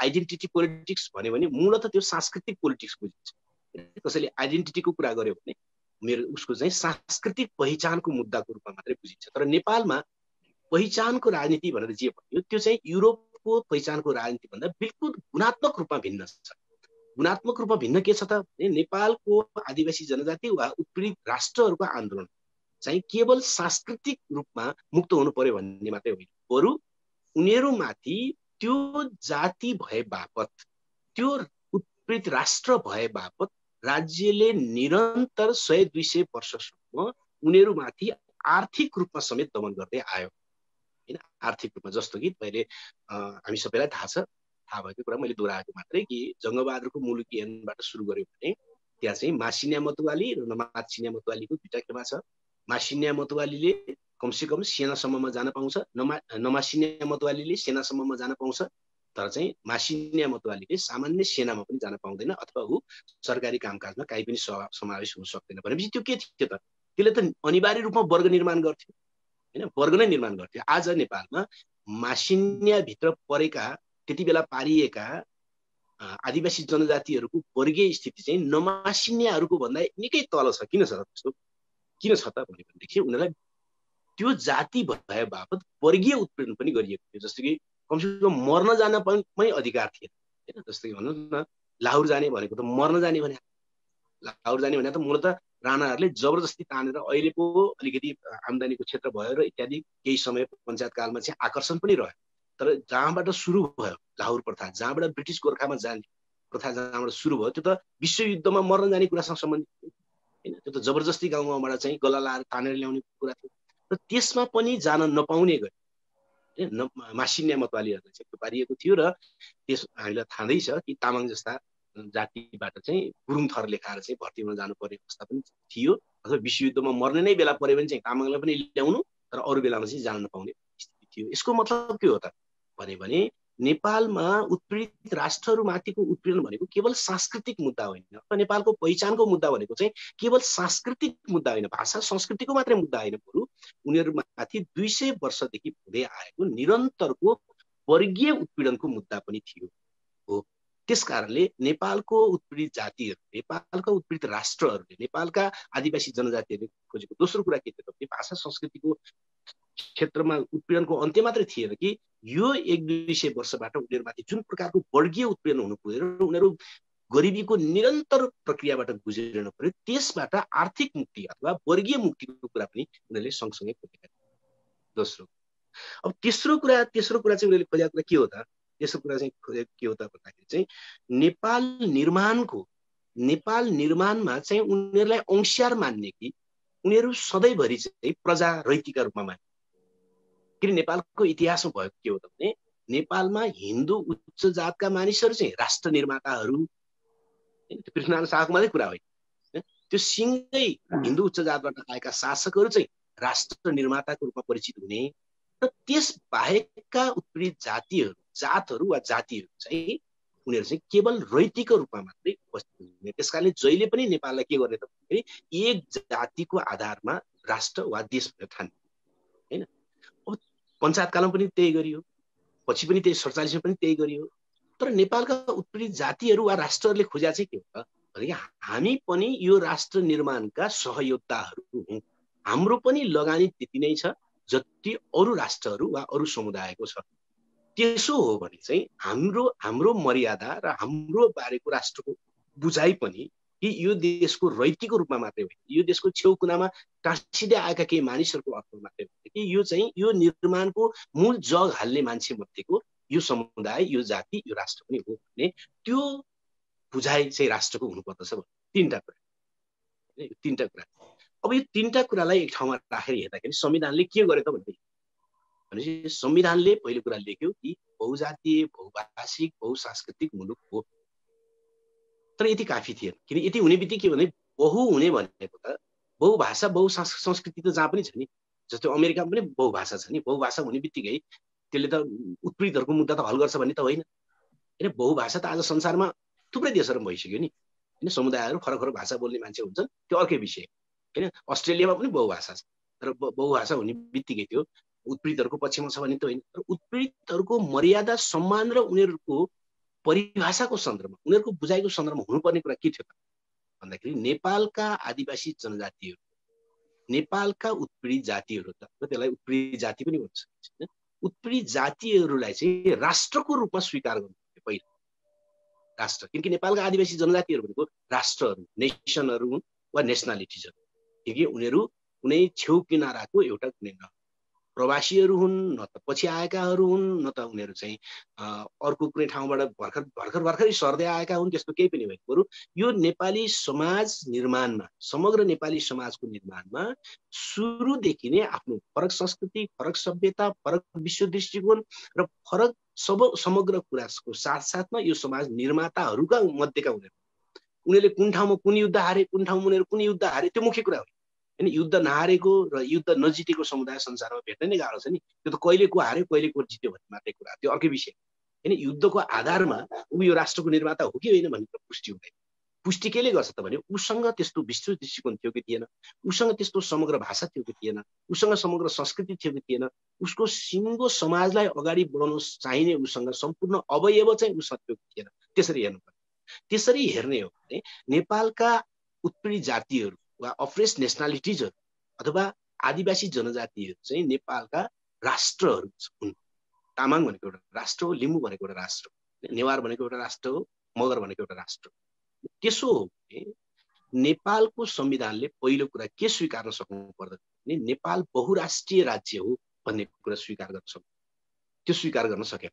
Identity politics भन्यो भने मूलतः त्यो सांस्कृतिक पोलिटिक्स बुझिन्छ। कसैले आइडेन्टिटीको कुरा गर्यो भने मेरो उसको चाहिँ सांस्कृतिक पहिचानको मुद्दाको रूपमा मात्रै बुझिन्छ। तर नेपालमा पहिचानको राजनीति भनेर जे भन्यो त्यो चाहिँ युरोपको पहिचानको राजनीति भन्दा बिल्कुल गुणात्मक रूपमा भिन्न छ। गुणात्मक रूपमा भिन्न के छ त भने नेपालको आदिवासी जनजाति वा उत्पीडित राष्ट्रहरूको आन्दोलन चाहिँ केवल सांस्कृतिक रूपमा मुक्त हुनु पर्यो भन्ने मात्रै होइन, बरु उनीहरूमाथि त्यो जाति भए बापत, त्यो उत्पीडित राष्ट्र भए बापत राज्यले निरन्तर 100-200 वर्षसम्म उनीहरूमाथि आर्थिक रूपमा समेत दमन गर्दै आयो हैन। आर्थिक रूपमा जस्तो कि मैले हामी सबैलाई थाहा भएको कुरा मैले दोहोऱ्याएको मात्रै कि जङ्गबहादुरको मुलुकीयनबाट सुरु गर्यो भने त्यहाँ चाहिँ मासिन्या मतवाली र नमासिन्या मतवालीको दुईटा खेमा छ। मासिन्या मतवालीले कमसेकम सेनासम्ममा जान पाउँछ, नमासिन्या मतवालीले सेनासम्ममा जान पाउँछ, तर चाहिँ मासिन्या मतवालीले सामान्य सेनामा पनि जान पाउँदैन अथवा ऊ सरकारी कामकाजमा कहीँ पनि समावेश हुन सक्दैन। भनेपछि त्यो के थियो त, त्यसले त अनिवार्य रूपमा वर्ग निर्माण गर्थ्यो हैन, वर्ग नै निर्माण गर्थ्यो। आज नेपालमा मासिन्याभित्र परेका त्यति बेला पारिएका आदिवासी जनजातिहरूको वर्गीय स्थिति चाहिँ नमासिन्याहरूको भन्दा निकै तल छ। किन छ त त्यस्तो? किन छ त भनेदेखि उनीहरूलाई त्यो जाति भए बापत वर्गीय उत्पीडन पनि गरिएको थियो। जस्तो कि कमसेकम मर्न जान पनि अधिकार थिएन हैन। जस्तो कि भन्नु न लाहोर जाने भनेको त मर्न जाने भने, लाहोर जाने भने त मूलतः राणाहरूले जबरजस्ती तानेर अहिले पो अलिकति आम्दानीको क्षेत्र भयो र इत्यादि केही समय पञ्चायत कालमा चाहिँ आकर्षण पनि रह्यो। तर जहाँबाट सुरु भयो लाहोर प्रथा, जहाँबाट ब्रिटिस गोर्खामा जाने प्रथा जहाँबाट सुरु भयो त्यो त विश्वयुद्धमा मर्न जाने कुरासँग सम्बन्धित हैन। त्यो त जबरजस्ती गाउँबाट चाहिँ गला लाएर तानेर ल्याउने कुरा थियो र त्यसमा पनि जान नपाउने गरी मासिन्या मतवालीहरूलाई चाहिँ त्यो पारिएको थियो। र त्यस हामीलाई थाहै छ कि तामाङ जस्ता जातिबाट चाहिँ गुरुङ थर लेखाएर चाहिँ भर्ती हुन जानुपर्ने अवस्था पनि थियो, अथवा विश्वयुद्धमा मर्ने नै बेला पऱ्यो भने चाहिँ तामाङलाई पनि ल्याउनु तर अरू बेलामा चाहिँ जान नपाउने स्थिति थियो। यसको मतलब के हो त भने नेपालमा उत्पीडित राष्ट्रहरूमाथिको उत्पीडन भनेको केवल सांस्कृतिक मुद्दा होइन, अथवा नेपालको पहिचानको मुद्दा भनेको चाहिँ केवल सांस्कृतिक मुद्दा होइन, भाषा संस्कृतिको मात्रै मुद्दा होइन, बरु उनीहरूमाथि 200 वर्षदेखि हुँदै आएको निरन्तरको वर्गीय उत्पीडनको मुद्दा पनि थियो हो। त्यसकारणले नेपालको उत्पीडित जातिहरू, नेपालका उत्पीडित राष्ट्रहरूले, नेपालका आदिवासी जनजातिहरूले खोजेको दोस्रो कुरा के थियो भने भाषा संस्कृतिको क्षेत्रमा उत्पीडनको अन्त्य मात्रै थिएन कि यो 100-200 वर्षबाट उनीहरूमाथि जुन प्रकारको वर्गीय उत्पीडन हुनु पुग्यो र उनीहरू गरिबीको निरन्तर प्रक्रियाबाट गुज्रिनु पर्यो, त्यसबाट आर्थिक मुक्ति अथवा वर्गीय मुक्तिको कुरा पनि उनीहरूले सँगसँगै खोजेका थिए। दोस्रो, अब तेस्रो कुरा चाहिँ उनीहरूले खोजेको कुरा के हो त? तेस्रो कुरा चाहिँ खोजेको के हो त भन्दाखेरि चाहिँ नेपाल निर्माणमा चाहिँ उनीहरूलाई अंशियार मान्ने कि उनीहरू सधैँभरि चाहिँ प्रजा रैतिका रूपमा मान्ने। किन नेपालको इतिहासमा भएको के हो त भने नेपालमा हिन्दू उच्च जातका मानिसहरू चाहिँ राष्ट्र निर्माताहरू, पृथ्वीनारायण शाहको मात्रै कुरा होइन, त्यो सिंगै हिन्दू उच्च जातबाट आएका शासकहरू चाहिँ राष्ट्र निर्माताको रूपमा परिचित हुने र त्यस बाहेकका उत्पीडित जातहरू वा जातिहरू चाहिँ उनीहरू चाहिँ केवल रैतिक रूपमा मात्रै उपस्थित हुने। त्यसकारणले जहिले पनि नेपाललाई के गर्ने त भन्दाखेरि एक जातिको आधारमा राष्ट्र वा देश भनेर ठान्ने हैन। अब पञ्चायत कालमा पनि त्यही गरियो, पछि पनि त्यही 47 पनि त्यही गरियो। तर नेपालका उत्पीडित जातिहरू वा राष्ट्रहरूले खोजेको चाहिँ के हो त भने हामी पनि यो राष्ट्र निर्माणका सहयोद्धाहरू हौँ, हाम्रो पनि लगानी त्यति नै छ जति अरू राष्ट्रहरू वा अरू समुदायको छ। त्यसो हो भने चाहिँ हाम्रो मर्यादा र हाम्रो बारेको राष्ट्रको बुझाइ पनि कि यो देशको रैतिको रूपमा मात्रै होइन, यो देशको छेउ कुनामा टाँसिँदै आएका केही मानिसहरूको अर्थमा मात्रै होइन कि यो चाहिँ यो निर्माणको मूल जग हाल्ने मान्छे मध्येको यो समुदाय, यो जाति, यो राष्ट्र पनि हो भने त्यो बुझाइ चाहिँ राष्ट्रको हुनुपर्दछ। तीनटा कुरा। अब यो तीनटा कुरालाई एक ठाउँमा राखेर हेर्दाखेरि संविधानले के गर्यो त भनेपछि संविधानले पहिलो कुरा लेख्यो कि बहुजातीय, बहुभाषिक, बहुसांस्कृतिक मुलुक हो। तर यति काफी थिएन, किन यति हुने बित्तिकै के भने बहु हुने भनेको त बहुभाषा बहुसंस्कृति त जहाँ पनि छ नि, जस्तो अमेरिकामा पनि बहुभाषा छ नि, बहुभाषा हुने बित्तिकै त्यसले त उत्पीडितहरूको मुद्दा त हल गर्छ भन्ने त होइन हैन। बहुभाषा त आज संसारमा थुप्रै देशहरूमा भइसक्यो नि हैन, समुदायहरू फरक फरक भाषा बोल्ने मान्छे हुन्छन्, त्यो अर्कै विषय हैन। अस्ट्रेलियामा पनि बहुभाषा छ, तर बहुभाषा हुने बित्तिकै त्यो उत्पीडितहरूको पक्षमा छ भन्ने त होइन। तर उत्पीडितहरूको मर्यादा, सम्मान र उनीहरूको परिभाषाको सन्दर्भमा उनीहरूको बुझाइको सन्दर्भमा हुनुपर्ने कुरा के थियो भन्दाखेरि नेपालका आदिवासी जनजातिहरू, नेपालका उत्पीडित जातिहरू, त्यसलाई उत्पीडित जाति पनि भन्न सकिन्छ, उत्पीडित जातिहरूलाई चाहिँ राष्ट्रको रूपमा स्वीकार गर्नु पहिला राष्ट्र, किनकि नेपालका आदिवासी जनजातिहरू भनेको राष्ट्रहरू, नेसनहरू हुन् वा नेसनालिटिजहरू, किनकि उनीहरू कुनै छेउ किनाराको एउटा कुनै न प्रवासीहरू हुन्, न त पछि आएकाहरू हुन्, न त उनीहरू चाहिँ अर्को कुनै ठाउँबाट भर्खरै सर्दै आएका हुन्, त्यस्तो केही पनि होइन। बरु यो नेपाली समाज निर्माणमा, समग्र नेपाली समाजको निर्माणमा सुरुदेखि नै आफ्नो फरक संस्कृति, फरक सभ्यता, फरक विश्व दृष्टिकोण र फरक समग्र कुराको साथसाथमा यो समाज निर्माताहरूका मध्येका उनीहरूले कुन ठाउँमा कुन युद्ध हारे, कुन ठाउँमा उनीहरू कुन युद्ध हारे, त्यो मुख्य कुरा हो। होइन, युद्ध नहारेको र युद्ध नजितेको समुदाय संसारमा भेट्न नै गाह्रो छ नि। त्यो त कहिले को हार्यो कहिले को जित्यो भन्ने मात्रै कुरा, त्यो अर्कै विषय। होइन, युद्धको आधारमा ऊ यो राष्ट्रको निर्माता हो कि होइन भन्ने पुष्टि हुँदैन। पुष्टि केले गर्छ त भने उसँग त्यस्तो विस्तृत दृष्टिकोण थियो कि थिएन, उसँग त्यस्तो समग्र भाषा थियो कि थिएन, उसँग समग्र संस्कृति थियो कि थिएन, उसको सिङ्गो समाजलाई अगाडि बढाउन चाहिने उसँग सम्पूर्ण अवयव चाहिँ उसँग थियो कि थिएन। त्यसरी हेर्नुपर्छ। त्यसरी हेर्ने हो भने नेपालका उत्पीडित जातिहरू वा अफ्रेस नेसनालिटिजहरू अथवा आदिवासी जनजातिहरू चाहिँ नेपालका राष्ट्रहरू हुन्। तामाङ भनेको एउटा राष्ट्र हो, लिम्बू भनेको एउटा राष्ट्र हो, नेवार भनेको एउटा राष्ट्र हो, मगर भनेको एउटा राष्ट्र हो। त्यसो हो भने नेपालको संविधानले पहिलो कुरा के स्वीकार्न सक्नु पर्दछ भने नेपाल बहुराष्ट्रिय राज्य हो भन्ने कुरा स्वीकार गर्न सक्नु, त्यो स्वीकार गर्न सके।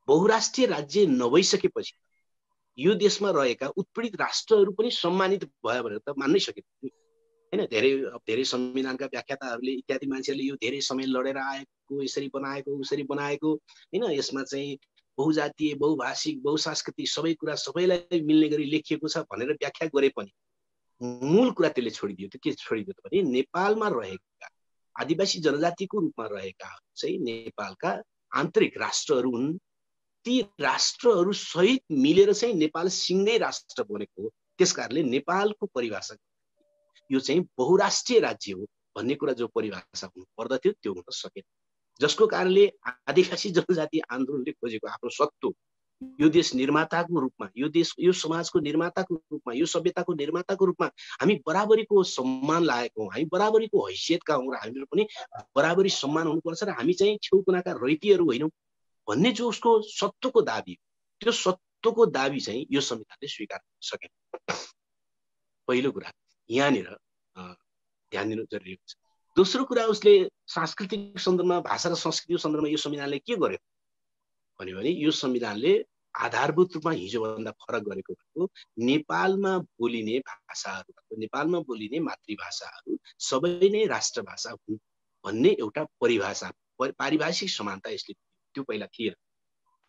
बहुराष्ट्रिय राज्य नभइसकेपछि यो देशमा रहेका उत्पीडित राष्ट्रहरू पनि सम्मानित भयो भनेर त मान्नै सकिँदैन हैन। धेरै संविधानका व्याख्याताहरूले इत्यादि मान्छेहरूले यो धेरै समय लडेर आएको, यसरी बनाएको, उसरी बनाएको हैन, यसमा चाहिँ बहुजातीय, बहुभाषिक, बहुसांस्कृतिक सबै कुरा सबैलाई मिल्ने गरी लेखिएको छ भनेर व्याख्या गरे पनि मूल कुरा त्यसले छोडिदियो। त्यो के छोडिदियो भने नेपालमा रहेका आदिवासी जनजातिको रूपमा रहेका चाहिँ नेपालका आन्तरिक राष्ट्रहरू हुन्। ती राष्ट्रहरू सहित मिलेर चाहिँ नेपाल सिंगै राष्ट्र बनेको हो। त्यसकारणले नेपालको परिभाषा यो चाहिँ बहुराष्ट्रिय राज्य हो भन्ने कुरा जो परिभाषा हुनु पर्दथ्यो त्यो हुन सकेन, जसको कारणले आदिवासी जनजाति आन्दोलनले खोजेको आफ्नो सत्व यो देश निर्माताको रूपमा, यो देश यो समाजको निर्माताको रूपमा, यो सभ्यताको निर्माताको रूपमा हामी बराबरीको सम्मान लागेको हौँ, हामी बराबरीको हैसियतका हौँ र हामीहरू पनि बराबरी सम्मान हुनुपर्छ र हामी चाहिँ छेउकुनाका रैतीहरू होइनौँ भन्ने जो उसको सत्वको दाबी, त्यो सत्वको दाबी चाहिँ यो संविधानले स्वीकार गर्न सकेन। पहिलो कुरा यहाँनिर ध्यान दिनु जरुरी हुन्छ। दोस्रो कुरा उसले सांस्कृतिक सन्दर्भमा, भाषा र संस्कृतिको सन्दर्भमा यो संविधानले के गर्यो भन्यो भने यो संविधानले आधारभूत रूपमा हिजोभन्दा फरक गरेको भनेको नेपालमा बोलिने भाषाहरू, नेपालमा बोलिने मातृभाषाहरू सबै नै राष्ट्रभाषा हुन् भन्ने एउटा परिभाषा, पारिभाषिक समानता यसले त्यो पहिला थिएन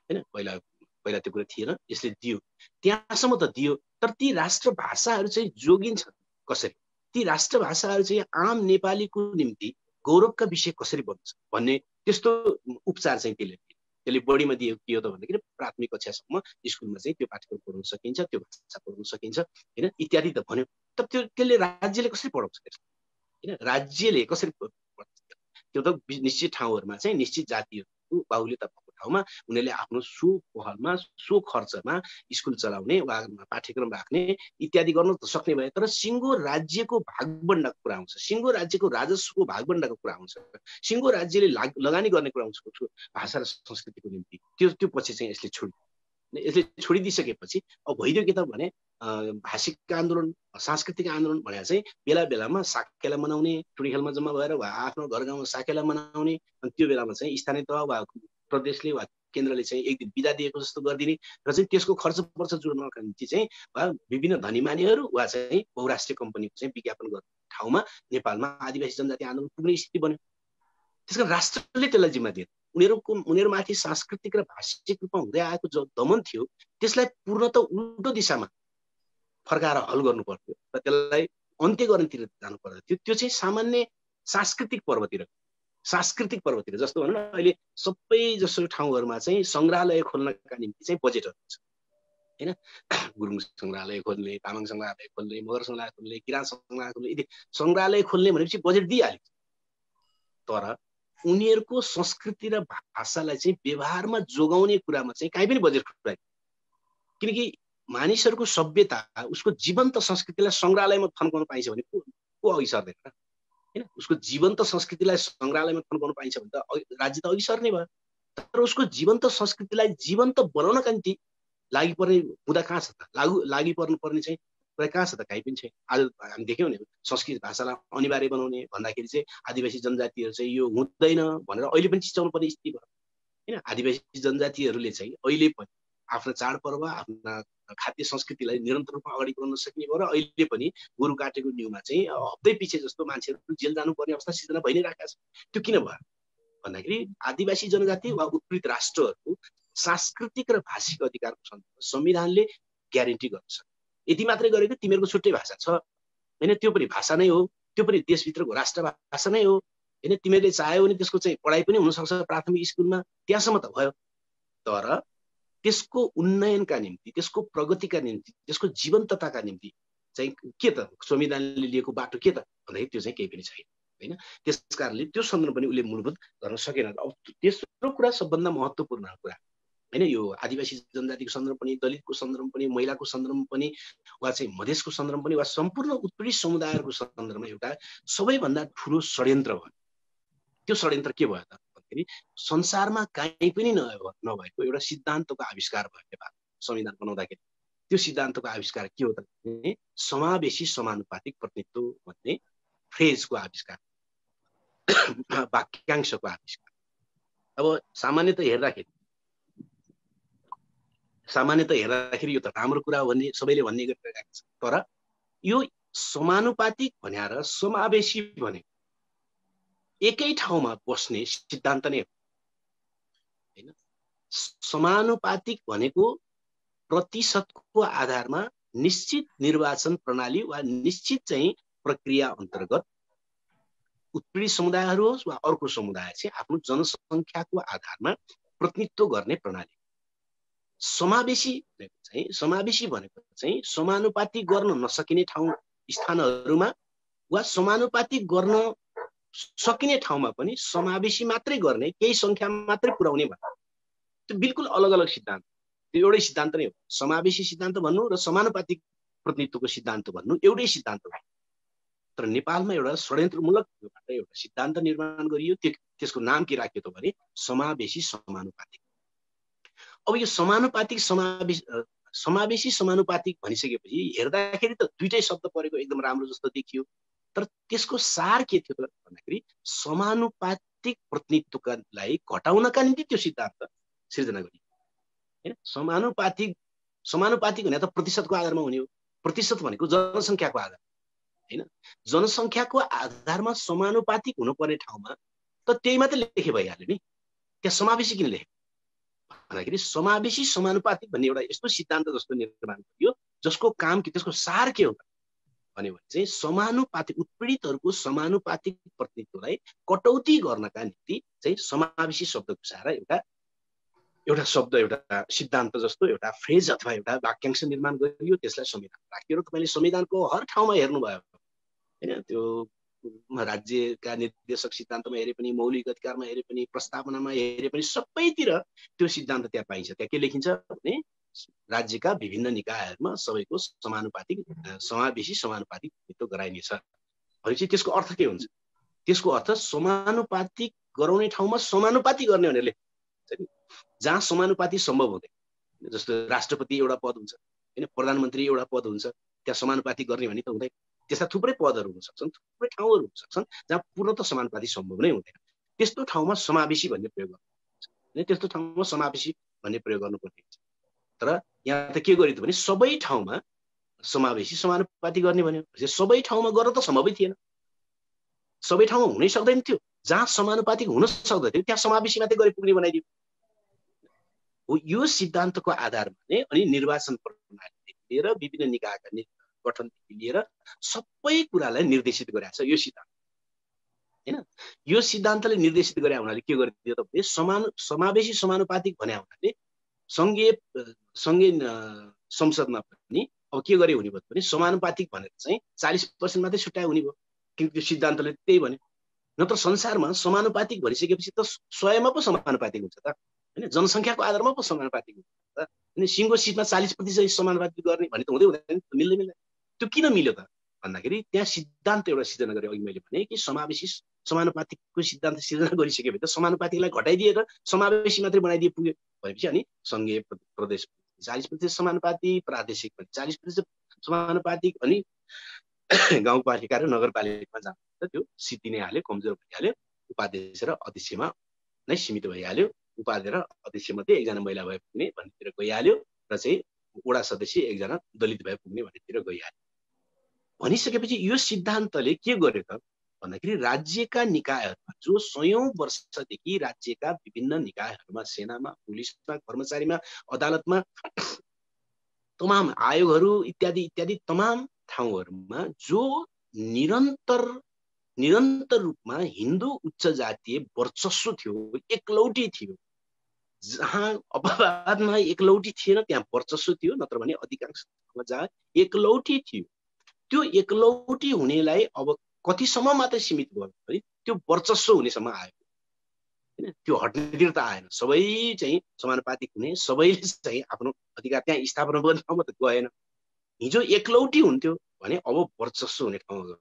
हैन। पहिला त्यो कुरा थिएन, यसले दियो, त्यहाँसम्म त दियो। तर ती राष्ट्रभाषाहरू चाहिँ जोगिन्छ कसरी, ती राष्ट्रभाषाहरू चाहिँ आम नेपालीको निम्ति गौरवका विषय कसरी बन्छ भन्ने त्यस्तो उपचार चाहिँ त्यसले बढीमा दिएको के हो त भन्दाखेरि प्राथमिक कक्षासम्म स्कुलमा चाहिँ त्यो पाठ्यक्रम पढाउन सकिन्छ, त्यो भाषा पढाउन सकिन्छ हैन इत्यादि त भन्यो। तर त्यसले राज्यले कसरी पढाउँछ हैन, राज्यले कसरी पढाउँछ? त्यो त निश्चित ठाउँहरूमा चाहिँ निश्चित जातिहरूको बाहुल्यता भएको ठाउँमा उनीहरूले आफ्नो सो पहलमा, सो खर्चमा स्कुल चलाउने वा पाठ्यक्रम राख्ने इत्यादि गर्न त सक्ने भए, तर सिङ्गो राज्यको भागबण्डाको कुरा आउँछ, सिङ्गो राज्यको राजस्वको भागबण्डाको कुरा आउँछ, सिङ्गो राज्यले लगानी गर्ने कुरा आउँछ भाषा र संस्कृतिको निम्ति, त्यो पछि चाहिँ यसले छोडिदिइसकेपछि अब भइदियो के त भने भाषिक आन्दोलन, सांस्कृतिक आन्दोलन भनेर चाहिँ बेला बेलामा साकेला मनाउने, टुँडिखेलमा जम्मा भएर वा आफ्नो घर गाउँमा साकेला मनाउने, अनि त्यो बेलामा चाहिँ स्थानीय तह वा प्रदेशले वा केन्द्रले चाहिँ एक दिन बिदा दिएको जस्तो गरिदिने र चाहिँ त्यसको खर्च पर्छ जोड्नका निम्ति चाहिँ विभिन्न धनीमानीहरू वा चाहिँ बहुराष्ट्रिय कम्पनीको चाहिँ विज्ञापन गर्ने ठाउँमा नेपालमा आदिवासी जनजाति आन्दोलन पुग्ने स्थिति बन्यो। त्यसकारण राष्ट्रले त्यसलाई जिम्मा दिए। उनीहरूमाथि सांस्कृतिक र भाषिक रूपमा हुँदै आएको जो दमन थियो त्यसलाई पूर्णतः उल्टो दिशामा फर्काएर हल गर्नु पर्थ्यो र त्यसलाई अन्त्य गर्नेतिर जानु पर्दथ्यो। त्यो चाहिँ सामान्य सांस्कृतिक पर्वतिर जस्तो भनौँ न अहिले सबै जसो ठाउँहरूमा चाहिँ सङ्ग्रहालय खोल्नका निम्ति चाहिँ बजेटहरू हुन्छ हैन। गुरुङ सङ्ग्रहालय खोल्ने, तामाङ सङ्ग्रहालय खोल्ने, मगर सङ्ग्रहालय खोल्ने, किराँत सङ्ग्रहालय खोल्ने, सङ्ग्रहालय खोल्ने भनेपछि बजेट दिइहाल्छ। तर उनीहरूको संस्कृति र भाषालाई चाहिँ व्यवहारमा जोगाउने कुरामा चाहिँ कहीँ पनि बजेट खुवाइ, किनकि मानिसहरूको सभ्यता उसको जीवन्त संस्कृतिलाई सङ्ग्रहालयमा थन्काउन पाइन्छ भने को अघि सर्दैन र हैन? उसको जीवन्त संस्कृतिलाई सङ्ग्रहालयमा थन्काउन पाइन्छ भने त राज्य त अघि सर्ने भयो। तर उसको जीवन्त संस्कृतिलाई जीवन्त बनाउनका निम्ति लागि पर्ने मुद्दा कहाँ छ त? लागि पर्नुपर्ने चाहिँ कुरा कहाँ छ त? कहीँ पनि छैन। आज हामी देख्यौँ नि, संस्कृत भाषालाई अनिवार्य बनाउने भन्दाखेरि चाहिँ आदिवासी जनजातिहरू चाहिँ यो हुँदैन भनेर अहिले पनि चिच्याउनु पर्ने स्थिति भयो होइन। आदिवासी जनजातिहरूले चाहिँ अहिले पनि आफ्नो चाडपर्व, आफ्ना खाद्य संस्कृतिलाई निरन्तर रूपमा अगाडि बढाउन सक्ने भयो र अहिले पनि गोरु काटेको न्युमा चाहिँ हप्तै पछि जस्तो मान्छेहरू जेल जानुपर्ने अवस्था सिर्जना भइ नै राखेको छ। त्यो किन भयो भन्दाखेरि आदिवासी जनजाति वा उत्पीडित राष्ट्रहरूको सांस्कृतिक र भाषिक अधिकारको सन्दर्भमा संविधानले ग्यारेन्टी गर्छ। यति मात्रै गरेको तिमीहरूको छुट्टै भाषा छ होइन, त्यो पनि भाषा नै हो, त्यो पनि देशभित्रको राष्ट्र भाषा नै हो होइन। तिमीहरूले चाह्यो भने त्यसको चाहिँ पढाइ पनि हुनसक्छ प्राथमिक स्कुलमा, त्यहाँसम्म त भयो। तर त्यसको उन्नयनका निम्ति, त्यसको प्रगतिका निम्ति, त्यसको जीवन्तताका निम्ति चाहिँ के त संविधानले लिएको बाटो के त भन्दाखेरि त्यो चाहिँ केही पनि छैन होइन। त्यस कारणले त्यो सन्दर्भ पनि उसले मूलभूत गर्न सकेन। अब तेस्रो कुरा सबभन्दा महत्त्वपूर्ण कुरा होइन, यो आदिवासी जनजातिको सन्दर्भ पनि, दलितको सन्दर्भ पनि, महिलाको सन्दर्भ पनि, वा चाहिँ मधेसको सन्दर्भ पनि, वा सम्पूर्ण उत्पीडित समुदायहरूको सन्दर्भमा एउटा सबैभन्दा ठुलो षड्यन्त्र भयो। त्यो षड्यन्त्र के भयो त भन्दाखेरि संसारमा कहीँ पनि नभएको एउटा सिद्धान्तको आविष्कार भयो नेपाल संविधान बनाउँदाखेरि। त्यो सिद्धान्तको आविष्कार के हो त भने समावेशी समानुपातिक प्रतिनिधित्व भन्ने फ्रेजको आविष्कार, वाक्यांशको आविष्कार। अब सामान्यतः हेर्दाखेरि यो त राम्रो कुरा हो भन्ने सबैले भन्ने गरिरहेको छ। तर यो समानुपातिक भनेर समावेशी भने एकै ठाउँमा बस्ने सिद्धान्त नै हो हैन। समानुपातिक भनेको प्रतिशतको आधारमा निश्चित निर्वाचन प्रणाली वा निश्चित चाहिँ प्रक्रिया अन्तर्गत उत्पीडित समुदायहरू होस् वा अर्को समुदाय चाहिँ आफ्नो जनसङ्ख्याको आधारमा प्रतिनिधित्व गर्ने प्रणाली। समावेशी भनेको चाहिँ समानुपातिक गर्न नसकिने ठाउँ स्थानहरूमा वा समानुपातिक गर्न सकिने ठाउँमा पनि समावेशी मात्रै गर्ने, केही संख्या मात्रै पुर्याउने भन्नु। त्यो बिल्कुल अलग अलग सिद्धान्त, त्यो एउटै सिद्धान्त नै हो। समावेशी सिद्धान्त भन्नु र समानुपातिक प्रतिनिधित्वको सिद्धान्त भन्नु एउटै सिद्धान्त हो। तर नेपालमा एउटा षड्यन्त्रमूलक एउटा सिद्धान्त निर्माण गरियो, त्यसको नाम के राखियो त भने समावेशी समानुपातिक। अब यो समावेशी समानुपातिक भनिसकेपछि हेर्दाखेरि त दुईटै शब्द परेको एकदम राम्रो जस्तो देखियो, तर त्यसको सार के थियो त भन्दाखेरि समानुपातिक प्रतिनिधित्वलाई घटाउनका निम्ति त्यो सिद्धान्त सिर्जना गरियो हैन। समानुपातिक भने त प्रतिशतको आधारमा हुने हो। प्रतिशत भनेको जनसङ्ख्याको आधार हैन। जनसङ्ख्याको आधारमा समानुपातिक हुनुपर्ने ठाउँमा त त्यही मात्रै लेखे भइहाल्यो नि, त्यहाँ समावेशी किन लेखे भन्दाखेरि समावेशी समानुपातिक भन्ने एउटा यस्तो सिद्धान्त जस्तो निर्माण गरियो जसको काम के, त्यसको सार के हो भन्यो भने चाहिँ समानुपातिक उत्पीडितहरूको समानुपातिक प्रतिनिधित्वलाई कटौती गर्नका निम्ति चाहिँ समावेशी शब्द घुसाएर एउटा शब्द, एउटा सिद्धान्त जस्तो एउटा फ्रेज अथवा एउटा वाक्यांश निर्माण गरियो, त्यसलाई संविधान राखियो। र तपाईँले संविधानको हर ठाउँमा हेर्नुभयो हैन, त्यो राज्यका निर्देशक सिद्धान्तमा हेरे पनि, मौलिक अधिकारमा हेरे पनि, प्रस्तावनामा हेरे पनि सबैतिर त्यो सिद्धान्त त्यहाँ पाइन्छ। त्यहाँ के लेखिन्छ भने राज्यका विभिन्न निकायहरूमा सबैको समावेशी समानुपातिक प्रतिनिधित्व गराइनेछ भनेपछि त्यसको अर्थ के हुन्छ? त्यसको अर्थ समानुपातिक गराउने ठाउँमा समानुपातिक गर्ने भनेर लेख्छ नि। जहाँ समानुपातिक सम्भव हुँदैन, जस्तो राष्ट्रपति एउटा पद हुन्छ हैन, प्रधानमन्त्री एउटा पद हुन्छ, त्यहाँ समानुपातिक गर्ने भने त हुँदैन। त्यस्ता थुप्रै पदहरू हुन सक्छन्, थुप्रै ठाउँहरू हुन सक्छन् जहाँ पूर्णतः समानुपातिक सम्भव नै हुँदैन। त्यस्तो ठाउँमा समावेशी भन्ने प्रयोग गर्नुपर्छ, त्यस्तो ठाउँमा समावेशी भन्ने प्रयोग गर्नुपर्ने हुन्छ। तर यहाँ त के गरियो भने सबै ठाउँमा समावेशी समानुपातिक गर्ने भन्यो। सबै ठाउँमा गर्न त सम्भवै थिएन, सबै ठाउँमा हुनै सक्दैन थियो। जहाँ समानुपातिक हुन सक्दथ्यो त्यहाँ समावेशी मात्रै गरी पुग्ने बनाइदियो। यो सिद्धान्तको आधारमा नै अनि निर्वाचन प्रणालीदेखि लिएर विभिन्न निकायका गठनदेखि लिएर सबै कुरालाई निर्देशित गरेको छ यो सिद्धान्त हैन। यो सिद्धान्तले निर्देशित गरे हुनाले के गरिदियो त भने समावेशी समानुपातिक भने हुनाले संघीय संसदमा पनि अब के गरे हुने भयो भने समानुपातिक भनेर चाहिँ 40% मात्रै छुट्याए हुने भयो, किनकि त्यो सिद्धान्तले त्यही भन्यो नत्र संसारमा समानुपातिक भइसकेपछि त 100मा पो समानुपातिक हुन्छ त हैन, जनसङ्ख्याको आधारमा पो समानुपातिक हुन्छ त। अनि सिङ्गो सिटमा 40% समानुपातिक गर्ने भने त हुँदैन, मिल्दैन। त्यो किन मिल्यो त भन्दाखेरि त्यहाँ सिद्धान्त एउटा सिर्जना गरे। अघि मैले भने कि समावेशी समानुपातिकको सिद्धान्त सिर्जना गरिसकेपछि त समानुपातिकलाई घटाइदिएर समावेशी मात्रै बनाइदिए पुग्यो भनेपछि अनि सङ्घीय प्रदेश 40% समानुपातिक, प्रादेशिक पनि 40% समानुपातिक, अनि गाउँपालिका र नगरपालिकामा जाँदा त्यो सिद्धिनै हाल्यो, कमजोर भइहाल्यो। उपाध्यक्ष र अध्यक्षमा नै सीमित भइहाल्यो। उपाध्यक्ष र अध्यक्ष मध्ये एकजना महिला भए पुग्ने भन्नेतिर गइहाल्यो र चाहिँ वडा सदस्य एकजना दलित भए पुग्ने भन्नेतिर गइहाल्यो। भनिसकेपछि यो सिद्धान्तले के गर्यो त भन्दाखेरि राज्यका निकायहरूमा जो 100औं वर्षदेखि राज्यका विभिन्न निकायहरूमा, सेनामा, पुलिसमा, कर्मचारीमा, अदालतमा, तमाम आयोगहरू इत्यादि इत्यादि तमाम ठाउँहरूमा जो निरन्तर रूपमा हिन्दू उच्च जातीय वर्चस्व थियो, एकलौटी थियो, जहाँ अपवादमा एकलौटी थिएन त्यहाँ वर्चस्व थियो, नत्र भने अधिकांश जहाँ एकलौटी थियो, त्यो एकलौटी हुनेलाई अब कतिसम्म मात्रै सीमित भयो भने त्यो वर्चस्व हुनेसम्म आयो हैन। त्यो हट्नेतिर त आएन। सबै चाहिँ समानुपातिक हुने, सबैले चाहिँ आफ्नो अधिकार त्यहाँ स्थापना गर्ने ठाउँमा त गएन। हिजो एकलौटी हुन्थ्यो भने अब वर्चस्व हुने ठाउँमा गयो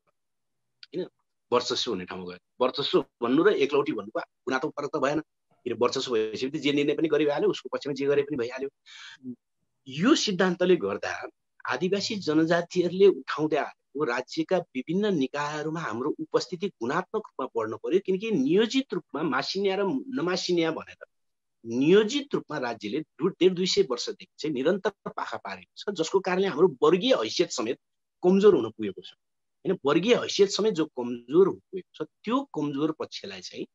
हैन, वर्चस्व हुने ठाउँमा गयो। वर्चस्व भन्नु र एकलौटी भन्नुको गुणात्मक फरक त भएन। किन वर्चस्व भएपछि जे निर्णय पनि गरि भइहाल्यो, उसको पक्षमा जे गरे पनि भइहाल्यो। यो सिद्धान्तले गर्दा आदिवासी जनजातिहरूले उठाउँदै आएको राज्यका विभिन्न निकायहरूमा हाम्रो उपस्थिति गुणात्मक रूपमा बढ्न पर्यो। किनकि नियोजित रूपमा मासिनिया र नमासिनिया भनेर नियोजित रूपमा राज्यले 150-200 वर्षदेखि चाहिँ निरन्तर पाखा पारेको छ, जसको कारणले हाम्रो वर्गीय हैसियत समेत कमजोर हुन पुगेको छ हैन। वर्गीय हैसियत समेत जो कमजोर हुन पुगेको छ, त्यो कमजोर पक्षलाई चाहिँ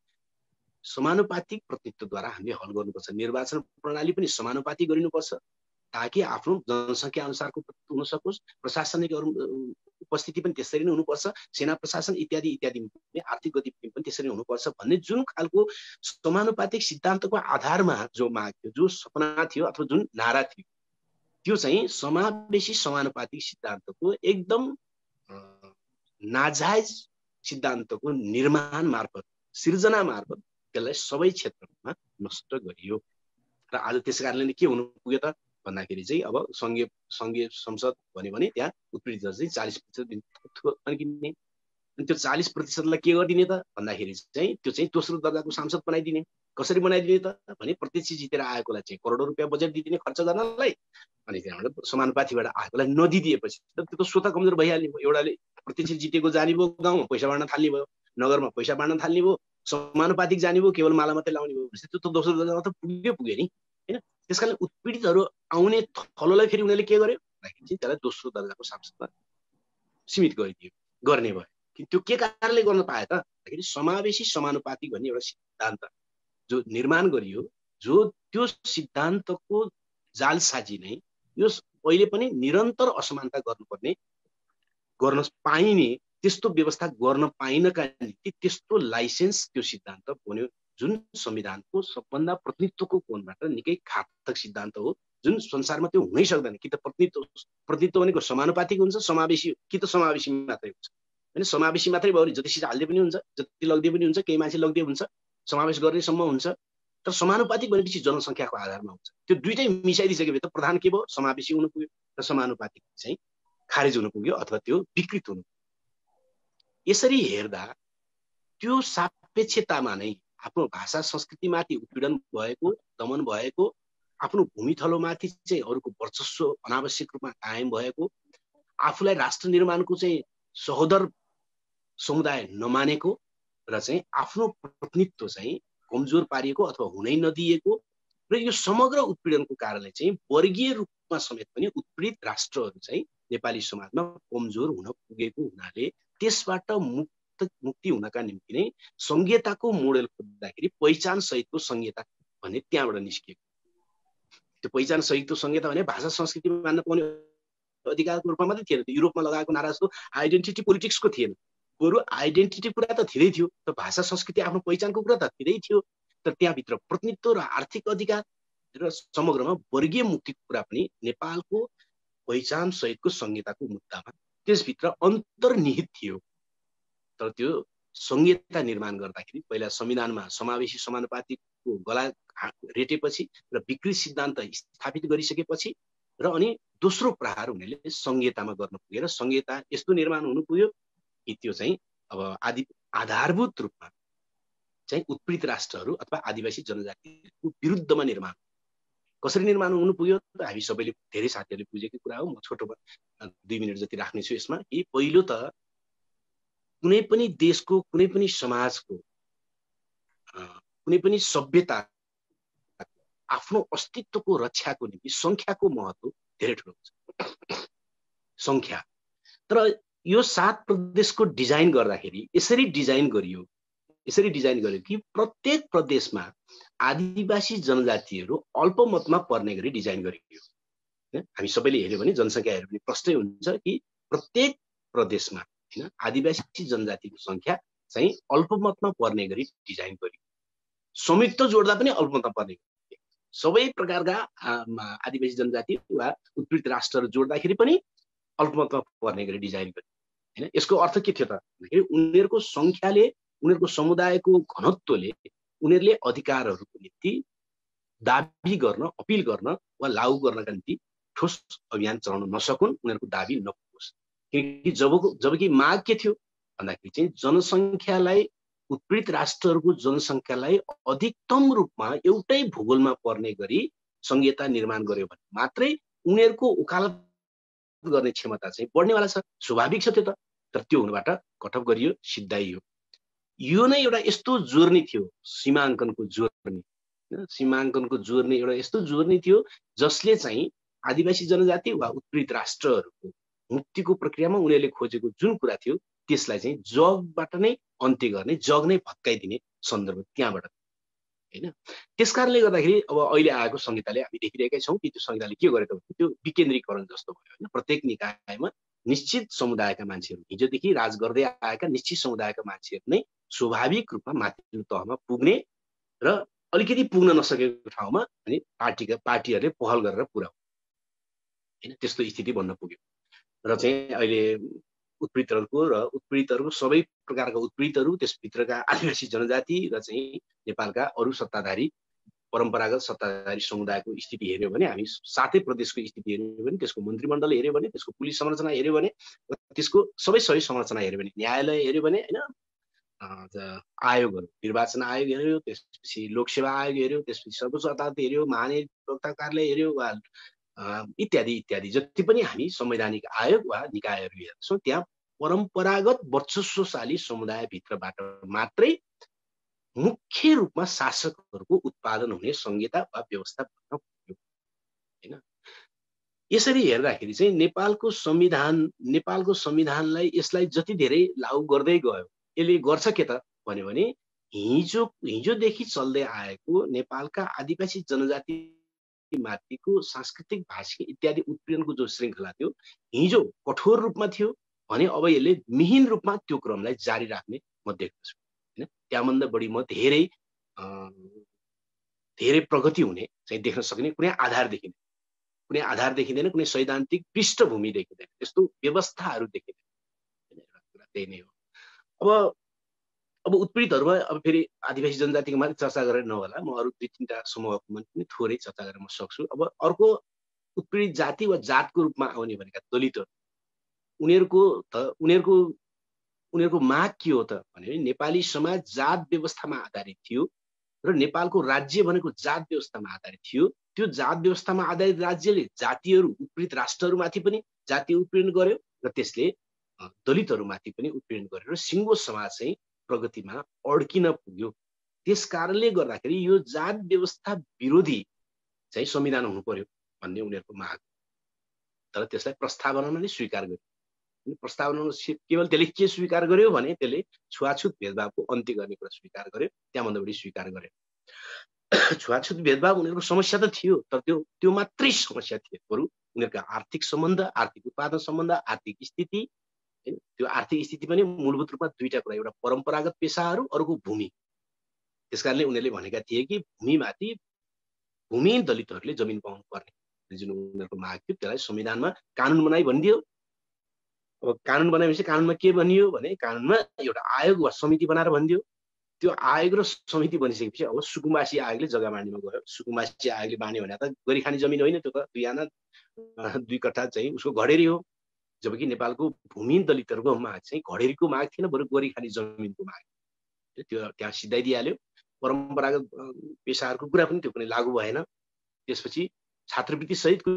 समानुपातिक प्रतिनिधित्वद्वारा हामीले हल गर्नुपर्छ। निर्वाचन प्रणाली पनि समानुपातिक गरिनुपर्छ ताकि आफ्नो जनसङ्ख्या अनुसारको हुन सकोस्। प्रशासनिक उपस्थिति पनि त्यसरी नै हुनुपर्छ। सेना प्रशासन इत्यादि इत्यादि आर्थिक गतिविधि पनि त्यसरी हुनुपर्छ भन्ने जुन खालको समानुपातिक सिद्धान्तको आधारमा जो माग थियो, जो सपना थियो अथवा जुन नारा थियो, त्यो चाहिँ समावेशी समानुपातिक सिद्धान्तको एकदम नाजायज सिद्धान्तको निर्माण मार्फत, सिर्जना मार्फत त्यसलाई सबै क्षेत्रमा नष्ट गरियो। र आज त्यस कारणले के हुनु पुग्यो त भन्दाखेरि चाहिँ अब सङ्घीय संसद भन्यो भने त्यहाँ उत्पीडित दर चाहिँ 40% दिने। अनि त्यो 40%लाई के गरिदिने त भन्दाखेरि चाहिँ त्यो चाहिँ दोस्रो दर्जाको सांसद बनाइदिने। कसरी बनाइदिने त भने प्रत्यक्ष जितेर आएकोलाई चाहिँ करोडौं रुपियाँ बजेट दिदिने खर्च गर्नलाई, अनि त्यहाँबाट समानुपातिबाट आएकोलाई नदिदिएपछि त्यो त स्वतः कमजोर भइहाल्ने भयो। एउटाले प्रत्यक्ष जितेको जाने भयो, गाउँमा पैसा बाँड्न थाल्ने भयो, नगरमा पैसा बाँड्न थाल्ने भयो, समानुपातिक जाने भयो, केवल माला मात्रै लाउने भयो, त्यो त दोस्रो दर्जामा त पुग्यो नि हैन। त्यसकारण उत्पीडितहरू आउने थलोलाई फेरि उनीहरूले के गर्यो भन्दाखेरि त्यसलाई दोस्रो दर्जाको सांसदमा सीमित गरिदियो, गर्ने भयो। त्यो के कारणले गर्न पाए त भन्दाखेरि समावेशी समानुपातिक भन्ने एउटा सिद्धान्त जो निर्माण गरियो, जो त्यो सिद्धान्तको जालसाजी नै यो पहिले पनि निरन्तर असमानता गर्नुपर्ने, गर्न पाइने त्यस्तो व्यवस्था गर्न पाइनका निम्ति त्यस्तो लाइसेन्स त्यो सिद्धान्त बन्यो, जुन संविधानको सबभन्दा प्रतिनिधित्वको कोणबाट निकै घातक सिद्धान्त हो, जुन संसारमा त्यो हुनै सक्दैन। कि त प्रतिनिधित्व भनेको समानुपातिक हुन्छ, समावेशी कि त समावेशी मात्रै हुन्छ हैन। समावेशी मात्रै भयो भने जति सिट हाल्दै पनि हुन्छ, जति लग्दै पनि हुन्छ, केही मान्छे लग्दै हुन्छ, समावेश गर्नेसम्म हुन्छ। तर समानुपातिक भनेपछि जनसङ्ख्याको आधारमा हुन्छ। त्यो दुईटै मिसाइदिसकेपछि त प्रधान के भयो, समावेशी हुनु पुग्यो र समानुपातिक चाहिँ खारेज हुनु पुग्यो अथवा त्यो विकृत हुनु। यसरी हेर्दा त्यो सापेक्षतामा नै आफ्नो भाषा संस्कृतिमाथि उत्पीडन भएको, दमन भएको, आफ्नो भूमिथलोमाथि चाहिँ अरूको वर्चस्व अनावश्यक रूपमा कायम भएको, आफूलाई राष्ट्र निर्माणको चाहिँ सहोदर समुदाय नमानेको र चाहिँ आफ्नो प्रतिनिधित्व चाहिँ कमजोर पारिएको अथवा हुनै नदिएको र यो समग्र उत्पीडनको कारणले चाहिँ वर्गीय रूपमा समेत पनि उत्पीडित राष्ट्रहरू चाहिँ नेपाली समाजमा कमजोर हुन पुगेको हुनाले त्यसबाट मुक्ति हुनका निम्ति नै संघीयताको मोडेल खोज्दाखेरि पहिचान सहितको संघीयता भन्ने त्यहाँबाट निस्किएको। त्यो पहिचान सहितको संघीयता भने भाषा संस्कृति मान्न पाउने अधिकारको रूपमा मात्रै थिएन। युरोपमा लगाएको नारा जस्तो आइडेन्टिटी पोलिटिक्सको थिएन, बरु आइडेन्टिटी कुरा त धेरै थियो, तर भाषा संस्कृति आफ्नो पहिचानको कुरा त धेरै थियो। तर त्यहाँभित्र प्रतिनिधित्व र आर्थिक अधिकार र समग्रमा वर्गीय मुक्तिको कुरा पनि नेपालको पहिचान सहितको संहिताको मुद्दामा त्यसभित्र अन्तर्निहित थियो। तर त्यो संहिता निर्माण गर्दाखेरि पहिला संविधानमा समावेशी समानुपातिकको गला रेटेपछि र विकृत सिद्धान्त स्थापित गरिसकेपछि र अनि दोस्रो प्रहार उनीहरूले संहितामा गर्न पुगेर संहिता यस्तो निर्माण हुनु पुग्यो कि त्यो चाहिँ अब आधारभूत रूपमा चाहिँ उत्पीडित राष्ट्रहरू अथवा आदिवासी जनजातिको विरुद्धमा निर्माण कसरी निर्माण हुनु पुग्यो त हामी सबैले धेरै साथीहरूले बुझेकै कुरा हो। म छोटो 2 मिनट जति राख्नेछु यसमा कि पहिलो त कुनै पनि देशको कुनै पनि समाजको कुनै पनि सभ्यता आफ्नो अस्तित्वको रक्षाको निम्ति संख्याको महत्व धेरै ठुलो हुन्छ। संख्या तर यो 7 प्रदेशको डिजाइन गर्दाखेरि यसरी डिजाइन गरियो कि प्रत्येक प्रदेशमा आदिवासी जनजातिहरू अल्पमतमा पर्ने गरी डिजाइन गरियो। हामी सबैले हेर्यो भने जनसङ्ख्या हेर्यो भने प्रष्टै हुन्छ कि प्रत्येक प्रदेशमा हैन आदिवासी जनजातिको संख्या चाहिँ अल्पमतमा पर्ने गरी डिजाइन गरियो। संयुक्त जोड्दा पनि अल्पमतमा पर्ने सबै प्रकारका आदिवासी जनजाति वा उत्पीडित राष्ट्रहरू जोड्दाखेरि पनि अल्पमतमा पर्ने गरी डिजाइन गरियो हैन। यसको अर्थ के थियो त भन्दाखेरि उनीहरूको संख्याले उनीहरूको समुदायको घनत्वले उनीहरूले अधिकारहरूको निम्ति दाबी गर्न अपिल गर्न वा लागू गर्नका निम्ति ठोस अभियान चलाउन नसकुन्, उनीहरूको दाबी नपुगोस्। किनकि जबकि माग के थियो भन्दाखेरि चाहिँ जनसङ्ख्यालाई उत्पीडित राष्ट्रहरूको जनसङ्ख्यालाई अधिकतम रूपमा एउटै भूगोलमा पर्ने गरी संहिता निर्माण गर्यो भने मात्रै उनीहरूको वकालत गर्ने क्षमता चाहिँ बढ्नेवाला छ। स्वाभाविक छ त्यो त। तर त्यो हुनबाट कटअफ गरियो, सिद्धाइयो। यो नै एउटा यस्तो जोर्नी थियो सीमाङ्कनको जोर्नी। सीमाङ्कनको जोर्नी एउटा यस्तो जोर्नी थियो जसले चाहिँ आदिवासी जनजाति वा उत्पीडित राष्ट्रहरूको मुक्तिको प्रक्रियामा उनीहरूले खोजेको जुन कुरा थियो त्यसलाई चाहिँ जगबाट नै अन्त्य गर्ने, जग नै भत्काइदिने सन्दर्भ त्यहाँबाट हैन। त्यसकारणले गर्दाखेरि अब अहिले आएको संहिताले हामी देखिरहेकै छौँ कि त्यो संहिताले के गरेको भने त्यो विकेन्द्रीकरण जस्तो भयो हैन। प्रत्येक निकायमा निश्चित समुदायका मान्छेहरू हिजोदेखि राज गर्दै आएका निश्चित समुदायका मान्छेहरू नै स्वाभाविक रूपमा माथिल्लो तहमा पुग्ने र अलिकति पुग्न नसकेको ठाउँमा अनि पार्टीहरूले पहल गरेर पुर्याउने हैन, त्यस्तो स्थिति बन्न पुग्यो। र चाहिँ अहिले उत्पीडितहरूको सबै प्रकारका उत्पीडितहरू, त्यसभित्रका आदिवासी जनजाति र चाहिँ नेपालका अरू सत्ताधारी परम्परागत सत्ताधारी समुदायको स्थिति हेर्यो भने हामी 7 प्रदेशको स्थिति हेर्यो भने त्यसको मन्त्रीमण्डल हेर्यो भने त्यसको पुलिस संरचना हेर्यो भने त्यसको सबै संरचना हेर्यो भने न्यायालय हेर्यो भने हैन आयोगहरू निर्वाचन आयोग हेर्यो, त्यसपछि लोकसेवा आयोग हेर्यो, त्यसपछि सर्वोच्च अदालत हेर्यो, महाधिवक्ता कार्यालय हेर्यो वा इत्यादि इत्यादि जति पनि हामी संवैधानिक आयोग वा निकायहरू हेर्छौँ त्यहाँ परम्परागत वर्चस्वशाली समुदायभित्रबाट मात्रै मुख्य रूपमा शासकहरूको उत्पादन हुने संहिता वा व्यवस्था बन्न पुग्यो हैन। यसरी हेर्दाखेरि चाहिँ नेपालको संविधानलाई यसलाई जति धेरै लागू गर्दै गयो यसले गर्छ के त भन्यो भने हिजोदेखि चल्दै आएको नेपालका आदिवासी जनजाति माथिको सांस्कृतिक भाषिक इत्यादि उत्पीडनको जो श्रृङ्खला थियो हिजो कठोर रूपमा थियो भने अब यसले मिहिन रूपमा त्यो क्रमलाई जारी राख्ने म देख्दछु हैन। त्यहाँभन्दा बढी म धेरै प्रगति हुने चाहिँ देख्न सक्ने कुनै आधार देखिँदैन, कुनै सैद्धान्तिक पृष्ठभूमि देखिँदैन, त्यस्तो व्यवस्थाहरू देखिँदैन। त्यही नै हो। अब उत्पीडितहरूमा अब फेरि आदिवासी जनजातिको मात्रै चर्चा गरेर नहोला, म अरू 2-3टा समूहको पनि थोरै चर्चा गरेर म सक्छु। अब अर्को उत्पीडित जाति वा जातको रूपमा आउने भनेका दलितहरू, उनीहरूको माग के हो त भने नेपाली समाज जात व्यवस्थामा आधारित थियो र नेपालको राज्य भनेको जात व्यवस्थामा आधारित थियो। त्यो जात व्यवस्थामा आधारित राज्यले जातिहरू उत्पीडित राष्ट्रहरूमाथि पनि जातीय उत्पीडन गर्यो र त्यसले दलितहरूमाथि पनि उत्पीडन गर्यो र सिङ्गो समाज चाहिँ प्रगतिमा अड्किन पुग्यो। त्यस कारणले गर्दाखेरि यो जात व्यवस्था विरोधी चाहिँ संविधान हुनु पर्यो भन्ने उनीहरूको माग। तर त्यसलाई प्रस्तावनामा नै स्वीकार गर्यो। प्रस्तावनामा केवल त्यसले के स्वीकार गर्यो भने त्यसले छुवाछुत भेदभावको अन्त्य गर्ने कुरा स्वीकार गर्यो, त्यहाँभन्दा बढी स्वीकार गर्यो। छुवाछुत भेदभाव उनीहरूको समस्या त थियो तर त्यो मात्रै समस्या थियो, बरु उनीहरूका आर्थिक सम्बन्ध, आर्थिक उत्पादन सम्बन्ध, आर्थिक स्थिति, त्यो आर्थिक स्थिति पनि मूलभूत रूपमा 2टा कुरा, एउटा परम्परागत पेसाहरू, अर्को भूमि। त्यसकारणले उनीहरूले भनेका थिए कि भूमिहीन दलितहरूले जमिन पाउनु पर्ने जुन उनीहरूको माग थियो त्यसलाई संविधानमा कानुन बनाई भनिदियो अब कानुन बनाएपछि कानुनमा के भनियो भने कानुनमा एउटा आयोग वा समिति बनाएर भनिदियो। त्यो आयोग र समिति बनिसकेपछि अब सुकुम्बासी आयोगले जग्गा बाँड्नेमा गयो। सुकुम्बासी आयोगले बाँड्यो भने त गरिखाने जमिन होइन, त्यो त 2 आना 2 कट्ठा चाहिँ उसको घडेरी हो। जबकि नेपालको भूमि दलितहरूको माग चाहिँ घडेरीको माग थिएन, बरु गरिखाने जमिनको माग। त्यो त्यहाँ सिधाइदिइहाल्यो। परम्परागत पेसाहरूको कुरा पनि त्यो पनि लागू भएन। त्यसपछि छात्रवृत्ति सहितको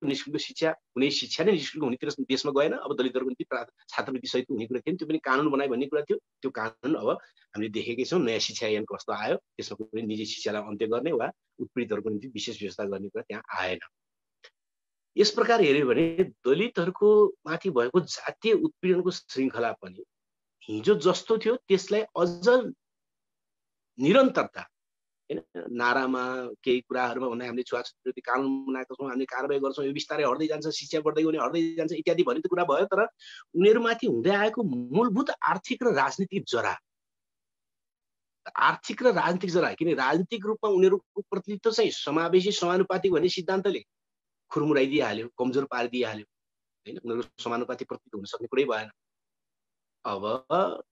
निशुल्क शिक्षा, कुनै शिक्षा नै निशुल्क हुने देशमा गएन। अब दलितहरूको निम्ति छात्रवृत्ति सहितको हुने कुरा थिएन, त्यो पनि कानुन बनायो भन्ने कुरा थियो। त्यो कानुन अब हामीले देखेकै छौँ। नयाँ शिक्षा ऐन कस्तो आयो, त्यसमा कुनै निजी शिक्षालाई अन्त्य गर्ने वा उत्पीडितहरूको निम्ति विशेष व्यवस्था गर्ने कुरा त्यहाँ आएन। यस प्रकार हेऱ्यो भने दलितहरूको माथि भएको जातीय उत्पीडनको श्रृङ्खला पनि हिजो जस्तो थियो त्यसलाई अझ निरन्तरता, हैन, नारामा केही कुराहरुमा भन्दा हामीले छुवाछुत विरोधी कानुन बनाएको छौँ, हामीले कारबाही गर्छौँ, यो बिस्तारै हट्दै जान्छ, शिक्षा बढ्दै गयो भने हट्दै जान्छ इत्यादि भन्ने त कुरा भयो। तर उनीहरुमाथि हुँदै आएको मूलभूत आर्थिक र राजनीतिक जरा, किन राजनीतिक रूपमा उनीहरुको प्रतिनिधित्व चाहिँ समावेशी समानुपातिक भन्ने सिद्धान्तले खुरमुराइदिइहाल्यो, कमजोर पारिदिइहाल्यो, हैन। उनीहरु समानुपातिक प्रतिनिधित्व हुन सक्ने कुरै भएन। अब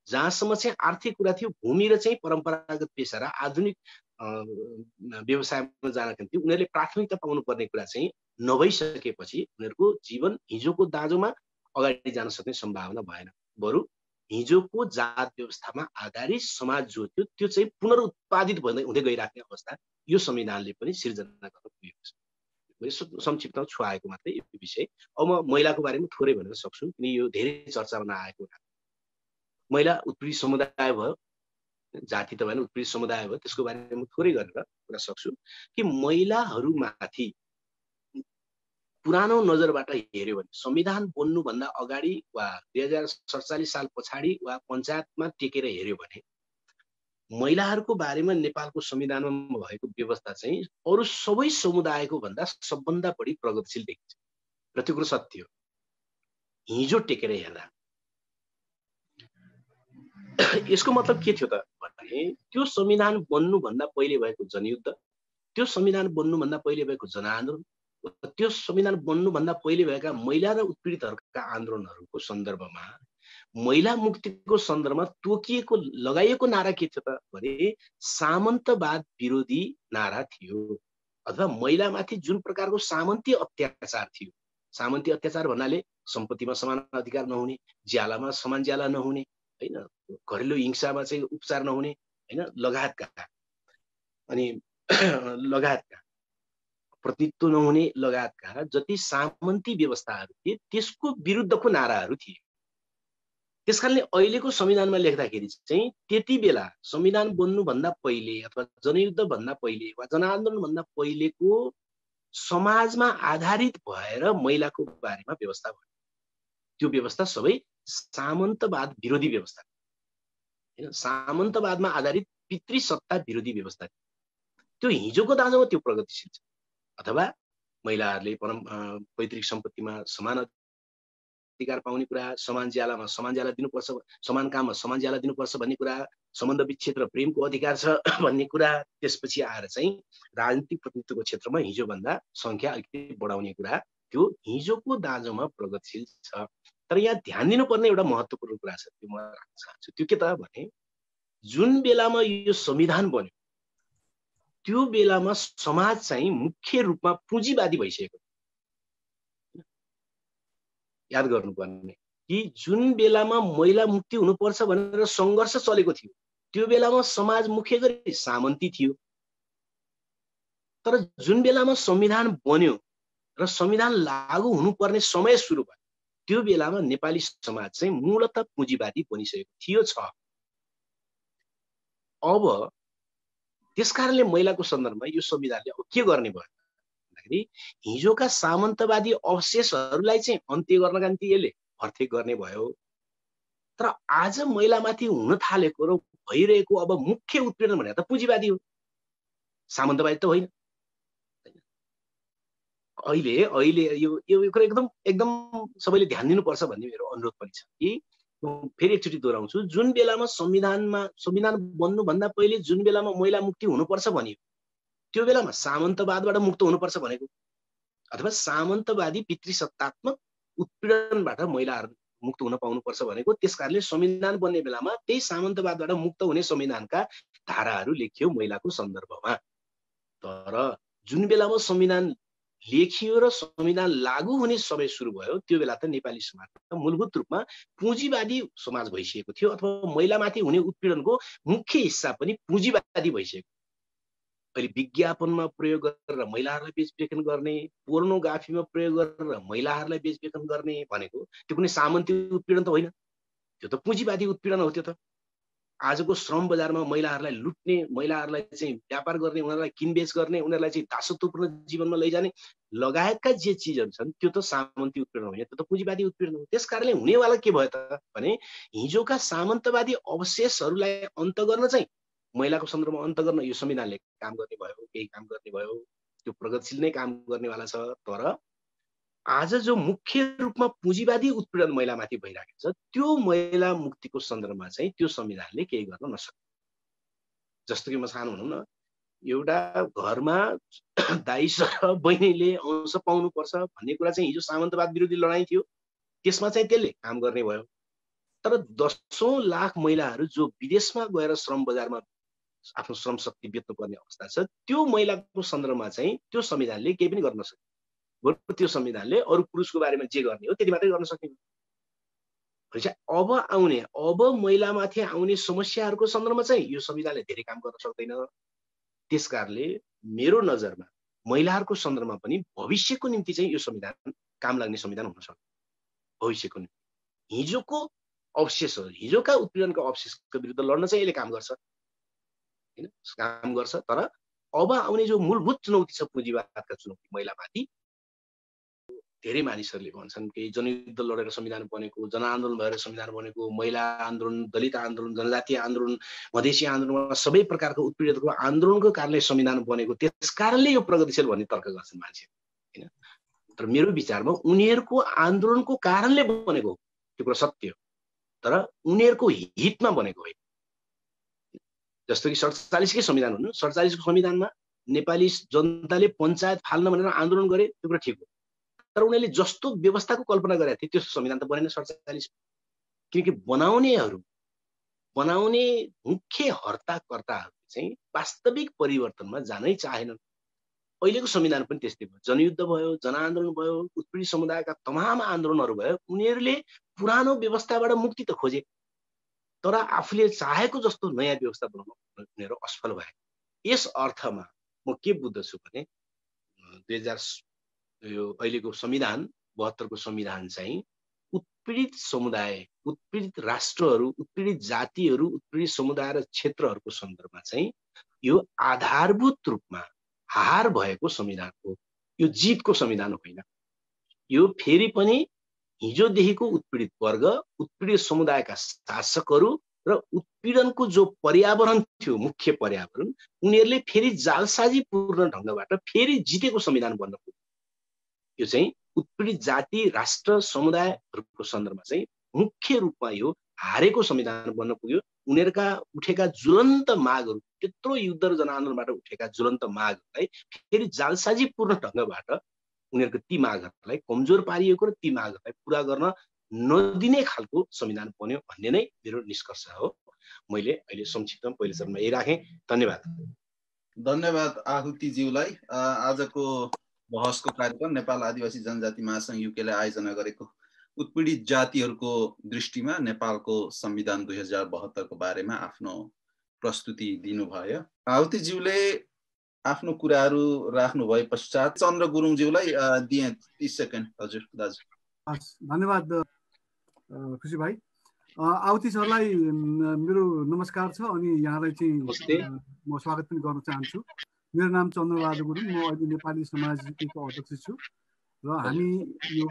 जहाँसम्म चाहिँ आर्थिक कुरा थियो, भूमि र चाहिँ परम्परागत पेशा र आधुनिक व्यवसायमा जानका निम्ति उनीहरूले प्राथमिकता पाउनुपर्ने कुरा चाहिँ नभइसकेपछि उनीहरूको जीवन हिजोको दाँजोमा अगाडि जान सक्ने सम्भावना भएन। बरु हिजोको जात व्यवस्थामा आधारित समाज जो थियो त्यो चाहिँ पुनरुत्पादित हुँदै गइराख्ने अवस्था यो संविधानले पनि सिर्जना गर्न पुगेको छ। मैले संक्षिप्तमा छुवाएको मात्रै यो विषय। अब म महिलाको बारेमा थोरै भन्न सक्छु, किन यो धेरै चर्चामा नआएको कुरा। महिला उत्पीडित समुदाय भयो, जाति त भएन, उत्पीडित समुदाय भयो, त्यसको बारेमा थोरै गरेर कुरा सक्छु कि महिलाहरूमाथि पुरानो नजरबाट हेर्यो भने संविधान बन्नुभन्दा अगाडि वा 2047 साल पछाडि वा पञ्चायतमा टेकेर हेर्यो भने महिलाहरूको बारेमा नेपालको संविधानमा भएको व्यवस्था चाहिँ अरु सबै समुदायको भन्दा सबभन्दा बढी प्रगतिशील देखिन्छ र त्यो कुरो सत्य हो। हिजो टेकेर हेर्दा यसको मतलब के थियो त भने त्यो संविधान बन्नुभन्दा पहिले भएको जनयुद्ध, त्यो संविधान बन्नुभन्दा पहिले भएको जनआन्दोलन, त्यो संविधान बन्नुभन्दा पहिले भएका महिला र उत्पीडितहरूका आन्दोलनहरूको सन्दर्भमा महिला मुक्तिको सन्दर्भमा तोकिएको लगाइएको नारा के थियो त भने सामन्तवाद विरोधी नारा थियो, अथवा महिलामाथि जुन प्रकारको सामन्ती अत्याचार थियो। सामन्ती अत्याचार भन्नाले सम्पत्तिमा समान अधिकार नहुने, ज्यालामा समान ज्याला नहुने, हैन, घरेलु हिंसामा चाहिँ उपचार नहुने, हैन, लगायतका प्रतित्व नहुने लगायतका जति सामन्ती व्यवस्थाहरू थिए त्यसको विरुद्धको नाराहरू थिए। त्यसकारणले अहिलेको संविधानमा लेख्दाखेरि चाहिँ त्यति बेला संविधान बन्नुभन्दा पहिले अथवा जनयुद्ध भन्दा पहिले वा जनआन्दोलन भन्दा पहिलेको समाजमा आधारित भएर महिलाको बारेमा व्यवस्था भयो। त्यो व्यवस्था सबै सामन्तवाद विरोधी व्यवस्था, हैन, सामन्तवादमा आधारित पितृसत्ता विरोधी व्यवस्था। त्यो हिजोको दाँजोमा त्यो प्रगतिशील छ। अथवा महिलाहरूले पैतृक सम्पत्तिमा समान अधिकार पाउने कुरा, समान ज्यालामा समान ज्याला दिनुपर्छ, समान काममा समान ज्याला दिनुपर्छ भन्ने कुरा, सम्बन्ध विच्छेद र प्रेमको अधिकार छ भन्ने कुरा, त्यसपछि आएर चाहिँ राजनीतिक प्रतिनिधित्वको क्षेत्रमा हिजोभन्दा संख्या अलिकति बढाउने कुरा, त्यो हिजोको दाँजोमा प्रगतिशील छ। तर यहाँ ध्यान दिनुपर्ने एउटा महत्त्वपूर्ण कुरा छ, त्यो म राख्न चाहन्छु। त्यो के त भने जुन बेलामा यो संविधान बन्यो त्यो बेलामा समाज चाहिँ मुख्य रूपमा पुँजीवादी भइसकेको। याद गर्नुपर्ने कि जुन बेलामा महिला मुक्ति हुनुपर्छ भनेर संघर्ष चलेको थियो त्यो बेलामा समाज मुख्य गरी सामन्ती थियो। तर जुन बेलामा संविधान बन्यो र संविधान लागू हुनुपर्ने समय सुरु भयो त्यो बेलामा नेपाली समाज चाहिँ मूलतः पुँजीवादी बनिसकेको थियो छ। अब त्यसकारणले महिलाको सन्दर्भमा यो संविधानले अब के गर्ने भयो भन्दाखेरि हिजोका सामन्तवादी अवशेषहरूलाई चाहिँ अन्त्य गर्नका निम्ति यसले भर्ती गर्ने भयो। तर आज महिलामाथि हुन थालेको र भइरहेको अब मुख्य उत्पीडन भनेको त पुँजीवादी हो, सामन्तवादी त होइन। अहिले यो कुरा एकदम सबैले ध्यान दिनुपर्छ भन्ने मेरो अनुरोध पनि छ कि फेरि एकचोटि दोहोऱ्याउँछु, जुन बेलामा संविधान बन्नुभन्दा पहिले जुन बेलामा महिला मुक्ति हुनुपर्छ भनियो त्यो बेलामा सामन्तवादबाट मुक्त हुनुपर्छ भनेको अथवा सामन्तवादी पितृसत्तात्मक उत्पीडनबाट महिलाहरू मुक्त हुन पाउनुपर्छ भनेको। त्यसकारणले संविधान बन्ने बेलामा त्यही सामन्तवादबाट मुक्त हुने संविधानका धाराहरू लेखियो महिलाको सन्दर्भमा। तर जुन बेलामा संविधान लेखियो र संविधान लागू हुने समय सुरु भयो त्यो बेला त नेपाली समाज मूलभूत रूपमा पुँजीवादी समाज भइसकेको थियो, अथवा महिलामाथि हुने उत्पीडनको मुख्य हिस्सा पनि पुँजीवादी भइसकेको। अहिले विज्ञापनमा प्रयोग गरेर महिलाहरूलाई बेचबिखन गर्ने, पोर्नोग्राफीमा प्रयोग गरेर महिलाहरूलाई बेचबिखन गर्ने भनेको त्यो कुनै सामन्ती उत्पीडन त होइन, त्यो त पुँजीवादी उत्पीडन हो। त्यो त आजको श्रम बजारमा महिलाहरूलाई लुट्ने, महिलाहरूलाई चाहिँ व्यापार गर्ने, उनीहरूलाई किनबेच गर्ने, उनीहरूलाई चाहिँ दासत्वपूर्ण जीवनमा लैजाने लगायतका जे चिजहरू छन् त्यो त सामन्ती उत्पीडन होइन, त्यो त पुँजीवादी उत्पीडन हो। त्यसकारणले हुनेवाला के भयो त भने हिजोका सामन्तवादी अवशेषहरूलाई अन्त गर्न चाहिँ, महिलाको सन्दर्भमा अन्त गर्न यो संविधानले काम गर्ने भयो, केही काम गर्ने भयो, त्यो प्रगतिशील नै काम गर्नेवाला छ। तर आज जो मुख्य रूपमा पुँजीवादी उत्पीडन महिलामाथि भइरहेको छ त्यो महिला मुक्तिको सन्दर्भमा चाहिँ त्यो संविधानले केही गर्न नसक्छ। जस्तो कि म सानो भनौँ न, एउटा घरमा दाइ र बहिनीले अंश पाउनुपर्छ भन्ने कुरा चाहिँ हिजो सामन्तवाद विरोधी लडाइँ थियो, त्यसमा चाहिँ त्यसले काम गर्ने भयो। तर 10औं लाख महिलाहरू जो विदेशमा गएर श्रम बजारमा आफ्नो श्रम शक्ति बेच्नुपर्ने अवस्था छ त्यो महिलाको सन्दर्भमा चाहिँ त्यो संविधानले केही पनि गर्न सक्दैन। त्यो संविधानले अरू पुरुषको बारेमा जे गर्ने हो त्यति मात्रै गर्न सक्दैन। अब महिलामाथि आउने समस्याहरूको सन्दर्भमा चाहिँ यो संविधानले धेरै काम गर्न सक्दैन। त्यसकारणले मेरो नजरमा महिलाहरूको सन्दर्भमा पनि भविष्यको निम्ति चाहिँ यो संविधान काम लाग्ने संविधान हुन सक्छ। भविष्यको निम्ति हिजोको अवशेषहरू, हिजोका उत्पीडनका अवशेषको विरुद्ध लड्न चाहिँ यसले काम गर्छ, हैन, काम गर्छ। तर अब आउने जो मूलभूत चुनौती छ पुँजीवादका चुनौती महिलामाथि, धेरै मानिसहरूले भन्छन् कि जनयुद्ध लडेर संविधान बनेको, जनआन्दोलन भएर संविधान बनेको, महिला आन्दोलन, दलित आन्दोलन, जनजातीय आन्दोलन, मधेसी आन्दोलन, सबै प्रकारको उत्पीडितको आन्दोलनको कारणले संविधान बनेको, त्यस कारणले यो प्रगतिशील भन्ने तर्क गर्छन् मान्छे, हैन। तर मेरो विचारमा उनीहरूको आन्दोलनको कारणले बनेको त्यो कुरा सत्य हो, तर उनीहरूको हितमा बनेको होइन। जस्तो कि 47कै संविधान हुनु, 47को संविधानमा नेपाली जनताले पञ्चायत फाल्न भनेर आन्दोलन गरे, त्यो कुरा ठिक हो। तर उनीहरूले जस्तो व्यवस्थाको कल्पना गरेका थिए त्यो संविधान त बनेन 47। किनकि बनाउने मुख्य हर्ताकर्ताहरू चाहिँ वास्तविक परिवर्तनमा जानै चाहेनन्। अहिलेको संविधान पनि त्यस्तै भयो, जनयुद्ध भयो, जनआन्दोलन भयो, उत्पीडित समुदायका तमाम आन्दोलनहरू भयो, उनीहरूले पुरानो व्यवस्थाबाट मुक्ति त खोजे तर आफूले चाहेको जस्तो नयाँ व्यवस्था बनाउन उनीहरू असफल भए। यस अर्थमा म के बुझ्दछु भने 2000 यो अहिलेको संविधान 72को संविधान चाहिँ उत्पीडित समुदाय, उत्पीडित राष्ट्रहरू, उत्पीडित जातिहरू, उत्पीडित समुदाय र क्षेत्रहरूको सन्दर्भमा चाहिँ यो आधारभूत रूपमा हार भएको संविधान हो, यो जितको संविधान होइन। यो फेरि पनि हिजोदेखिको उत्पीडित वर्ग, उत्पीडित समुदायका शासकहरू र उत्पीडनको जो पर्यावरण थियो, मुख्य पर्यावरण, उनीहरूले फेरि जालसाजीपूर्ण ढङ्गबाट फेरि जितेको संविधान बन्न पुग्यो। यो चाहिँ उत्पीडित जाति, राष्ट्र, समुदायहरूको सन्दर्भमा चाहिँ मुख्य रूपमा यो हारेको संविधान बन्न पुग्यो। उनीहरूका उठेका ज्वलन्त मागहरू, त्यत्रो युद्ध र जनआन्दोलनबाट उठेका ज्वलन्त मागहरूलाई फेरि जालसाजीपूर्ण ढङ्गबाट उनीहरूको ती मागहरूलाई कमजोर पारिएको र ती मागहरूलाई पुरा गर्न नदिने खालको संविधान बन्यो भन्ने नै मेरो निष्कर्ष हो। मैले अहिले संक्षिप्तमा पहिलो चरणमा यही राखेँ। धन्यवाद। धन्यवाद आहुतिज्यूलाई। आजको बहसको कार्यक्रम नेपाल आदिवासी जनजाति महासंघ युकेले आयोजना गरेको उत्पीडित जातिहरूको दृष्टिमा नेपालको संविधान 2072 को बारेमा आफ्नो प्रस्तुति दिनुभयो। आहुतिज्यूले आफ्नो कुराहरू राख्नु भए पश्चात चन्द्र गुरुङज्यूलाई दिए 30 सेकेन्ड। हजुर दाजु। धन्यवाद खुसी भाइ। आहुति सरलाई मेरो नमस्कार छ अनि यहाँलाई चाहिँ म स्वागत पनि गर्न चाहन्छु। मेरो नाम चन्द्रबहादुर गुरुङ, म अहिले नेपाली समाजको अध्यक्ष छु र हामी यो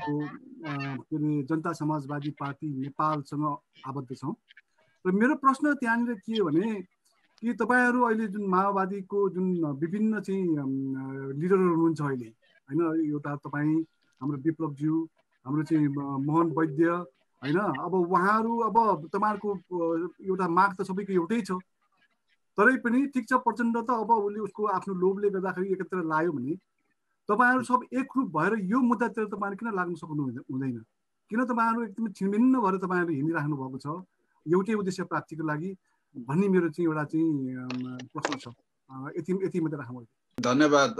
जनता समाजवादी पार्टी नेपालसँग आबद्ध छौँ। र मेरो प्रश्न त्यहाँनिर के हो भने कि तपाईहरु अहिले जुन माओवादीको जुन विभिन्न चाहिँ लिडरहरू हुनुहुन्छ अहिले, हैन, एउटा तपाईँ, हाम्रो विप्लवज्यू, हाम्रो चाहिँ मोहन वैद्य, हैन, अब उहाँहरू, अब तपाईहरुको एउटा माग त सबैको एउटै छ, तरै पनि ठिक छ, प्रचण्ड त अब उसले उसको आफ्नो लोभले गर्दाखेरि एकत्र लायो भने तपाईहरु सब एकरूप भएर यो मुद्दातिर तपाईहरु किन लाग्न सक्नु हुँदैन? किन तपाईँहरू एकदमै छिनभिन्न भएर तपाईँहरू हिँडिराख्नु भएको छ एउटै उद्देश्य प्राप्तिको लागि भन्ने मेरो चाहिँ एउटा चाहिँ प्रश्न छ। यति मात्रै राखौँ। धन्यवाद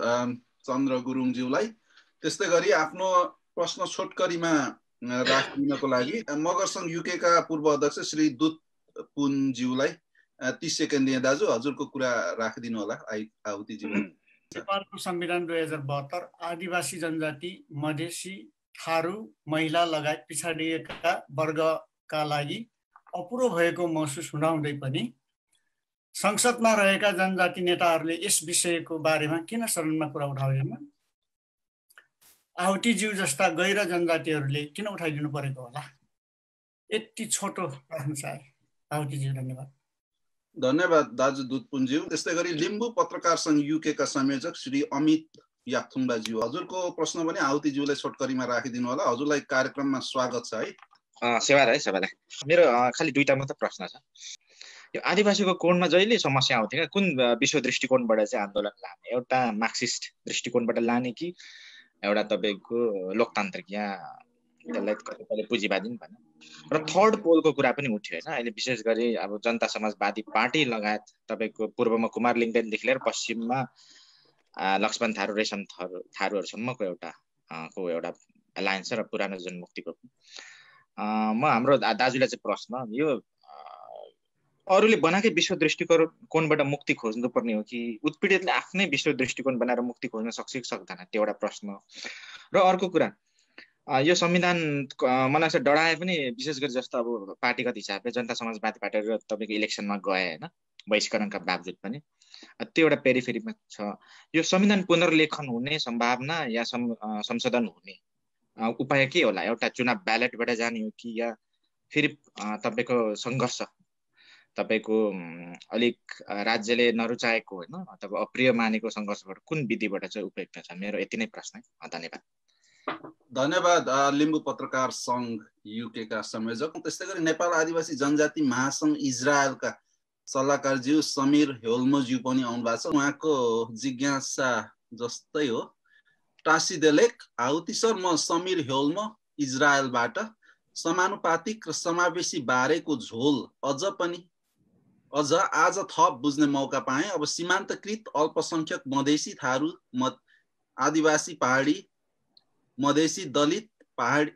चन्द्र गुरुङज्यूलाई। त्यस्तै गरी आफ्नो प्रश्न छोटकरीमा राखिदिनको लागि मगरसङ्घ युकेका पूर्व अध्यक्ष श्री दुत पुनज्यूलाई 30 सेकेन्ड दिए। दाजु हजुरको कुरा राखिदिनु होला। आहुतिज्यू। नेपालको संविधान 2072 आदिवासी जनजाति, मधेसी, थारू, महिला लगायत पिछडिएका वर्गका लागि अपुरो भएको महसुस हुँदाहुँदै पनि संसदमा रहेका जनजाति नेताहरूले यस विषयको बारेमा किन सदनमा कुरा उठाउँदैन? आहुतिज्यू जस्ता गैर जनजातिहरूले किन उठाइदिनु परेको होला? यति छोटो राख्न चाहे। आहुतिज्यू धन्यवाद। धन्यवाद दाजु दुधपुनज्यू। त्यस्तै गरी लिम्बू पत्रकार सङ्घ युकेका संयोजक श्री अमित याक्थुङबाज्यू, हजुरको प्रश्न पनि आहुतिज्यूलाई छोटकरीमा राखिदिनु होला। हजुरलाई कार्यक्रममा स्वागत छ है। सेवा है सबैलाई। मेरो खालि दुईटा मात्र प्रश्न छ। यो आदिवासीको कोणमा जहिले समस्या आउँथ्यो क्या, कुन विश्व दृष्टिकोणबाट चाहिँ आन्दोलन लाने? एउटा मार्क्सिस्ट दृष्टिकोणबाट लाने कि एउटा तपाईँको लोकतान्त्रिक या त्यसलाई कतिपयले पुँजीवादी भने? र थर्ड पोलको कुरा पनि उठ्यो होइन अहिले, विशेष गरी अब जनता समाजवादी पार्टी लगायत तपाईँको पूर्वमा कुमार लिङ्गदेनदेखि लिएर पश्चिममा लक्ष्मण थारू, रेशम थारूहरूसम्मको एउटा एलायन्स छ र पुरानो जनमुक्तिको। म हाम्रो दाजुलाई चाहिँ प्रश्न, यो अरूले बनाएकै विश्व दृष्टिकोणबाट मुक्ति खोज्नुपर्ने हो कि उत्पीडितले आफ्नै विश्व दृष्टिकोण बनाएर मुक्ति खोज्न सक्छ कि सक्दैन? त्यो एउटा प्रश्न। र अर्को कुरा, यो संविधान मलाई चाहिँ डराए पनि विशेष गरी जस्तो अब पार्टीगत हिसाबले जनता समाजवादी पार्टीहरू तपाईँको इलेक्सनमा गए होइन, बहिष्करणका बावजुद पनि त्यो एउटा पेरिफेरीमा छ। यो संविधान पुनर्लेखन हुने सम्भावना या संशोधन हुने उपाय के होला? एउटा चुनाव ब्यालेटबाट जाने हो कि या फेरि तपाईँको सङ्घर्ष, तपाईँको अलिक राज्यले नरुचाएको होइन अथवा अप्रिय मानेको सङ्घर्षबाट कुन विधिबाट चाहिँ उपयुक्त छ? मेरो यति नै प्रश्न है। धन्यवाद। धन्यवाद लिम्बू पत्रकार सङ्घ युकेका संयोजक। त्यस्तै गरी नेपाल आदिवासी जनजाति महासङ्घ इजरायलका सल्लाहकारज्यू समीर हेल्मोज्यू पनि आउनु भएको छ। उहाँको जिज्ञासा जस्तै हो। टासिदेलेक, आहुति सर, म समीर हेल्मो इजरायलबाट समानुपातिक र समावेशी बारेको झोल अझ आज थप बुझ्ने मौका पाएँ। अब सीमान्तकृत अल्पसङ्ख्यक मधेसी, थारू, आदिवासी, पहाडी, मधेसी, दलित, पहाडी,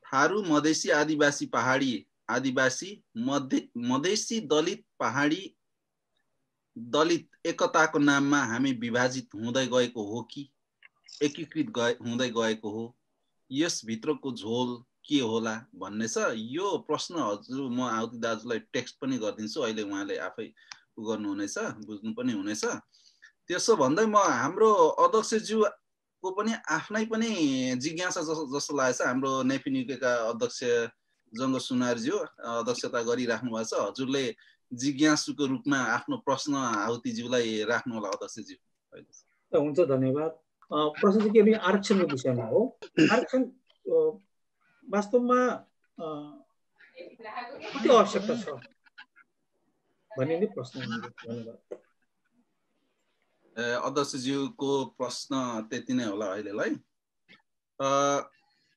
थारू, मधेसी, आदिवासी, पहाडी, आदिवासी, मधेसी, दलित, पहाडी, दलित एकताको नाममा हामी विभाजित हुँदै गएको हो कि एकीकृत हुँदै गएको हो? यसभित्रको झोल के होला भन्ने छ। यो प्रश्न हजुर म आहुति दाजुलाई टेक्स्ट पनि गरिदिन्छु, अहिले उहाँले आफै गर्नुहुनेछ, बुझ्नु पनि हुनेछ। त्यसो भन्दै म हाम्रो अध्यक्षज्यूको पनि आफ्नै पनि जिज्ञासा जस्तो लागेको छ। हाम्रो नेफिन युकेका अध्यक्ष जङ्ग सुनारज्यू अध्यक्षता गरिराख्नु भएको छ। हजुरले जिज्ञासुको रूपमा आफ्नो प्रश्न आहुतिज्यूलाई राख्नु होला अध्यक्षज्यू। हुन्छ, धन्यवाद। प्रश्न चाहिँ के भने आरक्षणको विषयमा हो। आरक्षण वास्तवमा कति आवश्यकता छ भन्ने नै प्रश्न हो। धन्यवाद। अध्यक्षज्यूको प्रश्न त्यति नै होला अहिलेलाई।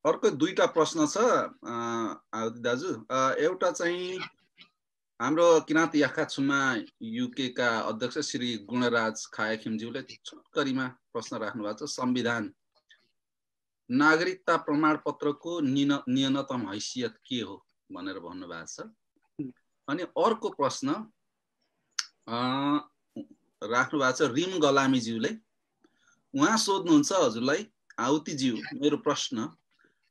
अर्को दुईटा प्रश्न छ आहुति दाजु। एउटा चाहिँ हाम्रो किराँत याखाछुमा युकेका अध्यक्ष श्री गुणराज खायाखिमज्यूले छोटकरीमा प्रश्न राख्नु भएको छ। संविधान नागरिकता प्रमाणपत्रको न्यूनतम हैसियत के हो भनेर भन्नुभएको छ। अनि अर्को प्रश्न राख्नु भएको छ रिम गलामीज्यूले। उहाँ सोध्नुहुन्छ हजुरलाई, आहुतिज्यू मेरो प्रश्न,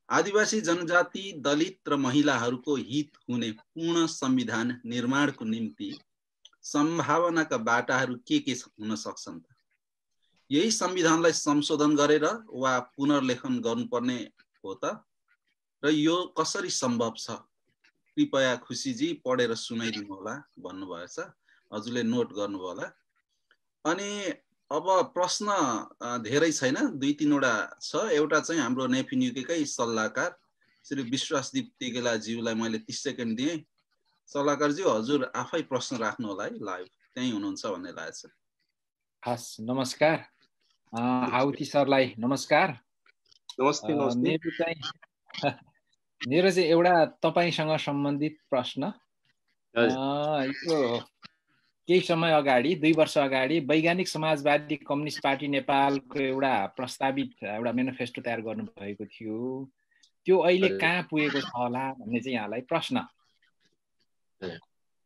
आदिवासी जनजाति, दलित र महिलाहरूको हित हुने पूर्ण संविधान निर्माणको निम्ति सम्भावनाका बाटाहरू के हुन सक्छन् त? यही संविधानलाई संशोधन गरेर वा पुनर्लेखन गर्नुपर्ने हो त? र यो कसरी सम्भव छ? कृपया खुसीजी पढेर सुनाइदिनु होला भन्नुभएछ। हजुरले नोट गर्नुभयो होला। अनि अब प्रश्न धेरै छैन, 2-3वटा छ। एउटा चाहिँ हाम्रो नेफिन युकेकै सल्लाहकार श्री विश्वासदीप तेगेलाज्यूलाई मैले 30 सेकेन्ड दिएँ। सल्लाहकारज्यू हजुर आफै प्रश्न राख्नु होला है, लाइभ त्यही हुनुहुन्छ भन्ने लागेको छ। हस्, नमस्कार। आहुति सरलाई नमस्कार। नमस्ते। मेरो चाहिँ मेरो चाहिँ एउटा तपाईसँग सम्बन्धित प्रश्न। यो केही समय अगाडि 2 वर्ष अगाडि वैज्ञानिक समाजवादी कम्युनिस्ट पार्टी नेपालको एउटा प्रस्तावित एउटा मेनिफेस्टो तयार गर्नुभएको थियो, त्यो अहिले कहाँ पुगेको छ होला भन्ने चाहिँ यहाँलाई प्रश्न।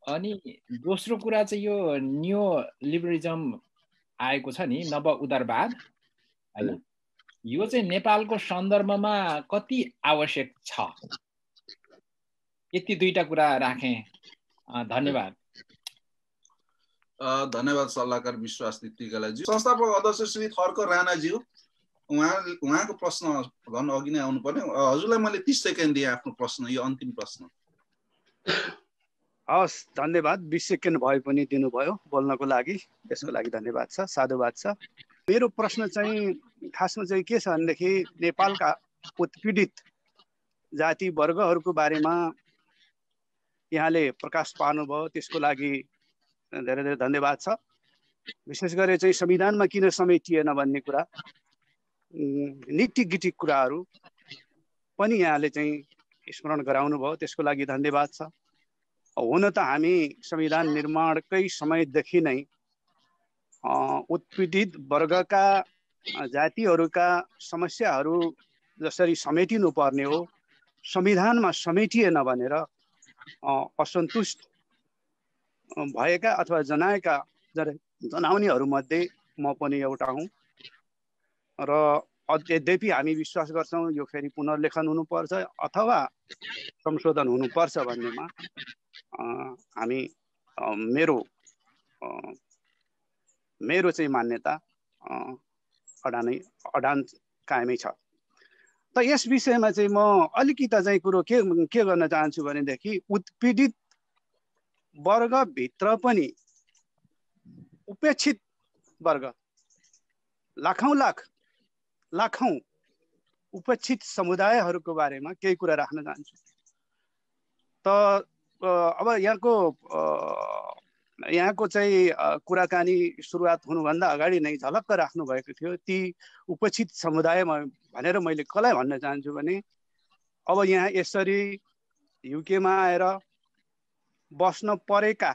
अनि दोस्रो कुरा चाहिँ यो न्यू लिबरलिजम आएको छ नि, नव उदारवाद हैन, यो चाहिँ नेपालको सन्दर्भमा कति आवश्यक छ? यति दुईटा कुरा राखेँ। धन्यवाद। धन्यवाद सल्लाहकार विश्वास तिर्कीलाजी। संस्थापक अध्यक्ष श्री खर्क राणाज्यू, उहाँको प्रश्न गर्नु अघि नै आउनु पर्ने। हजुरलाई मैले 30 सेकेन्ड दिएँ आफ्नो प्रश्न, यो अन्तिम प्रश्न। हस्, धन्यवाद। 20 सेकेन्ड भए पनि दिनुभयो बोल्नको लागि, त्यसको लागि धन्यवाद छ, साधुवाद छ। मेरो प्रश्न चाहिँ खासमा चाहिँ के छ भनेदेखि नेपालका उत्पीडित जाति वर्गहरूको बारेमा यहाँले प्रकाश पार्नुभयो, त्यसको लागि धेरै धेरै धन्यवाद छ। विशेष गरी चाहिँ संविधानमा किन समेटिएन भन्ने कुरा, निटिगिटी कुराहरू पनि यहाँले चाहिँ स्मरण गराउनु भयो, त्यसको लागि धन्यवाद छ। हुन त हामी संविधान निर्माणकै समयदेखि नै उत्पीडित वर्गका जातिहरूका समस्याहरू जसरी समेटिनु पर्ने हो संविधानमा समेटिएन भनेर असन्तुष्ट भएका अथवा जनाउनेहरूमध्ये म पनि एउटा हुँ। र यद्यपि हामी विश्वास गर्छौँ यो फेरि पुनर्लेखन हुनुपर्छ अथवा संशोधन हुनुपर्छ भन्नेमा हामी मेरो चाहिँ मान्यता अडान कायमै छ। त यस विषयमा चाहिँ म अलिकति चाहिँ कुरो के गर्न चाहन्छु भनेदेखि उत्पीडित वर्गभित्र पनि उपेक्षित वर्ग लाखौं उपेक्षित समुदायहरूको बारेमा केही कुरा राख्न चाहन्छु। त अब यहाँको चाहिँ कुराकानी सुरुवात हुनुभन्दा अगाडि नै झलक्क राख्नु भएको थियो ती उपेक्षित समुदाय भनेर मैले कसलाई भन्न चाहन्छु भने अब यहाँ यसरी युकेमा आएर बस्न परेका,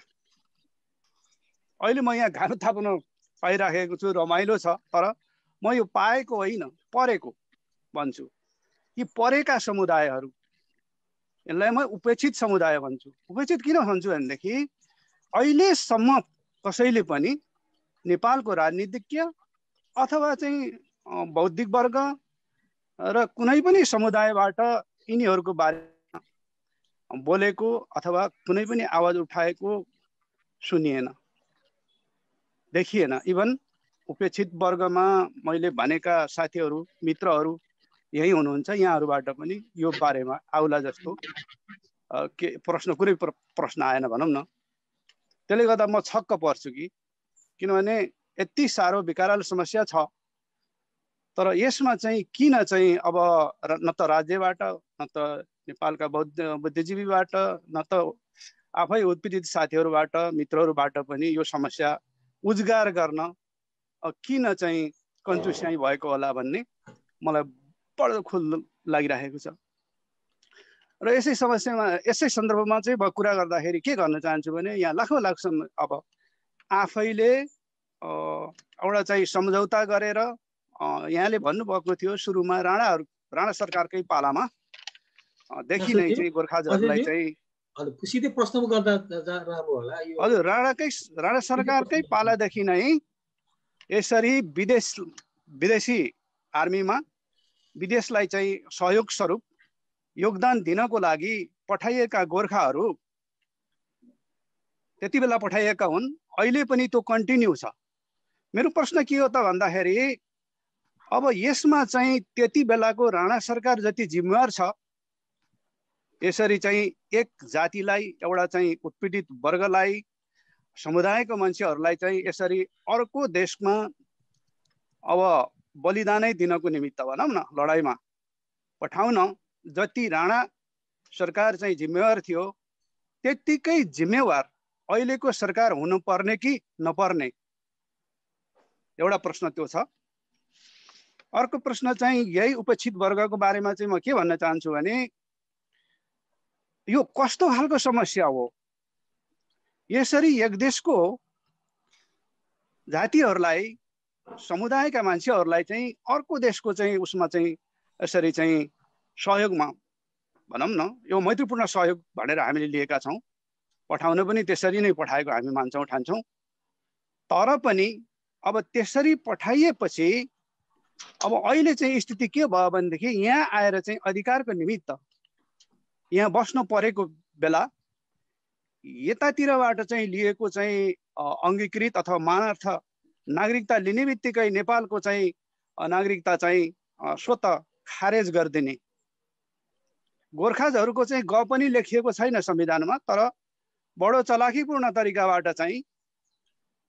अहिले म यहाँ घाम थाप्न पाइराखेको छु, रमाइलो छ, तर म यो पाएको होइन परेको भन्छु। यी परेका समुदायहरू, यसलाई म उपेक्षित समुदाय भन्छु। उपेक्षित किन भन्छु भनेदेखि अहिलेसम्म कसैले पनि नेपालको राजनीतिज्ञ अथवा चाहिँ बौद्धिक वर्ग र कुनै पनि समुदायबाट यिनीहरूको बारेमा बोलेको अथवा कुनै पनि आवाज उठाएको सुनिएन, देखिएन। इभन उपेक्षित वर्गमा मैले भनेका साथीहरू मित्रहरू यही हुनुहुन्छ, यहाँहरूबाट पनि यो बारेमा आउला जस्तो के कुनै प्रश्न आएन भनौँ न। त्यसले गर्दा म छक्क पर्छु कि किनभने यति साह्रो विकराल समस्या छ, तर यसमा चाहिँ किन चाहिँ अब न त राज्यबाट न त नेपालका बुद्धिजीवीबाट न त आफै उत्पीडित साथीहरूबाट मित्रहरूबाट पनि यो समस्या उजागर गर्न किन चाहिँ कन्जुस्याइ भएको होला भन्ने मलाई बडो खुल लागिरहेको छ। र यसै सन्दर्भमा चाहिँ म कुरा गर्दाखेरि के गर्न चाहन्छु भने यहाँ लाखौँ अब आफैले एउटा चाहिँ सम्झौता गरेर यहाँले भन्नुभएको थियो सुरुमा राणा सरकारकै पालामा देखि नै चाहिँ गोर्खाजहरूलाई चाहिँ सिधै प्रश्न गर्दा राम्रो होला। हजुर, राणा सरकारकै पालादेखि नै यसरी विदेशी आर्मीमा विदेशलाई चाहिँ सहयोग स्वरूप योगदान दिनको लागि पठाइएका गोर्खाहरू त्यति बेला पठाइएका हुन्, अहिले पनि त्यो कन्टिन्यू छ। मेरो प्रश्न के हो त भन्दाखेरि अब यसमा चाहिँ त्यति बेलाको राणा सरकार जति जिम्मेवार छ यसरी चाहिँ एक जातिलाई, एउटा चाहिँ उत्पीडित वर्गलाई, समुदायको मान्छेहरूलाई चाहिँ यसरी अर्को देशमा अब बलिदानै दिनको निमित्त भनौँ न लडाइँमा पठाउन जति राणा सरकार चाहिँ जिम्मेवार थियो त्यतिकै जिम्मेवार अहिलेको सरकार हुनुपर्ने कि नपर्ने, एउटा प्रश्न त्यो छ। अर्को प्रश्न चाहिँ यही उपेक्षित वर्गको बारेमा चाहिँ म के भन्न चाहन्छु भने यो कस्तो खालको समस्या हो? यसरी एक देशको जातिहरूलाई समुदायका मान्छेहरूलाई चाहिँ अर्को देशको चाहिँ उसमा चाहिँ यसरी चाहिँ सहयोगमा भनौँ न यो मैत्रीपूर्ण सहयोग भनेर हामीले लिएका छौँ, पठाउन पनि त्यसरी नै पठाएको हामी मान्छौँ ठान्छौँ। तर पनि अब त्यसरी पठाइएपछि अब अहिले चाहिँ स्थिति के भयो भनेदेखि यहाँ आएर चाहिँ अधिकारको निमित्त यहाँ बस्न परेको बेला यतातिरबाट चाहिँ लिएको चाहिँ अङ्गीकृत अथवा मानार्थ नागरिकता लिने बित्तिकै नेपालको चाहिँ नागरिकता चाहिँ स्वत खारेज गरिदिने। गोर्खाजहरूको चाहिँ ग पनि लेखिएको छैन संविधानमा, तर बडो चलाखीपूर्ण तरिकाबाट चाहिँ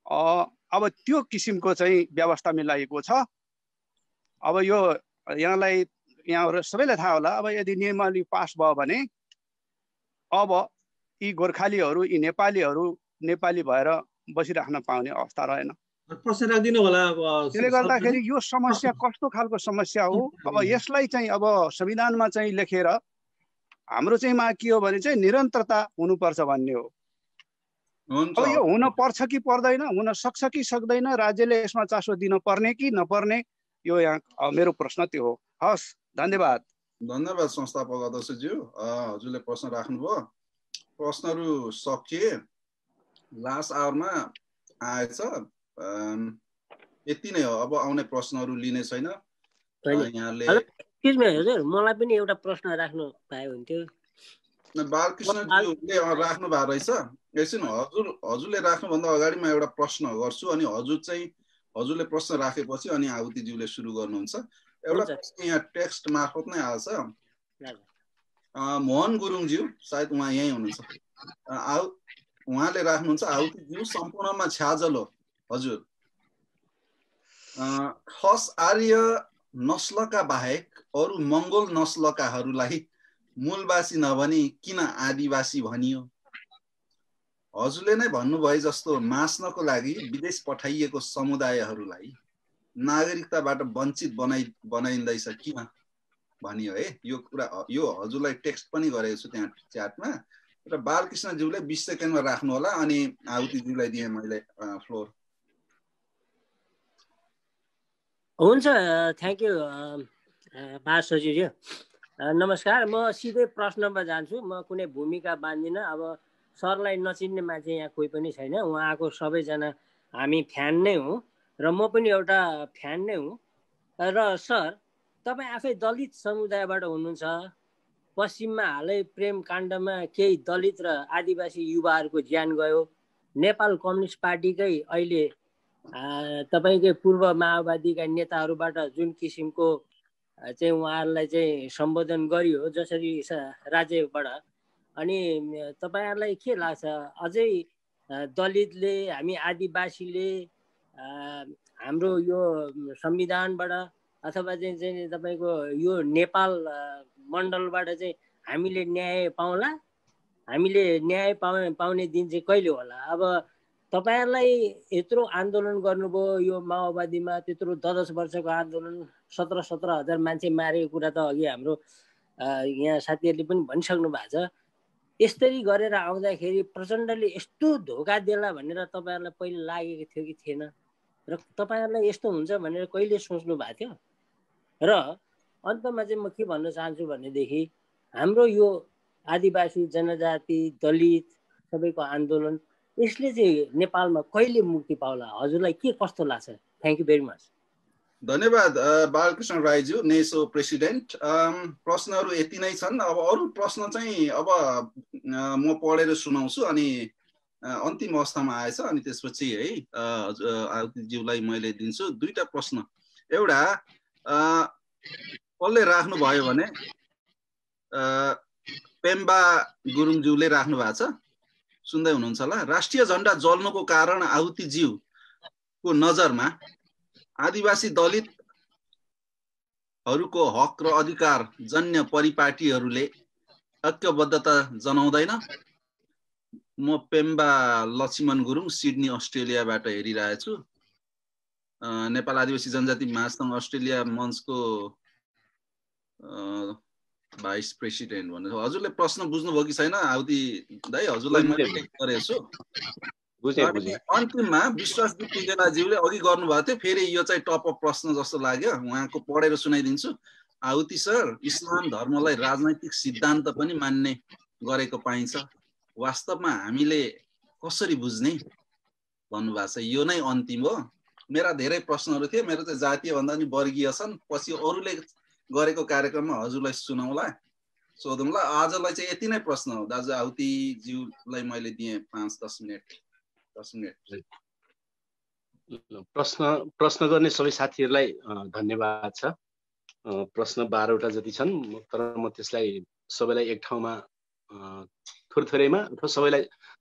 अब त्यो किसिमको चाहिँ व्यवस्था मिलाइएको छ। अब यो यहाँहरू सबैलाई थाहा होला, अब यदि नियमावली पास भयो भने अब यी गोर्खालीहरू यी नेपालीहरू नेपाली भएर बसिराख्न पाउने अवस्था रहेन। प्रश्न राख्दिनु होला। त्यसले गर्दाखेरि यो समस्या कस्तो खालको समस्या हो? अब यसलाई चाहिँ अब संविधानमा चाहिँ लेखेर हाम्रो चाहिँ माग के हो भने चाहिँ निरन्तरता हुनुपर्छ भन्ने हो। अब यो हुन पर्छ कि पर्दैन, हुन सक्छ कि सक्दैन, राज्यले यसमा चासो दिन पर्ने कि नपर्ने, यो यहाँ मेरो प्रश्न त्यो हो। हस्, धन्यवाद। धन्यवाद संस्थापक अध्यक्षज्यू, हजुरले प्रश्न राख्नुभयो। प्रश्नहरू सकिए, लास्ट आवरमा आएछ, यति नै हो। अब आउने प्रश्नहरू लिने छैन। यहाँले हजुर मलाई पनि एउटा प्रश्न राख्नु पाए हुन्थ्यो। बालकृष्णज्यूले राख्नु भएको रहेछ। एकछिन हजुरले राख्नुभन्दा अगाडि म एउटा प्रश्न गर्छु, अनि हजुरले प्रश्न राखेपछि अनि आहुतिज्यूले सुरु गर्नुहुन्छ। एउटा यहाँ टेक्स्ट मार्फत नै आएछ। मोहन गुरुङज्यू, सायद उहाँ यहीँ हुनुहुन्छ, उहाँले राख्नुहुन्छ, आहुतिज्यू सम्पूर्णमा छ्याजल हो हजुर। खस आर्य नस्लका बाहेक अरू मङ्गोल नस्लकाहरूलाई मूलवासी नभनी किन आदिवासी भनियो? हजुरले नै भन्नुभए जस्तो मास्नको लागि विदेश पठाइएको समुदायहरूलाई नागरिकताबाट वञ्चित बनाइँदैछ किन भनियो है। यो कुरा यो हजुरलाई टेक्स्ट पनि गरेको छु त्यहाँ च्याटमा। र बालकृष्णज्यूले 20 सेकेन्डमा राख्नु होला, अनि आहुतिज्यूलाई दिएँ मैले फ्लोर। हुन्छ, थ्याङ्क यू महासचिवज्यू। नमस्कार, म सिधै प्रश्नमा जान्छु। म कुनै भूमिका बाँध्दिनँ। अब सरलाई नचिन्ने मान्छे यहाँ कोही पनि छैन। उहाँको सबैजना हामी फ्यान नै हौँ र म पनि एउटा फ्यान नै हुँ। र सर, तपाईँ आफै दलित समुदायबाट हुनुहुन्छ। पश्चिममा हालै प्रेम काण्डमा केही दलित र आदिवासी युवाहरूको ज्यान गयो। नेपाल कम्युनिस्ट पार्टीकै अहिले तपाईँकै पूर्व माओवादीका नेताहरूबाट जुन किसिमको चाहिँ उहाँहरूलाई चाहिँ सम्बोधन गरियो जसरी राज्यबाट, अनि तपाईँहरूलाई के लाग्छ अझै दलितले हामी आदिवासीले हाम्रो यो संविधानबाट अथवा चाहिँ तपाईँको यो नेपाल मण्डलबाट चाहिँ हामीले न्याय पाउला? हामीले न्याय पाउने दिन चाहिँ कहिले होला? अब तपाईहरुलाई यत्रो आन्दोलन गर्नुभयो यो माओवादीमा, त्यत्रो 10 वर्षको आन्दोलन, 17,000 मान्छे मारेको कुरा त अघि हाम्रो यहाँ साथीहरूले पनि भनिसक्नु भएको छ। यसरी गरेर आउँदाखेरि प्रचण्डले यस्तो धोका देला भनेर तपाईहरुलाई पहिले लागेको थियो कि थिएन? र तपाईहरुलाई यस्तो हुन्छ भनेर कहिले सोच्नु भएको थियो? र अन्तमा चाहिँ म के भन्न चाहन्छु भनेदेखि हाम्रो यो आदिवासी जनजाति दलित सबैको आन्दोलन यसले चाहिँ नेपालमा कहिले मुक्ति पाउला? हजुरलाई के कस्तो लाग्छ? Thank you very much. धन्यवाद बालकृष्ण राईज्यू, नेसो प्रेसिडेन्ट। प्रश्नहरू यति नै छन्। अब अरू प्रश्न चाहिँ अब म पढेर सुनाउँछु, अनि अन्तिम अवस्थामा आएछ, अनि त्यसपछि है आहुतिज्यूलाई मैले दिन्छु। दुईटा प्रश्न। एउटा कसले राख्नुभयो भने पेम्बा गुरुङज्यूले राख्नु भएको छ, सुन्दै हुनुहुन्छ होला। राष्ट्रिय झण्डा जल्नुको कारण आहुतिज्यूको नजरमा आदिवासी दलितहरूको हक र अधिकार जन्य परिपाटीहरूले ऐक्यबद्धता जनाउँदैन? म पेम्बा लक्ष्मण गुरुङ, सिडनी अस्ट्रेलियाबाट हेरिरहेछु। नेपाल आदिवासी जनजाति महासङ्घ अस्ट्रेलिया मञ्चको भाइस प्रेसिडेन्ट भनेर हजुरले प्रश्न बुझ्नुभयो कि छैन आउदी दाइ? हजुरलाई मैले टेक्स्ट गरेछु। अन्तिममा विश्वास पिडेलाज्यूले अघि गर्नुभएको थियो, फेरि यो चाहिँ टप अप प्रश्न जस्तो लाग्यो, उहाँको पढेर सुनाइदिन्छु। आहुति सर, इस्लाम धर्मलाई राजनैतिक सिद्धान्त पनि मान्ने गरेको पाइन्छ, वास्तवमा हामीले कसरी बुझ्ने भन्नुभएको छ। यो नै अन्तिम हो। मेरा धेरै प्रश्नहरू थिए, मेरो चाहिँ जातीय भन्दा पनि वर्गीय छन्, पछि अरूले गरेको कार्यक्रममा हजुरलाई सुनाउला, सोधौँला। आजलाई चाहिँ यति नै प्रश्न हो। दाजु आहुतिज्यूलाई मैले दिएँ 5-10 मिनट। 10 मिनट प्रश्न गर्ने सबै साथीहरूलाई धन्यवाद छ। प्रश्न 12वटा जति छन्, तर म त्यसलाई सबैलाई एक ठाउँमा थोरैमा अथवा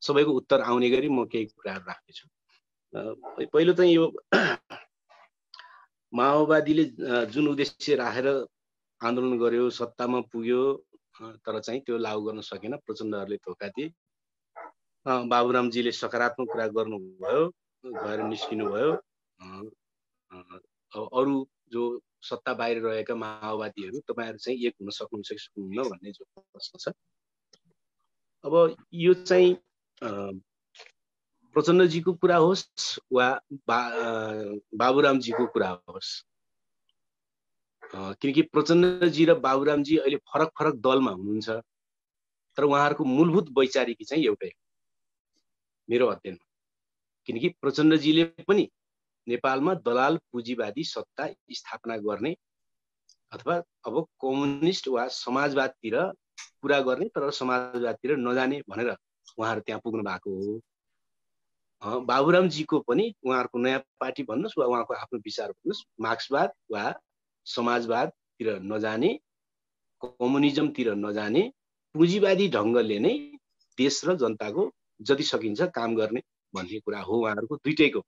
सबैको उत्तर आउने गरी म केही कुराहरू राख्नेछु। पहिलो चाहिँ यो माओवादीले जुन उद्देश्य राखेर आन्दोलन गर्यो, सत्तामा पुग्यो, तर चाहिँ त्यो लागू गर्न सकेन, प्रचण्डहरूले धोका दिए। बाबुरामजीले सकारात्मक कुरा गर्नुभयो, गएर निस्किनु भयो। अरू जो सत्ता बाहिर रहेका माओवादीहरू, तपाईहरु चाहिँ एक हुन सक्नुहुन्छ कि सक्नुहुन्न भन्ने जो प्रश्न छ। अब यो चाहिँ प्रचण्डजीको कुरा होस् वा बाबुरामजीको कुरा होस्, किनकि प्रचण्डजी र बाबुरामजी अहिले फरक फरक दलमा हुनुहुन्छ, तर उहाँहरूको मूलभूत वैचारिकी चाहिँ एउटै हो मेरो अध्ययनमा। किनकि प्रचण्डजीले पनि नेपालमा दलाल पुँजीवादी सत्ता स्थापना गर्ने अथवा अब कम्युनिस्ट वा समाजवादतिर कुरा गर्ने तर समाजवादतिर नजाने भनेर उहाँहरू त्यहाँ पुग्नु भएको हो। बाबुरामजीको पनि उहाँहरूको नयाँ पार्टी भन्नुहोस् वा उहाँको आफ्नो विचार भन्नुहोस्, मार्क्सवाद वा समाजवादतिर नजाने, कम्युनिजमतिर नजाने, पुँजीवादी ढङ्गले नै देश र जनताको जति सकिन्छ काम गर्ने भन्ने कुरा हो उहाँहरूको दुईटैको।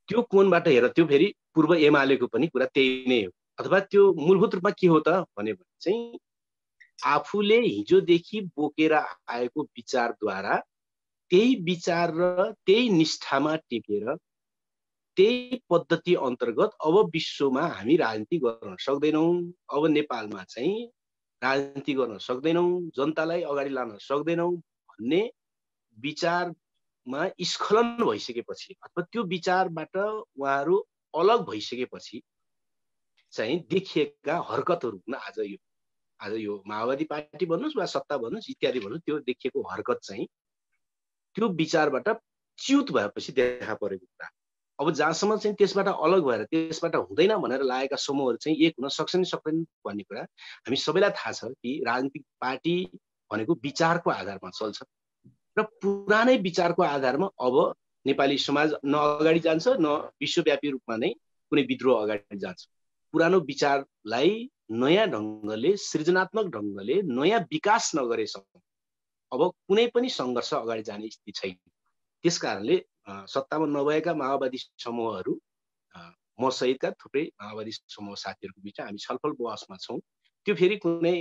त्यो कोणबाट हेर, त्यो फेरि पूर्व एमालेको पनि कुरा त्यही नै हो। अथवा त्यो मूलभूत रूपमा के हो त भने चाहिँ आफूले हिजोदेखि बोकेर आएको विचारद्वारा त्यही विचार र त्यही निष्ठामा टेकेर त्यही पद्धति अन्तर्गत अब विश्वमा हामी राजनीति गर्न सक्दैनौँ, अब नेपालमा चाहिँ राजनीति गर्न सक्दैनौँ, जनतालाई अगाडि लान सक्दैनौँ भन्ने विचारमा स्खलन भइसकेपछि अथवा त्यो विचारबाट उहाँहरू अलग भइसकेपछि चाहिँ देखिएका हरकतहरू आज यो माओवादी पार्टी भन्नुहोस् वा सत्ता भन्नुहोस् इत्यादि भन्नुहोस्, त्यो देखिएको हरकत चाहिँ त्यो विचारबाट च्युत भएपछि देखा परेको कुरा। अब जहाँसम्म चाहिँ त्यसबाट अलग भएर त्यसबाट हुँदैन भनेर लागेका समूहहरू चाहिँ एक हुन सक्छन् सक्दैन भन्ने कुरा हामी सबैलाई थाहा छ कि राजनीतिक पार्टी भनेको विचारको आधारमा चल्छ र पुरानै विचारको आधारमा अब नेपाली समाज न अगाडि जान्छ न विश्वव्यापी रूपमा नै कुनै विद्रोह अगाडि जान्छ। पुरानो विचारलाई नयाँ ढङ्गले सृजनात्मक ढङ्गले नयाँ विकास नगरेसम्म अब कुनै पनि सङ्घर्ष अगाडि जाने स्थिति छैन। त्यसकारणले सत्तामा नभएका माओवादी समूहहरू, म सहितका थुप्रै माओवादी समूह साथीहरूको बिचमा हामी छलफल बहसमा छौँ। त्यो फेरि कुनै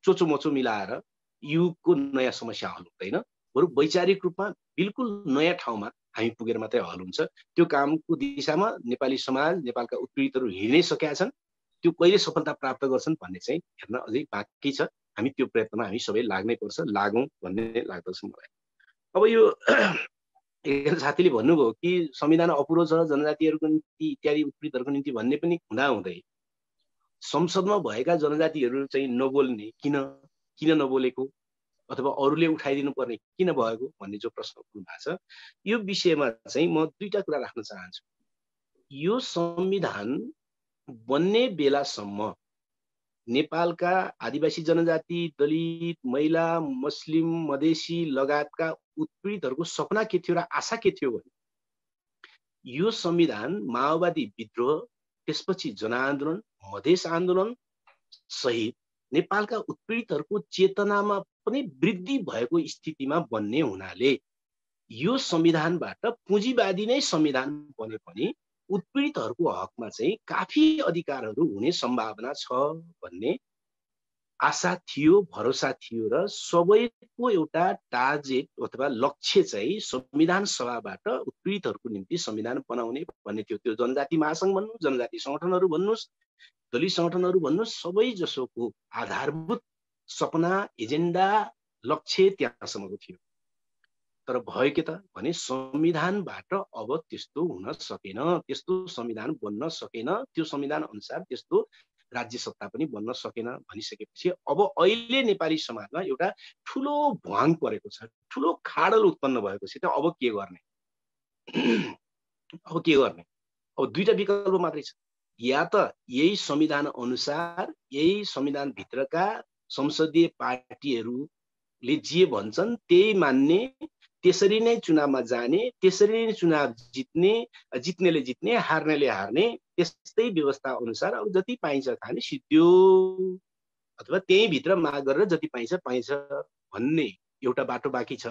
चोचोमोचो मिलाएर युगको नयाँ समस्या हल हुँदैन, बरु वैचारिक रूपमा बिल्कुल नयाँ ठाउँमा हामी पुगेर मात्रै हल हुन्छ। त्यो कामको दिशामा नेपाली समाज, नेपालका उत्पीडितहरू हिँड्नै सकेका छन्। त्यो कहिले सफलता प्राप्त गर्छन् भन्ने चाहिँ हेर्न अझै बाँकी छ। हामी त्यो प्रयत्नमा हामी सबै लाग्नै पर्छ, लागौँ भन्ने लाग्दछ मलाई। अब यो एकजना साथीले भन्नुभयो कि संविधान अपुरो छ जनजातिहरूको निम्ति इत्यादि उत्पीडितहरूको निम्ति भन्ने पनि हुँदाहुँदै संसदमा भएका जनजातिहरू चाहिँ नबोल्ने किन नबोलेको अथवा अरूले उठाइदिनु पर्ने किन भएको भन्ने जो प्रश्न उठ्नु भएको छ, यो विषयमा चाहिँ म दुईटा कुरा राख्न चाहन्छु। यो संविधान बन्ने बेलासम्म नेपालका आदिवासी जनजाति, दलित, महिला, मुस्लिम, मधेसी लगायतका उत्पीडितहरूको सपना के थियो र आशा के थियो भने यो संविधान माओवादी विद्रोह, त्यसपछि जनआन्दोलन, मधेस आन्दोलन सहित नेपालका उत्पीडितहरूको चेतनामा पनि वृद्धि भएको स्थितिमा बन्ने हुनाले यो संविधानबाट पुँजीवादी नै संविधान बने पनि उत्पीडितहरूको हकमा चाहिँ काफी अधिकारहरू हुने सम्भावना छ भन्ने आशा थियो, भरोसा थियो र सबैको एउटा टार्गेट अथवा लक्ष्य चाहिँ संविधान सभाबाट उत्पीडितहरूको निम्ति संविधान बनाउने भन्ने थियो। त्यो जनजाति महासङ्घ भन्नुहोस्, जनजाति सङ्गठनहरू भन्नुहोस्, दलित सङ्गठनहरू भन्नु सबै जसोको आधारभूत सपना, एजेन्डा, लक्ष्य त्यहाँसम्मको थियो। तर भयो के त भने संविधानबाट अब त्यस्तो हुन सकेन, त्यस्तो संविधान बन्न सकेन, त्यो संविधान अनुसार त्यस्तो राज्य सत्ता पनि बन्न सकेन भनिसकेपछि अब अहिले नेपाली समाजमा एउटा ठुलो भ्वाङ परेको छ, ठुलो खाडल उत्पन्न भएको छ। त अब के गर्ने? अब के गर्ने? अब दुईटा विकल्प मात्रै छ। या त यही संविधान अनुसार, यही संविधान भित्रका संसदीय पार्टीहरूले जे भन्छन् त्यही मान्ने, त्यसरी नै चुनावमा जाने, त्यसरी नै चुनाव जित्ने, जित्नेले जित्ने, हार्नेले हार्ने, त्यस्तै व्यवस्था अनुसार अब जति पाइन्छ खाने सिद्धियो, अथवा त्यही भित्र माग गरेर जति पाइन्छ पाइन्छ भन्ने एउटा बाटो बाँकी छ।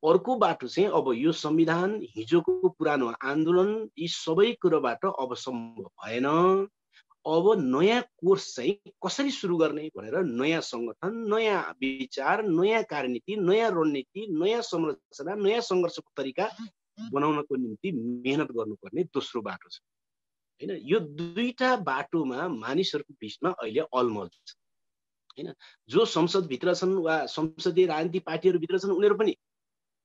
अर्को बाटो चाहिँ अब यो संविधान, हिजोको पुरानो आन्दोलन, यी सबै कुरोबाट अब सम्भव भएन। अब नयाँ कोर्स चाहिँ कसरी सुरु गर्ने भनेर नयाँ सङ्गठन, नयाँ विचार, नयाँ कार्यनीति, नयाँ रणनीति, नयाँ संरचना, नयाँ सङ्घर्षको तरिका बनाउनको निम्ति मेहनत गर्नुपर्ने दोस्रो बाटो छ हैन। यो दुईटा बाटोमा मानिसहरूको बिचमा अहिले अलमल छ हैन। जो संसदभित्र छन् वा संसदीय राजनीतिक पार्टीहरू भित्र छन् उनीहरू पनि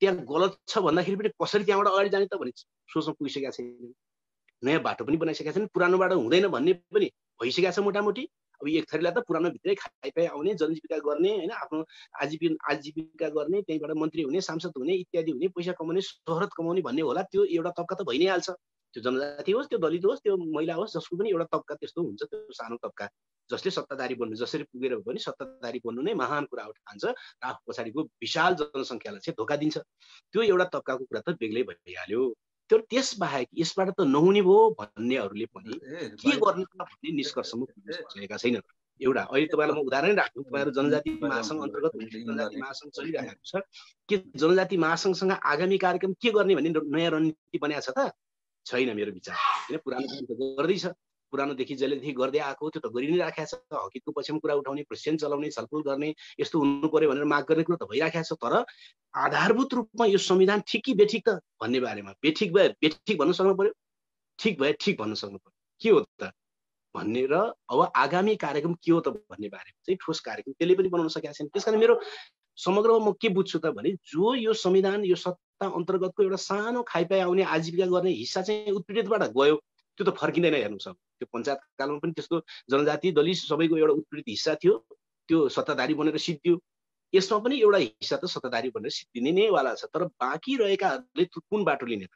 त्यहाँ गलत छ भन्दाखेरि पनि कसरी त्यहाँबाट अगाडि जाने त भन्ने सोचमा पुगिसकेका छैन। नयाँ बाटो पनि बनाइसकेका छन्, पुरानो बाटो हुँदैन भन्ने पनि भइसकेका छ मोटामोटी। अब एक थरीलाई त पुरानो भित्रै खाइपाइ आउने, जनजीविका गर्ने हैन, आफ्नो आजीविका गर्ने, त्यहीँबाट मन्त्री हुने, सांसद हुने, इत्यादि हुने, पैसा कमाउने, शोहरत कमाउने भन्ने होला। त्यो एउटा तबका त भइ नै हाल्छ। त्यो जनजाति होस्, त्यो दलित होस्, त्यो महिला होस्, जसको पनि एउटा तबका त्यस्तो हुन्छ। त्यो सानो तबका जसले सत्ताधारी बन्नु, जसरी पुगेर पनि सत्ताधारी बन्नु नै महान कुरा हो ठान्छ र आफू पछाडिको विशाल जनसङ्ख्यालाई चाहिँ धोका दिन्छ। त्यो एउटा तबकाको कुरा त बेग्लै भइहाल्यो। तर त्यस बाहेक यसबाट त नहुने भयो भन्नेहरूले पनि के गर्ने भन्ने निष्कर्षमा पुग्न सकेका छैन। एउटा अहिले तपाईँलाई म उदाहरण राख्छु, तपाईँहरू जनजाति महासङ्घ अन्तर्गत जनजाति महासङ्घ चलिरहेको छ। के जनजाति महासङ्घसँग आगामी कार्यक्रम के गर्ने भन्ने नयाँ रणनीति बनाएको छ त? छैन मेरो विचार होइन। पुरानो काम त गर्दैछ, पुरानोदेखि जहिलेदेखि गर्दै आएको त्यो त गरि नै राखेको छ। हकितको पक्षमा कुरा उठाउने, प्रेसिडेन्ट चलाउने, छलफल गर्ने, यस्तो हुनु पर्यो भनेर माग गर्ने कुरा त भइराखेको छ। तर आधारभूत रूपमा यो संविधान ठिक कि बेठिक त भन्ने बारेमा बेठिक भए बेठिक भन्न सक्नु पर्यो, ठिक भए ठिक भन्न सक्नु पर्यो, के हो त भन्ने र अब आगामी कार्यक्रम के हो त भन्ने बारेमा चाहिँ ठोस कार्यक्रम त्यसले पनि बनाउन सकेका छैन। त्यसकारण मेरो समग्रमा म के बुझ्छु त भने जो यो संविधान, यो सत्ता अन्तर्गतको एउटा सानो खाइपाइ आउने, आजीविका गर्ने हिस्सा चाहिँ उत्पीडितबाट गयो, त्यो त फर्किँदैन। हेर्नु सक्छ त्यो पञ्चायत कालमा पनि त्यस्तो जनजाति दलित सबैको एउटा उत्पीडित हिस्सा थियो, त्यो सत्ताधारी बनेर सिद्धियो। यसमा पनि एउटा हिस्सा त सत्ताधारी बनेर सिद्धिने नै वाला छ। तर बाँकी रहेकाहरूले कुन बाटो लिने त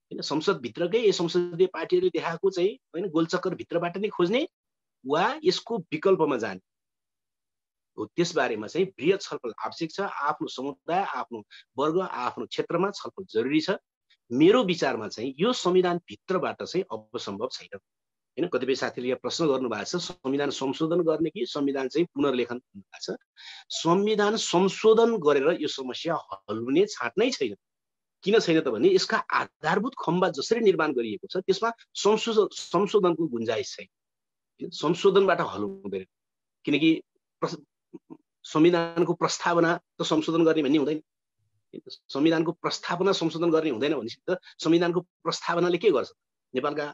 होइन? संसदभित्रकै संसदीय पार्टीहरूले देखाएको चाहिँ होइन गोलचक्कर भित्रबाट नै खोज्ने वा यसको विकल्पमा जाने हो, त्यसबारेमा चाहिँ बृहत छलफल आवश्यक छ। आफ्नो समुदाय, आफ्नो वर्ग, आफ्नो क्षेत्रमा छलफल जरुरी छ। मेरो विचारमा चाहिँ यो संविधान भित्रबाट चाहिँ अब सम्भव छैन हैन। कतिपय साथीले यहाँ प्रश्न गर्नु भएको छ संविधान संशोधन गर्ने कि संविधान चाहिँ पुनर्लेखन भन्नु भएको छ। संविधान संशोधन गरेर यो समस्या हल हुने छाँट नै छैन। किन छैन त भने यसका आधारभूत खम्बा जसरी निर्माण गरिएको छ त्यसमा संशोधनको गुन्जाइस छैन। संशोधनबाट हल हुँदैन, किनकि संविधानको प्रस्तावना त संशोधन गर्ने भन्ने हुँदैन। संविधानको प्रस्तावना संशोधन गर्ने हुँदैन भनेपछि त संविधानको प्रस्तावनाले के गर्छ? नेपालका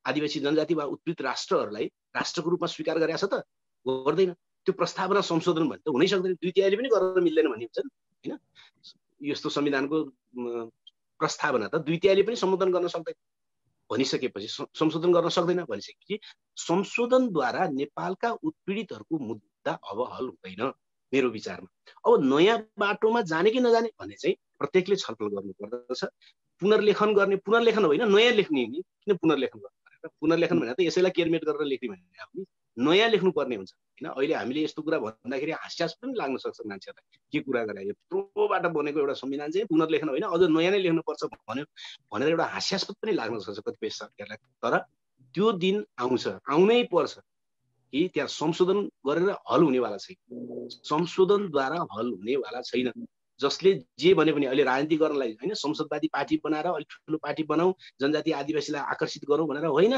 आदिवासी जनजाति वा उत्पीडित राष्ट्रहरूलाई राष्ट्रको रूपमा स्वीकार गरेको छ त? गर्दैन। त्यो प्रस्तावना संशोधन भने त हुनै सक्दैन, दुई तिहाईले पनि गर्न मिल्दैन भन्ने हुन्छ नि हैन। यस्तो संविधानको प्रस्तावना त दुई तिहाईले पनि सम्बोधन गर्न सक्दैन भनिसकेपछि, संशोधन गर्न सक्दैन भनिसकेपछि संशोधनद्वारा नेपालका उत्पीडितहरूको मुद्दा अब हल हुँदैन मेरो विचारमा। अब नयाँ बाटोमा जाने कि नजाने भन्ने चाहिँ प्रत्येकले छलफल गर्नुपर्दछ। पुनर्लेखन गर्ने, पुनर्लेखन होइन नयाँ लेख्ने, किन पुनर्लेखन गर्नु? पुनर्लेखन भनेर त यसैलाई केयरमेट गरेर लेख्ने भन्ने हामी नयाँ लेख्नुपर्ने हुन्छ हैन। अहिले हामीले यस्तो कुरा भन्दाखेरि हास्यास्पद पनि लाग्न सक्छ मान्छेहरूलाई, के कुरा गरे यो यत्रोबाट बनेको एउटा संविधान चाहिँ पुनर्लेखन होइन अझ नयाँ नै लेख्नुपर्छ भन्यो भनेर एउटा हास्यास्पद पनि लाग्न सक्छ कतिपय साथीहरूलाई। तर त्यो दिन आउँछ, आउनै पर्छ कि त्यहाँ संशोधन गरेर हल हुनेवाला छैन, संशोधनद्वारा हल हुनेवाला छैन। जसले जे भने पनि अहिले राजनीति गर्नलाई होइन संसदवादी पार्टी बनाएर अलिक ठुलो पार्टी बनाऊ, जनजाति आदिवासीलाई आकर्षित गरौँ भनेर होइन।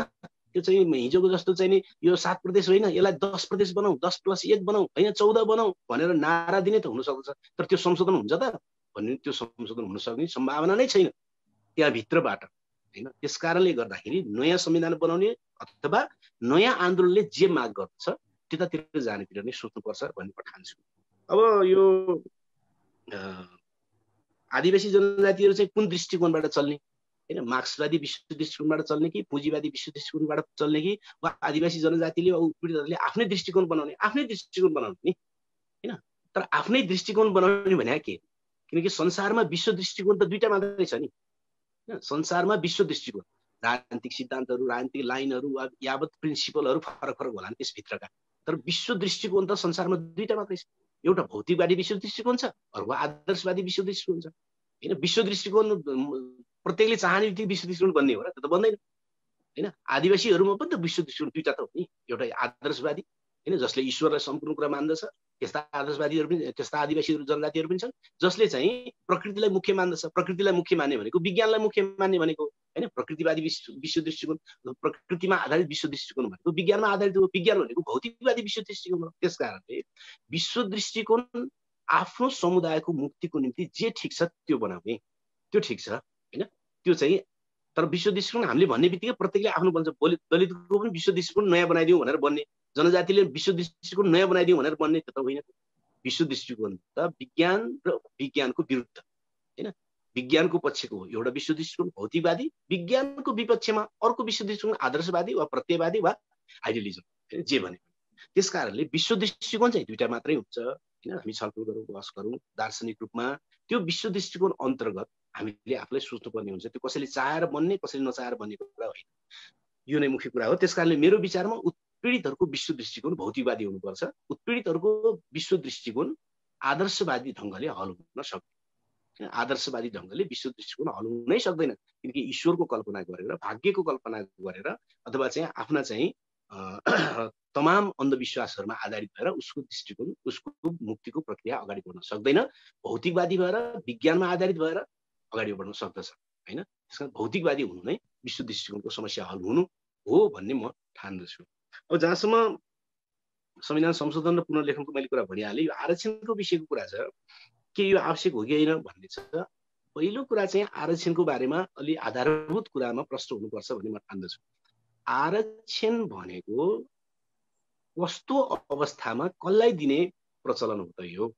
त्यो चाहिँ हिजोको जस्तो चाहिँ नि यो 7 प्रदेश होइन यसलाई 10 प्रदेश बनाऊ, 10+1 बनाऊ होइन 14 बनाऊ भनेर नारा दिने त हुन सक्छ। तर त्यो संशोधन हुन्छ त भन्ने, त्यो संशोधन हुन सक्ने सम्भावना नै छैन त्यहाँ भित्रबाट हैन। त्यसकारणले गर्दाखेरि नयाँ संविधान बनाउने अथवा नयाँ आन्दोलनले जे माग गर्छ त्यतातिर जानेतिर नै सोच्नुपर्छ भन्ने म ठान्छु। अब यो आदिवासी जनजातिहरू चाहिँ कुन दृष्टिकोणबाट चल्ने हैन, मार्क्सवादी विश्व दृष्टिकोणबाट चल्ने कि पुँजीवादी विश्व दृष्टिकोणबाट चल्ने कि वा आदिवासी जनजातिले उत्पीडितहरूले आफ्नै दृष्टिकोण बनाउने नि हैन। तर आफ्नै दृष्टिकोण बनाउने भने के, किनकि संसारमा विश्व दृष्टिकोण त दुईटा मात्रै छ नि। संसारमा विश्व दृष्टिकोण, राजनीतिक सिद्धान्तहरू, राजनीतिक लाइनहरू, यावत प्रिन्सिपलहरू फरक फरक होला नि त्यसभित्रका, तर विश्व दृष्टिकोण त संसारमा दुईटा मात्रै छ। एउटा भौतिकवादी विश्व दृष्टिकोण छ, अर्को आदर्शवादी विश्व दृष्टिकोण छ हैन। विश्व दृष्टिकोण प्रत्येकले चाहने बित्तिकै विश्व दृष्टिकोण बन्ने हो र, त्यो त बन्दैन हैन। आदिवासीहरूमा पनि त विश्व दृष्टिकोण दुईटा त हो नि, एउटा आदर्शवादी हैन जसले ईश्वरलाई सम्पूर्ण कुरा मान्दछ, त्यस्ता आदर्शवादीहरू पनि, त्यस्ता आदिवासीहरू जनजातिहरू पनि छन् जसले चाहिँ प्रकृतिलाई मुख्य मान्दछ। प्रकृतिलाई मुख्य मान्ने भनेको विज्ञानलाई मुख्य मान्ने भनेको हैन। प्रकृतिवादी विश्व दृष्टिकोण, प्रकृतिमा आधारित विश्व दृष्टिकोण भनेको विज्ञानमा आधारित हो, विज्ञान भनेको भौतिकवादी विश्व दृष्टिकोण हो। त्यसकारणले विश्व दृष्टिकोण आफ्नो समुदायको मुक्तिको निम्ति जे ठिक छ त्यो बनाउने, त्यो ठिक छ हैन। त्यो चाहिँ तर विश्व दृष्टिकोण हामीले भन्ने बित्तिकै प्रत्येकले आफ्नो भन्छ, दलितको पनि विश्व दृष्टिकोण नयाँ बनाइदिउँ भनेर बन्ने, जनजातिले विश्व दृष्टिकोण नयाँ बनाइदिउँ भनेर बन्ने, त्यो त होइन। विश्व दृष्टिकोण त विज्ञान र विज्ञानको विरुद्ध हैन, विज्ञानको पक्षको हो एउटा विश्व दृष्टिकोण भौतिकवादी, विज्ञानको विपक्षमा अर्को विश्व दृष्टिकोण आदर्शवादी वा प्रत्ययवादी वा आइडियलिजम जे भने। त्यसकारणले विश्व दृष्टिकोण चाहिँ दुईटा मात्रै हुन्छ हैन। हामी छलफल गरौँ, बहस गरौँ दार्शनिक रूपमा, त्यो विश्व दृष्टिकोण अन्तर्गत हामीले आफूलाई सोच्नुपर्ने हुन्छ। त्यो कसैले चाहेर बन्ने कसैले नचाहेर बन्ने कुरा होइन, यो नै मुख्य कुरा हो। त्यसकारणले मेरो विचारमा उत्पीडितहरूको विश्व दृष्टिकोण भौतिकवादी हुनुपर्छ, उत्पीडितहरूको विश्व दृष्टिकोण आदर्शवादी ढङ्गले हल हुन सक्दैन। आदर्शवादी ढङ्गले विश्व दृष्टिकोण हल हुनै सक्दैन, किनकि ईश्वरको कल्पना गरेर, भाग्यको कल्पना गरेर अथवा चाहिँ आफ्ना चाहिँ तमाम अन्धविश्वासहरूमा आधारित भएर उसको दृष्टिकोण, उसको मुक्तिको प्रक्रिया अगाडि बढ्न सक्दैन। भौतिकवादी भएर, विज्ञानमा आधारित भएर अगाडि बढ्न सक्दछ हैन। त्यसकारण भौतिकवादी हुनु नै विश्व दृष्टिकोणको समस्या हल हुनु हो भन्ने म ठान्दछु। अब जहाँसम्म संविधान संशोधन र पुनर्लेखनको मैले कुरा भनिहालेँ, यो आरक्षणको विषयको कुरा छ के यो आवश्यक हो कि होइन भन्ने छ। पहिलो कुरा चाहिँ आरक्षणको बारेमा अलि आधारभूत कुरामा प्रश्न हुनुपर्छ भन्ने म ठान्दछु। आरक्षण भनेको कस्तो अवस्थामा कसलाई दिने प्रचलन हो त, यो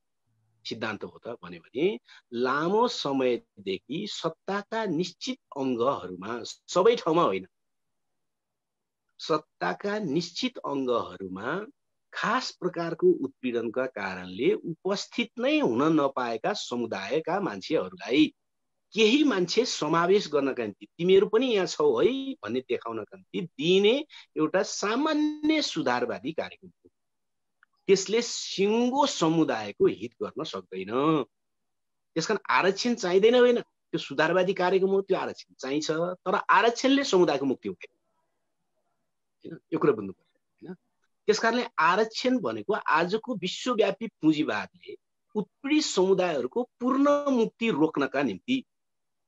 सिद्धान्त हो त भन्यो भने लामो समयदेखि सत्ताका निश्चित अङ्गहरूमा, सबै ठाउँमा होइन, सत्ताका निश्चित अङ्गहरूमा खास प्रकारको उत्पीडनका कारणले उपस्थित नै हुन नपाएका समुदायका मान्छेहरूलाई केही मान्छे समावेश गर्नका निम्ति, तिमीहरू पनि यहाँ छौ है भन्ने देखाउनका निम्ति दिने एउटा सामान्य सुधारवादी कार्यक्रम हो। त्यसले सिङ्गो समुदायको हित गर्न सक्दैन। त्यसकारण आरक्षण चाहिँदैन होइन, त्यो सुधारवादी कार्यक्रम हो, त्यो आरक्षण चाहिन्छ, तर आरक्षणले समुदायको मुक्ति हुँदैन हैन, यो कुरा बुझ्नु पर्छ हैन। त्यसकारणले आरक्षण भनेको आजको विश्वव्यापी पुँजीवादले उत्पीडित समुदायहरूको पूर्ण मुक्ति रोक्नका निम्ति,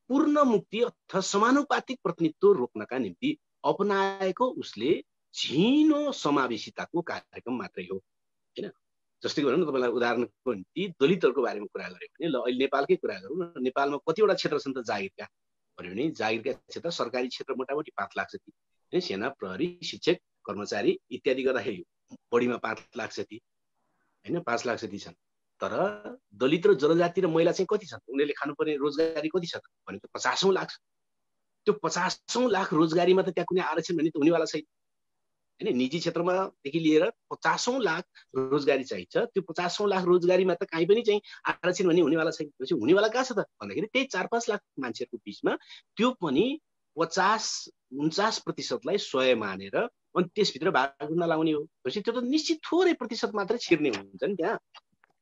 पूर्ण मुक्ति अथवा समानुपातिक प्रतिनिधित्व रोक्नका निम्ति अपनाएको उसले झिनो समावेशिताको कार्यक्रम मात्रै हो हैन। जस्तै भनौँ न, तपाईँलाई उदाहरणको निम्ति दलितहरूको बारेमा कुरा गऱ्यो भने, ल अहिले नेपालकै कुरा गरौँ न, नेपालमा कतिवटा क्षेत्र छन् त जागिरका भन्यो भने, जागिरका क्षेत्र सरकारी क्षेत्र मोटामोटी 5 लाख जति, सेना, प्रहरी, शिक्षक, कर्मचारी इत्यादि गर्दाखेरि बढीमा 5 लाख जति हैन, 5 लाख जति छन्। तर दलित र जनजाति र महिला चाहिँ कति छन्, उनीहरूले खानुपर्ने रोजगारी कति छ भनेको 50औं लाख। त्यो 50औं लाख रोजगारीमा त त्यहाँ कुनै आरक्षण भन्ने त हुनेवाला छैन हैन। निजी क्षेत्रमादेखि लिएर 50औं लाख रोजगारी चाहिन्छ, त्यो 50औं लाख रोजगारीमा त कहीँ पनि चाहिँ आरक्षण भन्ने हुनेवाला छैन। हुनेवाला कहाँ छ त भन्दाखेरि त्यही 4-5 लाख मान्छेहरूको बिचमा, त्यो पनि 50-49% 100 मानेर अनि त्यसभित्र भाग नलाउने हो। त्यो त निश्चित थोरै प्रतिशत मात्रै छिर्ने हुन्छ नि त्यहाँ,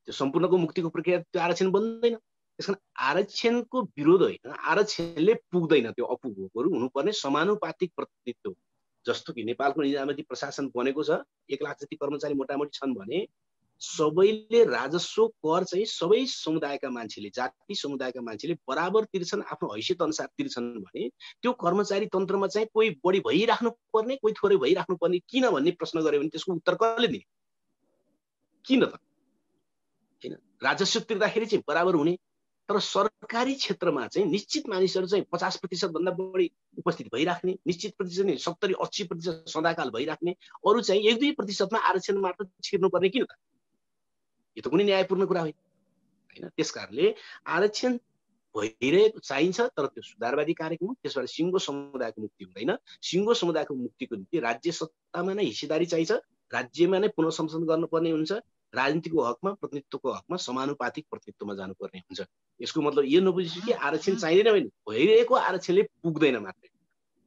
त्यो सम्पूर्णको मुक्तिको प्रक्रिया त्यो आरक्षण बन्दैन। त्यसकारण आरक्षणको विरोध होइन, आरक्षणले पुग्दैन, त्यो अपुग हो। बरु हुनुपर्ने समानुपातिक प्रतिनिधित्व, जस्तो कि नेपालको निजामती प्रशासन बनेको छ, 1 लाख जति कर्मचारी मोटामोटी छन् भने सबैले राजस्व कर चाहिँ सबै समुदायका मान्छेले, जाति समुदायका मान्छेले बराबर तिर्छन्, आफ्नो हैसियत अनुसार तिर्छन् भने त्यो कर्मचारी तन्त्रमा चाहिँ कोही बढी भइराख्नु पर्ने, कोही थोरै भइराख्नु पर्ने किन भन्ने प्रश्न गर्यो भने त्यसको उत्तर कसले दिने? किन त हैन, राजस्व तिर्दाखेरि चाहिँ बराबर हुने, तर सरकारी क्षेत्रमा चाहिँ निश्चित मानिसहरू चाहिँ 50% भन्दा बढी उपस्थित भइराख्ने, निश्चित प्रतिशत नै 70-80% सदाकाल भइराख्ने, अरू चाहिँ 1-2% आरक्षण मात्र छिर्नुपर्ने किन त? यो त कुनै न्यायपूर्ण कुरा होइन हैन। त्यसकारणले आरक्षण भइरहेको चाहिन्छ, तर त्यो सुधारवादी कार्यक्रम हो। त्यसबाट सिङ्गो समुदायको मुक्ति हुँदैन। सिङ्गो समुदायको मुक्तिको निम्ति राज्य सत्तामा नै हिस्सेदारी चाहिन्छ, राज्यमा नै पुनर्संशोधन गर्नुपर्ने हुन्छ, राजनीतिको हकमा, प्रतिनिधित्वको हकमा समानुपातिक प्रतिनिधित्वमा जानुपर्ने हुन्छ। यसको मतलब यो नबुझिसु कि आरक्षण चाहिँदैन भने भइरहेको आरक्षणले पुग्दैन मात्रै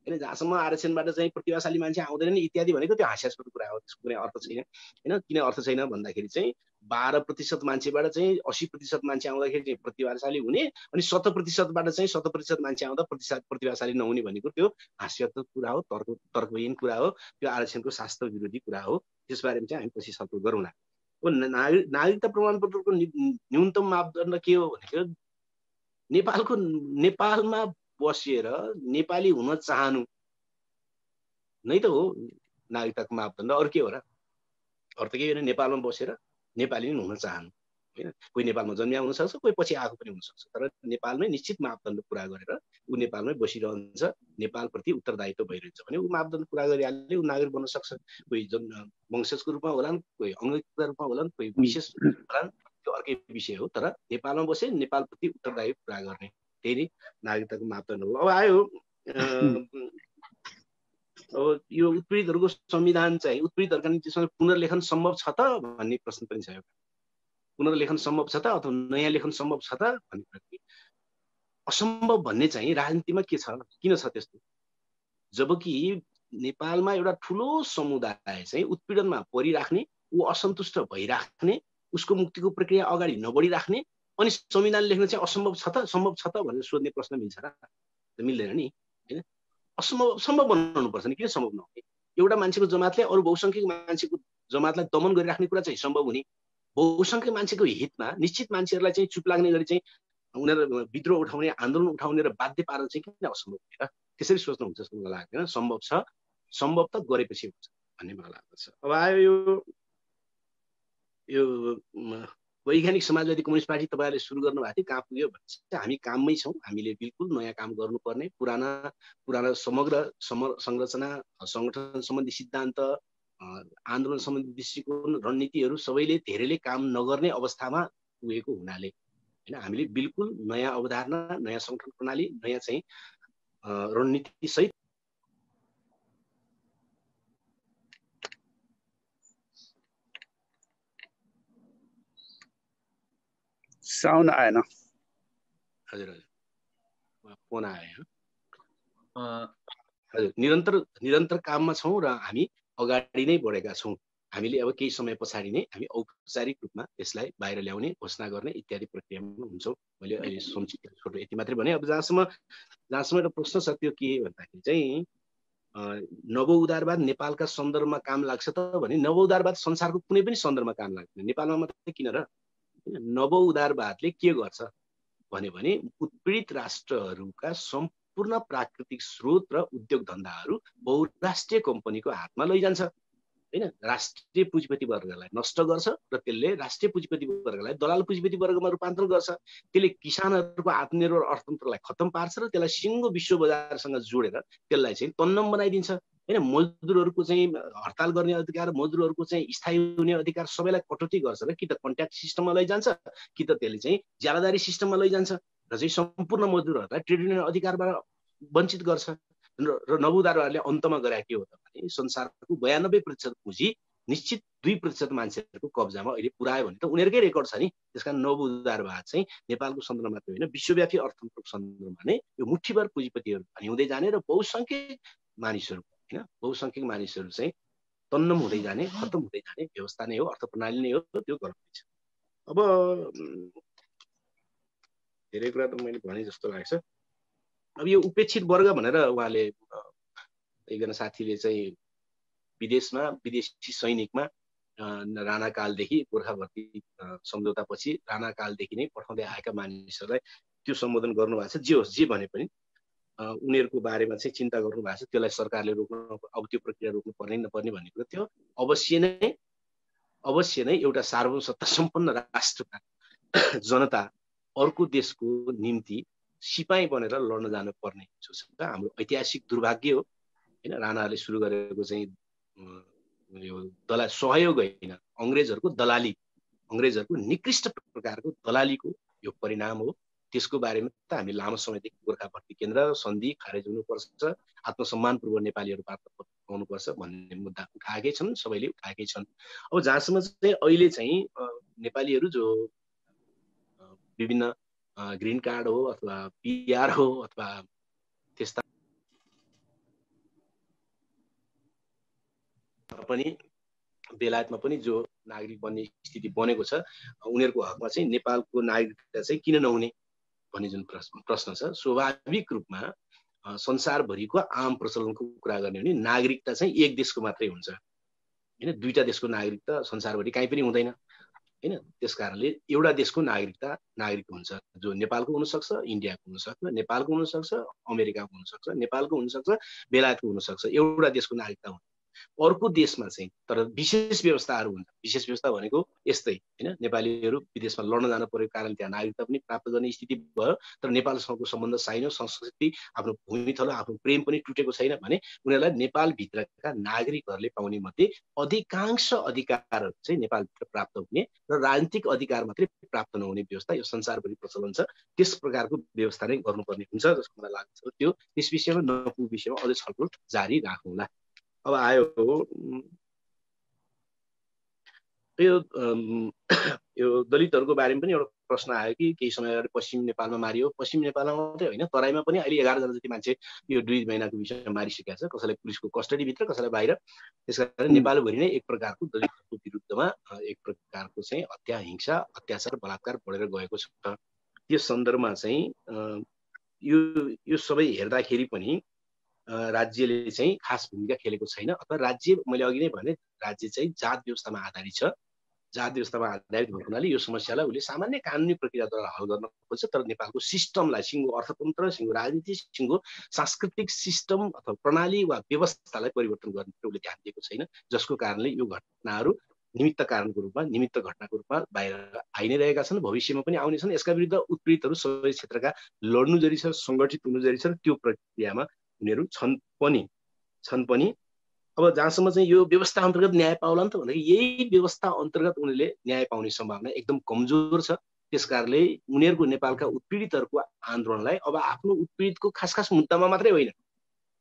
हैन। जहाँसम्म आरक्षणबाट चाहिँ प्रतिभाशाली मान्छे आउँदैनन् इत्यादि भनेको त्यो हास्यास्पद कुरा हो, त्यसको कुनै अर्थ छैन हैन। किन अर्थ छैन भन्दाखेरि चाहिँ 12% मान्छेबाट चाहिँ 80% मान्छे आउँदाखेरि चाहिँ प्रतिभाशाली हुने, अनि 100%बाट चाहिँ 100% मान्छे आउँदा प्रतिभाशाली नहुने भनेको त्यो हास्यास्पद कुरा हो, तर्कविहीन कुरा हो, त्यो आरक्षणको शास्त्र विरोधी कुरा हो। त्यसबारेमा चाहिँ हामी पछि छलफल गरौँला। नागरिकता प्रमाणपत्रको न्यूनतम मापदण्ड के हो भनेको नेपालमा बसेर नेपाली हुन चाहनु नै त हो नागरिकताको मापदण्ड। अरू के हो र? अरू त के होइन, नेपालमा बसेर नेपाली नै हुन चाहनु हैन। कोही नेपालमा जन्मिया हुन सक्छ, कोही पछि आएको पनि हुन सक्छ, तर नेपालमै निश्चित मापदण्ड पुरा गरेर ऊ नेपालमै बसिरहन्छ, नेपालप्रति उत्तरदायित्व भइरहन्छ भने ऊ मापदण्ड पुरा गरिहाल्ने ऊ नागरिक बन्न सक्छ। कोही वंशजको रूपमा होलान्, कोही अङ्गीकृत रूपमा होलान्, कोही विशेष होलान्, त्यो अर्कै विषय हो। तर नेपालमा बसे नेपालप्रति उत्तरदायित्व पुरा गर्ने त्यही नै नागरिकताको मापदण्ड हो। अब आयो अब यो उत्पीडितहरूको संविधान चाहिँ उत्पीडितहरूका निम्ति पुनर्लेखन सम्भव छ त भन्ने प्रश्न पनि छ। पुनर्लेखन सम्भव छ त अथवा नयाँ लेखन सम्भव छ त भन्ने प्रश्न। असम्भव भन्ने चाहिँ राजनीतिमा के छ, किन छ त्यस्तो? जबकि नेपालमा एउटा ठुलो समुदाय चाहिँ उत्पीडनमा परिराख्ने, ऊ असन्तुष्ट भइराख्ने, उसको मुक्तिको प्रक्रिया अगाडि नबढिराख्ने, अनि संविधान लेख्न चाहिँ असम्भव छ त सम्भव छ त भनेर सोध्ने प्रश्न मिल्छ र? मिल्दैन नि हैन। सम्भव बनाउनु पर्छ नि, किन सम्भव नहुने? एउटा मान्छेको जमातले अरू बहुसंख्यक मान्छेको जमातलाई दमन गरिराख्ने कुरा चाहिँ सम्भव हुने। बहुसंख्यक मान्छेको हितमा निश्चित मान्छेहरूलाई चाहिँ चुप लाग्ने गरी चाहिँ उनीहरू विद्रोह उठाउने, आन्दोलन उठाउने र बाध्य पार्न चाहिँ किन असम्भव हुने र? त्यसरी सोच्नुहुन्छ जस्तो मलाई लाग्दैन। सम्भव छ, सम्भव त गरेपछि हुन्छ भन्ने मलाई लाग्दछ। अब आयो यो वैज्ञानिक समाजवादी कम्युनिस्ट पार्टी तपाईँहरूले सुरु गर्नुभएको थियो, कहाँ पुग्यो भने हामी काममै छौँ। हामीले बिल्कुल नयाँ काम गर्नुपर्ने, पुराना समग्र संरचना, सङ्गठन सम्बन्धी सिद्धान्त, आन्दोलन सम्बन्धी दृष्टिकोण, रणनीतिहरू सबैले धेरैले काम नगर्ने अवस्थामा पुगेको हुनाले हैन हामीले बिल्कुल नयाँ अवधारणा, नयाँ सङ्गठन प्रणाली, नयाँ चाहिँ रणनीति सहित साउन्ड आएन। हजुर फोन आयो। हजुर निरन्तर काममा छौँ र हामी अगाडि नै बढेका छौँ। हामीले अब केही समय पछाडि नै हामी औपचारिक रूपमा यसलाई बाहिर ल्याउने, घोषणा गर्ने इत्यादि प्रक्रियामा हुन्छौँ। मैले अहिले संक्षिप्त छोटो यति मात्रै भने। अब जहाँसम्म एउटा प्रश्न छ त्यो के भन्दाखेरि चाहिँ नवउदारवाद नेपालका सन्दर्भमा काम लाग्छ त भने नवउदारवाद संसारको कुनै पनि सन्दर्भमा काम लाग्दैन, नेपालमा मात्रै किन र? नवउदारवादले के गर्छ भने उत्पीडित राष्ट्रहरूका सम्पूर्ण प्राकृतिक स्रोत र उद्योग धन्दाहरू बहुराष्ट्रिय कम्पनीको हातमा लैजान्छ हैन। राष्ट्रिय पुँजीपति वर्गलाई नष्ट गर्छ र त्यसले राष्ट्रिय पुँजीपति वर्गलाई दलाल पुँजीपति वर्गमा रूपान्तरण गर्छ। त्यसले किसानहरूको आत्मनिर्भर अर्थतन्त्रलाई खत्तम पार्छ र त्यसलाई सिङ्गो विश्व बजारसँग जोडेर त्यसलाई चाहिँ तन्नम बनाइदिन्छ हैन। मजदुरहरूको चाहिँ हडताल गर्ने अधिकार, मजदुरहरूको चाहिँ स्थायी हुने अधिकार सबैलाई कटौती गर्छ र कि त कन्ट्याक्ट सिस्टममा लैजान्छ कि त त्यसले चाहिँ ज्यालादारी सिस्टममा लैजान्छ र चाहिँ सम्पूर्ण मजदुरहरूलाई ट्रेड युनियन अधिकारबाट वञ्चित गर्छ। र नवउदारवादले अन्तमा गरे के हो त भने संसारको 92% पुँजी निश्चित 2% मान्छेहरूको कब्जामा अहिले पुर्यायो भने त उनीहरूकै रेकर्ड छ नि। त्यसकारण नवउदारवाद चाहिँ नेपालको सन्दर्भमा मात्रै होइन, विश्वव्यापी अर्थतन्त्रको सन्दर्भमा नै यो मुठ्ठीभर पुँजीपतिहरू हिउँदै जाने र बहुसंख्यक मानिसहरू चाहिँ तन्नम हुँदै जाने, खत्तम हुँदै जाने व्यवस्था नै हो, अर्थ प्रणाली नै हो, त्यो गर्नुपर्छ। अब धेरै कुरा त मैले भने जस्तो लाग्छ। अब यो उपेक्षित वर्ग भनेर उहाँले एकजना साथीले चाहिँ विदेशी सैनिकमा राणाकालदेखि गोर्खा भर्ती सम्झौतापछि राणाकालदेखि नै पठाउँदै आएका मानिसहरूलाई त्यो सम्बोधन गर्नुभएको छ। जे होस्, जे भने पनि उनीहरूको बारेमा चाहिँ चिन्ता गर्नुभएको छ। त्यसलाई सरकारले रोक्नु, अब त्यो प्रक्रिया रोक्नु पर्ने नपर्ने भन्ने कुरा त्यो अवश्य नै एउटा सार्वभौम सत्ता सम्पन्न राष्ट्रका जनता अर्को देशको निम्ति सिपाही बनेर लड्न जानु पर्ने हाम्रो ऐतिहासिक दुर्भाग्य हो हैन। राणाहरूले सुरु गरेको चाहिँ यो दलाल सहयोग होइन, अंग्रेजहरूको दलाली, अंग्रेजहरूको निकृष्ट प्रकारको दलालीको यो परिणाम हो। त्यसको बारेमा त हामी लामो समयदेखि गोर्खा भर्ती केन्द्र सन्धि खारेज हुनुपर्छ, आत्मसम्मानपूर्वक नेपालीहरू वार्ता पाउनुपर्छ भन्ने मुद्दा उठाएकै छन्, सबैले उठाएकै छन्। अब जहाँसम्म चाहिँ अहिले चाहिँ नेपालीहरू जो विभिन्न ग्रीन कार्ड हो अथवा पिआर हो अथवा त्यस्ता पनि बेलायतमा पनि जो नागरिक बन्ने स्थिति बनेको छ, उनीहरूको हकमा चाहिँ नेपालको नागरिकता चाहिँ किन नहुने भन्ने जुन प्रश्न छ, स्वाभाविक रूपमा संसारभरिको आम प्रचलनको कुरा गर्ने हो भने नागरिकता चाहिँ एक देशको मात्रै हुन्छ हैन, दुईटा देशको नागरिकता संसारभरि कहीँ पनि हुँदैन हैन। त्यसकारणले एउटा देशको नागरिक हुन्छ, जो नेपालको हुनसक्छ, इन्डियाको हुनसक्छ, नेपालको हुनसक्छ, अमेरिकाको हुनसक्छ, नेपालको हुनसक्छ, बेलायतको हुनसक्छ, एउटा देशको नागरिकता हुन्छ। अर्को देशमा चाहिँ तर विशेष व्यवस्थाहरू हुन्छ। विशेष व्यवस्था भनेको यस्तै हैन, नेपालीहरू विदेशमा लड्न जानु परेको कारण त्यहाँ नागरिकता पनि प्राप्त गर्ने स्थिति भयो, तर नेपालसँगको सम्बन्ध छैन, संस्कृति, आफ्नो भूमिथलो, आफ्नो प्रेम पनि टुटेको छैन भने उनीहरूलाई नेपालभित्रका नागरिकहरूले पाउने मध्ये अधिकांश अधिकारहरू चाहिँ नेपालभित्र प्राप्त हुने र राजनीतिक अधिकार मात्रै प्राप्त नहुने व्यवस्था यो संसारभरि प्रचलन छ। त्यस प्रकारको व्यवस्था नै गर्नुपर्ने हुन्छ जस्तो मलाई लाग्छ। त्यो त्यस विषयमा नपु विषयमा अझै छलफल जारी राखौँला। अब आयो यो दलितहरूको बारेमा पनि एउटा प्रश्न आयो कि केही समय अगाडि पश्चिम नेपालमा मारियो। पश्चिम नेपालमा मात्रै होइन, तराईमा पनि अहिले 11 जना जति मान्छे यो 2 महिनाको विषयमा मारिसकेका छ, कसैलाई पुलिसको कस्टडीभित्र, कसैलाई बाहिर। त्यसकारण नेपालभरि नै एक प्रकारको दलितहरूको विरुद्धमा एक प्रकारको चाहिँ हत्या, हिंसा, अत्याचार, बलात्कार बढेर गएको छ। त्यस सन्दर्भमा चाहिँ यो सबै हेर्दाखेरि पनि राज्यले चाहिँ खास भूमिका खेलेको छैन, अथवा राज्य, मैले अघि नै भने, राज्य चाहिँ जात व्यवस्थामा आधारित छ। जात व्यवस्थामा आधारित भएको हुनाले यो समस्यालाई उसले सामान्य कानुनी प्रक्रियाद्वारा हल गर्न खोज्छ, तर नेपालको सिस्टमलाई, सिङ्गो अर्थतन्त्र, सिङ्गो राजनीति, सिङ्गो सांस्कृतिक सिस्टम अथवा प्रणाली वा व्यवस्थालाई परिवर्तन गर्ने उसले ध्यान दिएको छैन, जसको कारणले यो घटनाहरू निमित्त कारणको रूपमा, निमित्त घटनाको रूपमा बाहिर आइ नै रहेका छन्, भविष्यमा पनि आउनेछन्। यसका विरुद्ध उत्पीडितहरू सबै क्षेत्रका लड्नु जरुरी छ, सङ्गठित हुनु जरुरी छ, त्यो प्रक्रियामा उनीहरू छन् पनि। अब जहाँसम्म चाहिँ यो व्यवस्था अन्तर्गत न्याय पाउला नि त भन्दाखेरि यही व्यवस्था अन्तर्गत उनीहरूले न्याय पाउने सम्भावना एकदम कमजोर छ। त्यसकारणले उनीहरूको, नेपालका उत्पीडितहरूको आन्दोलनलाई अब आफ्नो उत्पीडितको खास मुद्दामा मात्रै होइन,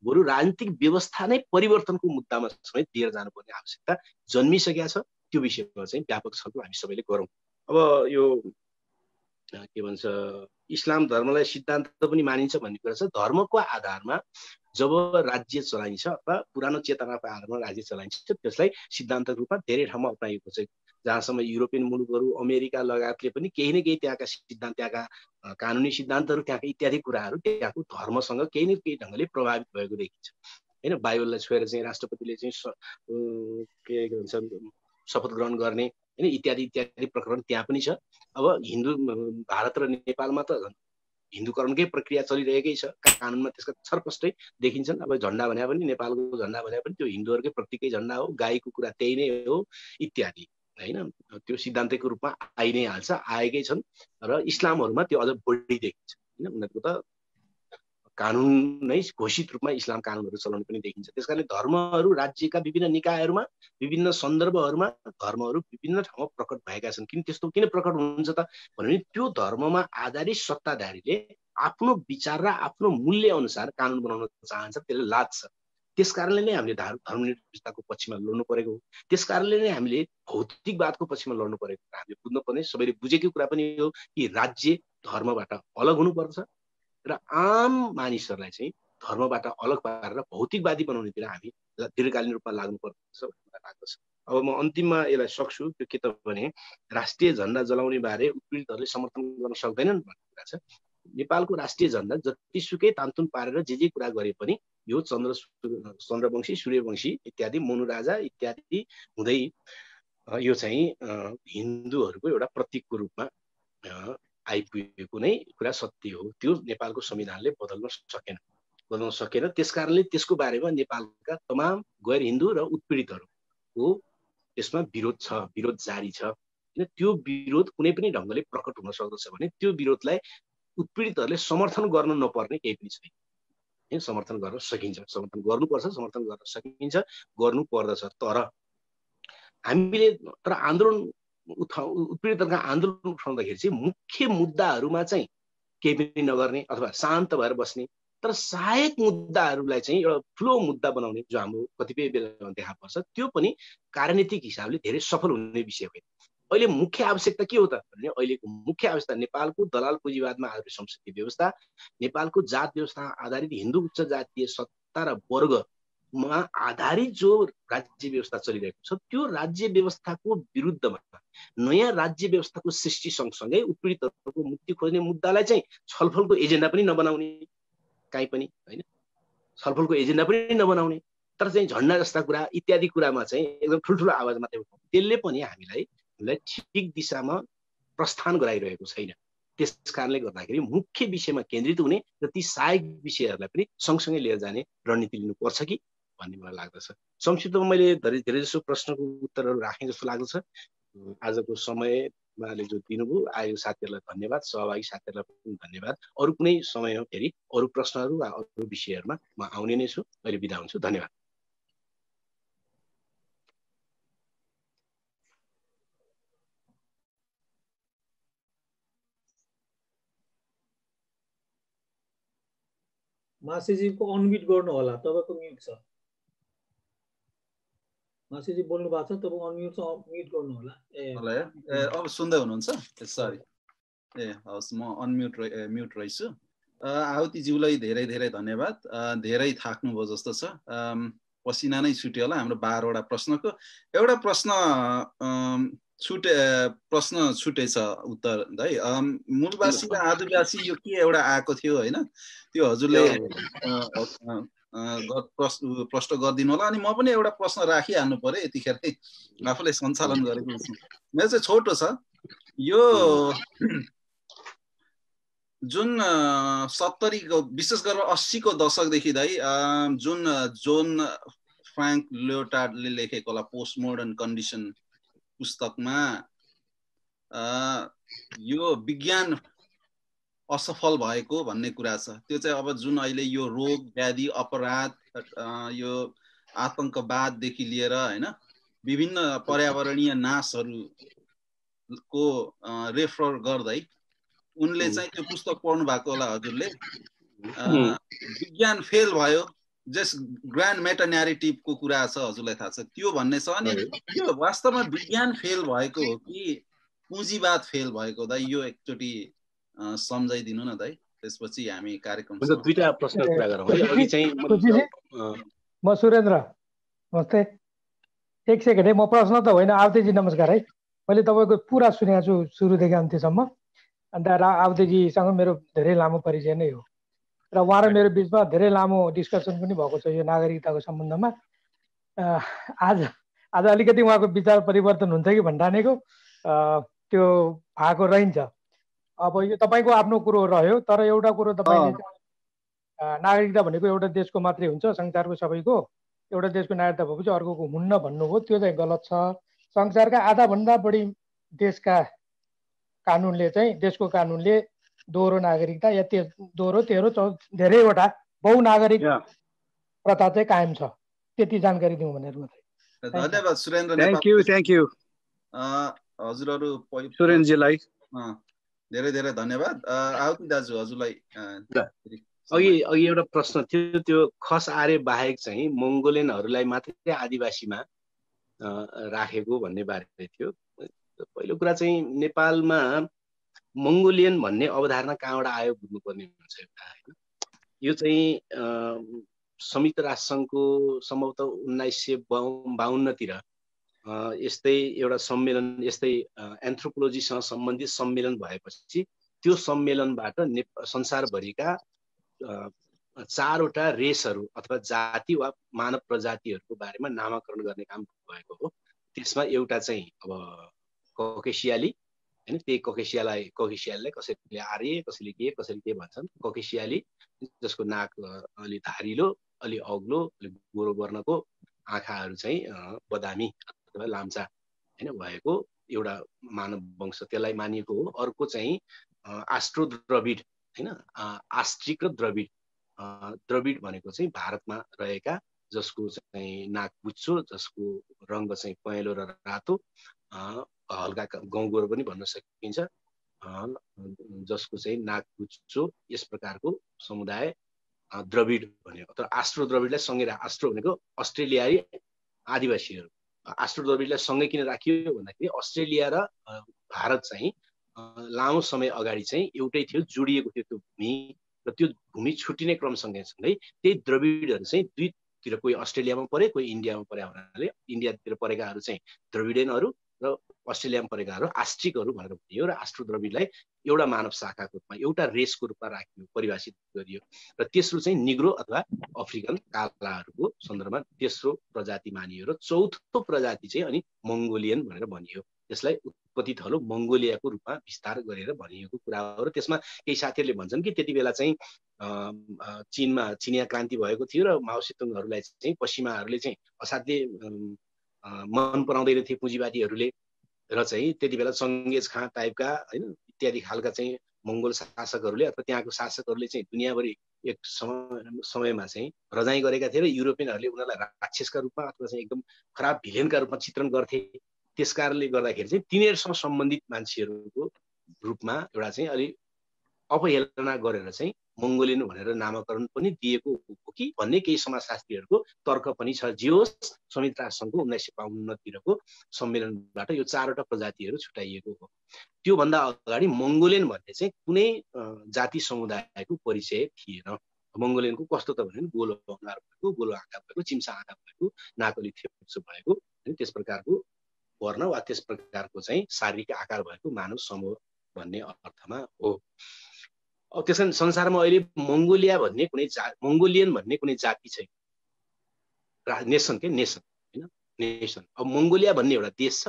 बरु राजनीतिक व्यवस्था नै परिवर्तनको मुद्दामा समेत लिएर जानुपर्ने आवश्यकता जन्मिसकेका छ। त्यो विषयमा चाहिँ व्यापक छलफल हामी सबैले गरौँ। अब यो के भन्छ, इस्लाम धर्मलाई सिद्धान्त पनि मानिन्छ भन्ने कुरा छ। धर्मको आधारमा जब राज्य चलाइन्छ अथवा पुरानो चेतनाको आधारमा राज्य चलाइन्छ, त्यसलाई सिद्धान्तको रूपमा धेरै ठाउँमा अपनाइएको छ। जहाँसम्म युरोपियन मुलुकहरू, अमेरिका लगायतले पनि केही न केही त्यहाँका सिद्धान्त, त्यहाँका कानुनी सिद्धान्तहरू, त्यहाँका इत्यादि कुराहरू त्यहाँको धर्मसँग केही न केही ढङ्गले प्रभावित भएको देखिन्छ हैन। बाइबललाई छोएर चाहिँ राष्ट्रपतिले चाहिँ के भन्छ शपथ ग्रहण गर्ने हैन, इत्यादि प्रकरण त्यहाँ पनि छ। अब भारत र नेपालमा त हिन्दूकरणकै प्रक्रिया चलिरहेकै छ, कानुनमा त्यसका छरपष्टै देखिन्छन्। अब झन्डा भने पनि, नेपालको झन्डा भने पनि त्यो हिन्दूहरूकै प्रतीकै झन्डा हो, गाईको कुरा त्यही नै हो इत्यादि हैन। त्यो सिद्धान्तको रूपमा आइ नै हाल्छ, आएकै छन्। र इस्लामहरूमा त्यो अझ बढी देखिन्छ हैन। उनीहरूको त कानुन नै घोषित रूपमा इस्लाम कानुनहरू चलाउनु पनि देखिन्छ। त्यसकारणले धर्महरू राज्यका विभिन्न निकायहरूमा, विभिन्न सन्दर्भहरूमा धर्महरू विभिन्न ठाउँमा प्रकट भएका छन्। त्यस्तो किन प्रकट हुन्छ त भने त्यो धर्ममा आधारित सत्ताधारीले आफ्नो विचार र आफ्नो मूल्य अनुसार कानुन बनाउन चाहन्छ, त्यसले लाग्छ। त्यसकारणले नै हामीले धर्मनिरपेक्षताको पक्षमा लड्नु परेको हो। त्यसकारणले नै हामीले भौतिकवादको पक्षमा लड्नु परेको हो। हामीले बुझ्नुपर्ने, सबैले बुझेको कुरा पनि हो कि राज्य धर्मबाट अलग हुनुपर्छ र आम मानिसहरूलाई चाहिँ धर्मबाट अलग पारेर भौतिकवादी बनाउनेतिर हामी दीर्घकालीन रूपमा लाग्नुपर्छ भन्ने लाग्दछ। अब म अन्तिममा यसलाई सक्छु, त्यो के त भने राष्ट्रिय झन्डा जलाउने बारे उत्पीडितहरूले समर्थन गर्न सक्दैनन् भन्ने कुरा छ। नेपालको राष्ट्रिय झन्डा जतिसुकै तानतुन पारेर जे कुरा गरे पनि यो चन्द्रवंशी, सूर्यवंशी इत्यादि, मनु राजा इत्यादि हुँदै यो चाहिँ हिन्दूहरूको एउटा प्रतीकको रूपमा आइपुगेको नै कुरा सत्य हो। त्यो नेपालको संविधानले बदल्न सकेन। त्यसकारणले त्यसको बारेमा नेपालका तमाम गैर हिन्दू र उत्पीडितहरूको त्यसमा विरोध जारी छ। होइन त्यो विरोध कुनै पनि ढङ्गले प्रकट हुन सक्दछ भने त्यो विरोधलाई उत्पीडितहरूले समर्थन गर्न नपर्ने केही पनि छैन। समर्थन गर्न सकिन्छ, समर्थन गर्नुपर्छ, समर्थन गर्न सकिन्छ, गर्नु पर्दछ। तर हामीले आन्दोलन उत्पीडितका आन्दोलन उठाउँदाखेरि चाहिँ मुख्य मुद्दाहरूमा चाहिँ केही पनि नगर्ने अथवा शान्त भएर बस्ने, तर सहायक मुद्दाहरूलाई चाहिँ एउटा ठुलो मुद्दा बनाउने जो हाम्रो कतिपय बेला देखा पर्छ, त्यो पनि कार्यनीतिक हिसाबले धेरै सफल हुने विषय होइन। अहिले मुख्य आवश्यकता के हो त भने अहिलेको मुख्य आवश्यकता नेपालको दलाल पुँजीवादमा आधारित संसदीय व्यवस्था, नेपालको जात व्यवस्था आधारित हिन्दू उच्च जातीय सत्ता र वर्गमा आधारित जो राज्य व्यवस्था चलिरहेको छ त्यो राज्य व्यवस्थाको विरुद्धमा नयाँ राज्य व्यवस्थाको सृष्टि सँगसँगै उत्पीडितहरूको मुक्ति खोज्ने मुद्दालाई चाहिँ छलफलको एजेन्डा पनि नबनाउने, काहीँ पनि होइन छलफलको एजेन्डा पनि नबनाउने, तर चाहिँ झन्डा जस्ता कुरा इत्यादि कुरामा चाहिँ एकदम ठुल्ठुलो आवाज मात्रै उठाउने, त्यसले पनि हामीलाई ठिक दिशामा प्रस्थान गराइरहेको छैन। त्यस कारणले गर्दाखेरि मुख्य विषयमा केन्द्रित हुने र ती सहायक विषयहरूलाई पनि सँगसँगै लिएर जाने रणनीति लिनुपर्छ कि भन्ने मलाई लाग्दछ। संक्षिप्तमा मैले धेरै जसो प्रश्नको उत्तरहरू राखेँ जस्तो लाग्दछ। आजको समयले जो दिनुभयो आयो साथीहरूलाई धन्यवाद, सहभागी साथीहरूलाई पनि धन्यवाद। अरू कुनै समयमा फेरि अरू प्रश्नहरू वा अरू विषयहरूमा म आउने नै छु। अहिले बिदा हुन्छु, धन्यवाद। मासेजीको अनम्युट गर्नु होला, तपाईको म्युट छ। मासेजी बोल्नु भएको छ, तपाईको अनम्युट छ, म्युट गर्नु होला। अब सुन्दै हुनुहुन्छ? सरी, हवस्, म म्युट रहेछु। आहुतिज्यूलाई धेरै धेरै धन्यवाद। धेरै थाक्नुभयो जस्तो छ, पसिना नै छुट्यो होला हाम्रो 12 वटा प्रश्नको। एउटा प्रश्न छुटेछ उत्तर है। मूलवासी र आदिवासी यो के एउटा आएको थियो होइन, त्यो हजुरले प्रश्न गरिदिनु होला। अनि म पनि एउटा प्रश्न राखिहाल्नु पर्यो, यतिखेर आफूले सञ्चालन गरेको छु। मेरो चाहिँ छोटो छ। यो जुन 70 को विशेष गरेर 80 को दशकदेखि जुन जोन फ्राङ्क लियोटार्डले लेखेको होला पोस्ट मोडर्न कन्डिसन पुस्तकमा यो विज्ञान असफल भएको भन्ने कुरा छ। त्यो चाहिँ अब जुन अहिले यो रोग व्याधि अपराध यो आतंकवाददेखि लिएर होइन विभिन्न पर्यावरणीय नाशहरूको रेफर गर्दै उनले चाहिँ त्यो पुस्तक पढ्नु भएको होला हजुरले। विज्ञान फेल भयो, जस्ट ग्रान्ड मेटा न्यारेटिभको कुरा छ, हजुरलाई थाहा छ त्यो भन्ने छ। अनि यो वास्तवमा विज्ञान फेल भएको हो कि पुँजीवाद फेल भएको दाइ, यो एकचोटि सम्झाइदिनु न दाइ, त्यसपछि हामी कार्यक्रम दुईटा प्रश्न कुरा गरौँ है। अघि चाहिँ म सुरेन्द्र, नमस्ते। एक सेकेन्ड है, म प्रश्न त होइन। आवतेजी नमस्कार है। मैले तपाईँको पुरा सुनेको छु सुरुदेखि अन्त्यसम्म। अन्त आवतेजीसँग मेरो धेरै लामो परिचय नै हो र उहाँ र मेरो बिचमा धेरै लामो डिस्कसन पनि भएको छ यो नागरिकताको सम्बन्धमा। आज अलिकति उहाँको विचार परिवर्तन हुन्छ कि भन्ठानेको त्यो भएको रहन्छ। अब यो तपाईँको आफ्नो कुरो रह्यो, तर एउटा कुरो तपाईँले नागरिकता भनेको एउटा देशको मात्रै हुन्छ, संसारको सबैको। एउटा देशको नागरिकता भएपछि अर्कोको हुन्न भन्नुभयो, त्यो चाहिँ गलत छ। संसारका आधाभन्दा बढी देशका कानुनले चाहिँ, देशको कानुनले दोहोरो नागरिकता या दोहोरो तेह्रो धेरैवटा बहुनागरिक प्रथा चाहिँ कायम छ। त्यति जानकारी दिउँ भनेर मात्रै। धन्यवाद सुरेन्द्र। थ्याङ्क यू हजुरहरू सुरेन्द्रजीलाई धेरै धेरै धन्यवाद। आउती दाजु हजुरलाई अघि एउटा प्रश्न थियो, त्यो खस आर्य बाहेक चाहिँ मङ्गोलियनहरूलाई मात्रै आदिवासीमा राखेको भन्ने बारे थियो। पहिलो कुरा चाहिँ नेपालमा मङ्गोलियन भन्ने अवधारणा कहाँबाट आयो बुझ्नुपर्ने हुन्छ एउटा होइन। यो चाहिँ संयुक्त राष्ट्रसङ्घको सम्भवतः 1952 यस्तै एउटा सम्मेलन, यस्तै एन्थ्रोपोलोजीसँग सम्बन्धित सम्मेलन भएपछि त्यो सम्मेलनबाट संसारभरिका 4वटा रेसहरू अथवा जाति वा मानव प्रजातिहरूको बारेमा नामाकरण गर्ने काम भएको हो। त्यसमा एउटा चाहिँ अब ककेसियाली होइन, त्यही ककेसियालीलाई कसैले आर्य, कसैले के भन्छन्। ककेसियाली जसको नाक अलि धारिलो, अलि अग्लो, अलि गोरो वर्णको, आँखाहरू चाहिँ बदामी अथवा लाम्चा होइन भएको एउटा मानव वंश त्यसलाई मानिएको हो। अर्को चाहिँ आस्ट्रो द्रविड हैन, आस्ट्रिक र द्रविड। द्रविड भनेको चाहिँ भारतमा रहेका, जसको चाहिँ नाक बुच्चो, जसको रङ्ग चाहिँ पहेँलो र रातो, हल्का गौँगोरो पनि भन्न सकिन्छ, जसको चाहिँ नाक बुच्चो, यस प्रकारको समुदाय द्रविड भन्यो। तर आस्ट्रो द्रविडलाई सँगै आस्ट्रो भनेको अस्ट्रेलियाली आदिवासीहरू। आस्ट्रो द्रविडलाई सँगै किन राखियो भन्दाखेरि अस्ट्रेलिया र भारत चाहिँ लामो समय अगाडि चाहिँ एउटै थियो, जोडिएको थियो त्यो भूमि, र त्यो भूमि छुट्टिने क्रम सँगै त्यही द्रविडहरू चाहिँ दुईतिर, कोही अस्ट्रेलियामा परे कोही इन्डियामा परे हुनाले इन्डियातिर परेकाहरू चाहिँ द्रविडेनहरू र अस्ट्रेलियामा परेकाहरू आस्ट्रिकहरू भनेर भनियो। र आस्ट्रो द्रविडलाई एउटा मानव शाखाको रूपमा, एउटा रेसको रूपमा राखियो, परिभाषित गरियो। र तेस्रो चाहिँ निग्रो अथवा अफ्रिकन कालाहरूको सन्दर्भमा तेस्रो प्रजाति मानियो। र चौथो प्रजाति चाहिँ अनि मङ्गोलियन भनेर भनियो। त्यसलाई उत्पत्ति थलो मङ्गोलियाको रूपमा विस्तार गरेर भनिएको कुरा हो। र त्यसमा केही साथीहरूले भन्छन् कि त्यति बेला चाहिँ चीनमा चिनिया क्रान्ति भएको थियो र माओ सेतुङहरूलाई चाहिँ पश्चिमाहरूले चाहिँ असाध्यै मन पराउँदैन थिए पुँजीवादीहरूले, र चाहिँ त्यति बेला चङ्गेज खाँ टाइपका हैन इत्यादि खालका चाहिँ मङ्गोल शासकहरूले अथवा त्यहाँको शासकहरूले चाहिँ दुनियाँभरि एक समयमा चाहिँ रजाइ गरेका थिए र युरोपियनहरूले उनीहरूलाई राक्षसका रूपमा अथवा चाहिँ एकदम खराब भिलेनका रूपमा चित्रण गर्थे। त्यसकारणले गर्दाखेरि चाहिँ तिनीहरूसँग सम्बन्धित मान्छेहरूको रूपमा एउटा चाहिँ अलि अपहेलना गरेर चाहिँ मङ्गोलियन भनेर नामाकरण पनि दिएको हो कि भन्ने केही समाजशास्त्रीहरूको तर्क पनि छ। जे होस्, संयुक्त राष्ट्रसङ्घको 1952तिरको सम्मेलनबाट यो 4वटा प्रजातिहरू छुट्याइएको हो। त्योभन्दा अगाडि मङ्गोलियन भन्ने चाहिँ कुनै जाति समुदायको परिचय थिएन। मङ्गोलियनको कस्तो त भने गोलो अनुहार भएको, गोलो आँखा भएको, चिम्सा आँखा भएको, नाकली थेप्सो भएको, त्यस प्रकारको वर्ण वा त्यस प्रकारको चाहिँ शारीरिक आकार भएको मानव समूह भन्ने अर्थमा हो। त्यसकारण संसारमा अहिले मङ्गोलियन भन्ने कुनै जाति छैन, नेसन के नेसन हैन, नेसन। अब मङ्गोलिया भन्ने एउटा देश छ,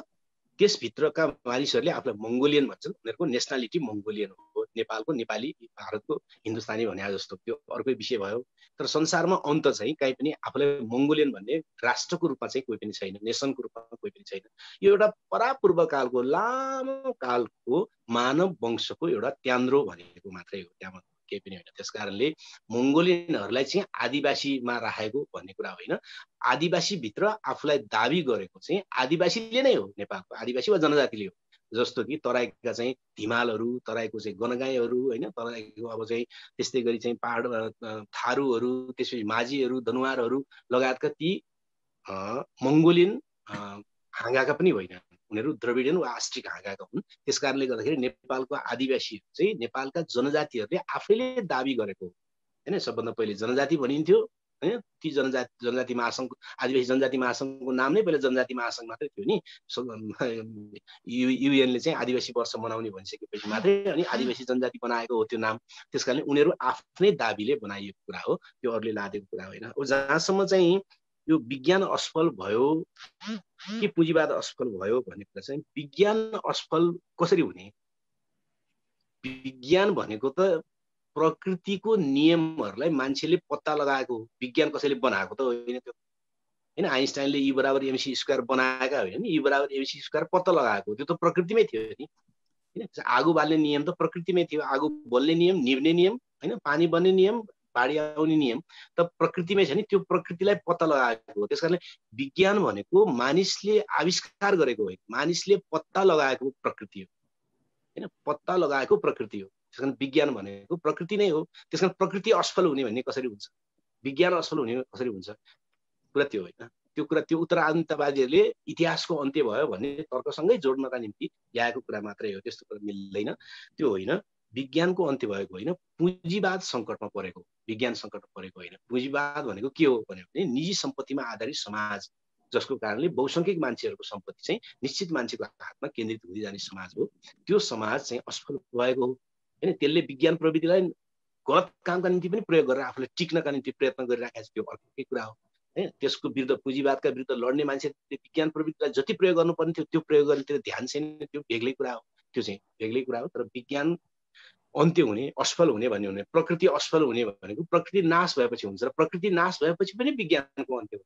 त्यसभित्रका मानिसहरूले आफूलाई मङ्गोलियन भन्छन्, उनीहरूको नेसनालिटी मङ्गोलियन हो। नेपालको नेपाली, भारतको हिन्दुस्तानी भने जस्तो त्यो अर्कै विषय भयो। तर संसारमा अन्त चाहिँ कहीँ पनि आफूलाई मङ्गोलियन भन्ने राष्ट्रको रूपमा चाहिँ कोही पनि छैन, नेसनको रूपमा कोही पनि छैन। यो एउटा परापूर्व कालको लामो कालको मानव वंशको एउटा त्यान्द्रो भनेको मात्रै हो, त्यहाँ केही पनि होइन। त्यसकारणले मङ्गोलियनहरूलाई चाहिँ आदिवासीमा राखेको भन्ने कुरा होइन। आदिवासीभित्र आफूलाई दाबी गरेको चाहिँ आदिवासीले नै हो, नेपालको आदिवासी वा जनजातिले हो। जस्तो कि तराईका चाहिँ धिमालहरू, तराईको चाहिँ गनगाईहरू हैन, तराईको अब चाहिँ त्यस्तै गरी चाहिँ पहाड थारूहरू, त्यसपछि माझीहरू, दनुवारहरू लगायतका ती मङ्गोलियन हाँगाका पनि होइन, उनीहरू द्रविडियन वा आस्ट्रिक हाँगाका हुन्। त्यसकारणले गर्दाखेरि नेपालको आदिवासीहरू चाहिँ नेपालका जनजातिहरूले आफैले दाबी गरेको हैन। सबभन्दा पहिले जनजाति भनिन्थ्यो हैन, ती जनजाति महासङ्घ, आदिवासी जनजाति महासङ्घको नाम नै पहिला जनजाति महासङ्घ मात्रै थियो नि। युएनले चाहिँ आदिवासी वर्ष मनाउने भनिसकेपछि मात्रै अनि आदिवासी जनजाति बनाएको हो त्यो नाम। त्यसकारणले उनीहरू आफ्नै दाबीले बनाइएको कुरा हो, त्यो अरूले लादेको कुरा होइन। अब जहाँसम्म चाहिँ यो विज्ञान असफल भयो कि पुँजीवाद असफल भयो भन्ने कुरा चाहिँ, विज्ञान असफल कसरी हुने? विज्ञान भनेको त प्रकृतिको नियमहरूलाई मान्छेले पत्ता लगाएको हो, विज्ञान कसैले बनाएको त होइन त्यो हैन। आइन्स्टाइनले ई बराबर एमसी स्क्वायर बनाएका होइन नि, ई बराबर एमसी स्क्वायर पत्ता लगाएको, त्यो त प्रकृतिमै थियो नि हैन। आगो बाल्ने नियम त प्रकृतिमै थियो, आगो बल्ने नियम, निभ्ने नियम हैन, पानी बन्ने नियम, बाढी आउने नियम त प्रकृतिमै छ नि, त्यो प्रकृतिलाई पत्ता लगाएको हो। त्यसकारणले विज्ञान भनेको मानिसले आविष्कार गरेको होइन, मानिसले पत्ता लगाएको प्रकृति हो हैन, पत्ता लगाएको प्रकृति हो। त्यसकारण विज्ञान भनेको प्रकृति नै हो। त्यसकारण प्रकृति असफल हुने भन्ने कसरी हुन्छ, विज्ञान असफल हुने कसरी हुन्छ? कुरा त्यो होइन। त्यो कुरा त्यो उत्तराधिकारवादीहरूले इतिहासको अन्त्य भयो भन्ने तर्कसँगै जोड्नका निम्ति ल्याएको कुरा मात्रै हो, त्यस्तो कुरा मिल्दैन। त्यो होइन, विज्ञानको अन्त्य भएको होइन, पुँजीवाद सङ्कटमा परेको, विज्ञान सङ्कटमा परेको होइन। पुँजीवाद भनेको के हो भने निजी सम्पत्तिमा आधारित समाज, जसको कारणले बहुसङ्ख्यक मान्छेहरूको सम्पत्ति चाहिँ निश्चित मान्छेको हातमा केन्द्रित हुँदै जाने समाज हो। त्यो समाज चाहिँ असफल भएको हो हैन। त्यसले विज्ञान प्रविधिलाई गलत कामका निम्ति पनि प्रयोग गरेर आफूलाई टिक्नका निम्ति प्रयत्न गरिराखेको छ, त्यो अर्कै कुरा हो हैन। त्यसको विरुद्ध, पुँजीवादका विरुद्ध लड्ने मान्छेले विज्ञान प्रविधिलाई जति प्रयोग गर्नुपर्ने थियो त्यो प्रयोग गर्नेतिर ध्यान छैन, त्यो बेग्लै कुरा हो, त्यो चाहिँ बेग्लै कुरा हो। तर विज्ञान अन्त्य हुने, असफल हुने भन्ने हुने, प्रकृति असफल हुने भनेको प्रकृति नाश भएपछि हुन्छ, र प्रकृति नाश भएपछि पनि विज्ञानको अन्त्य हो।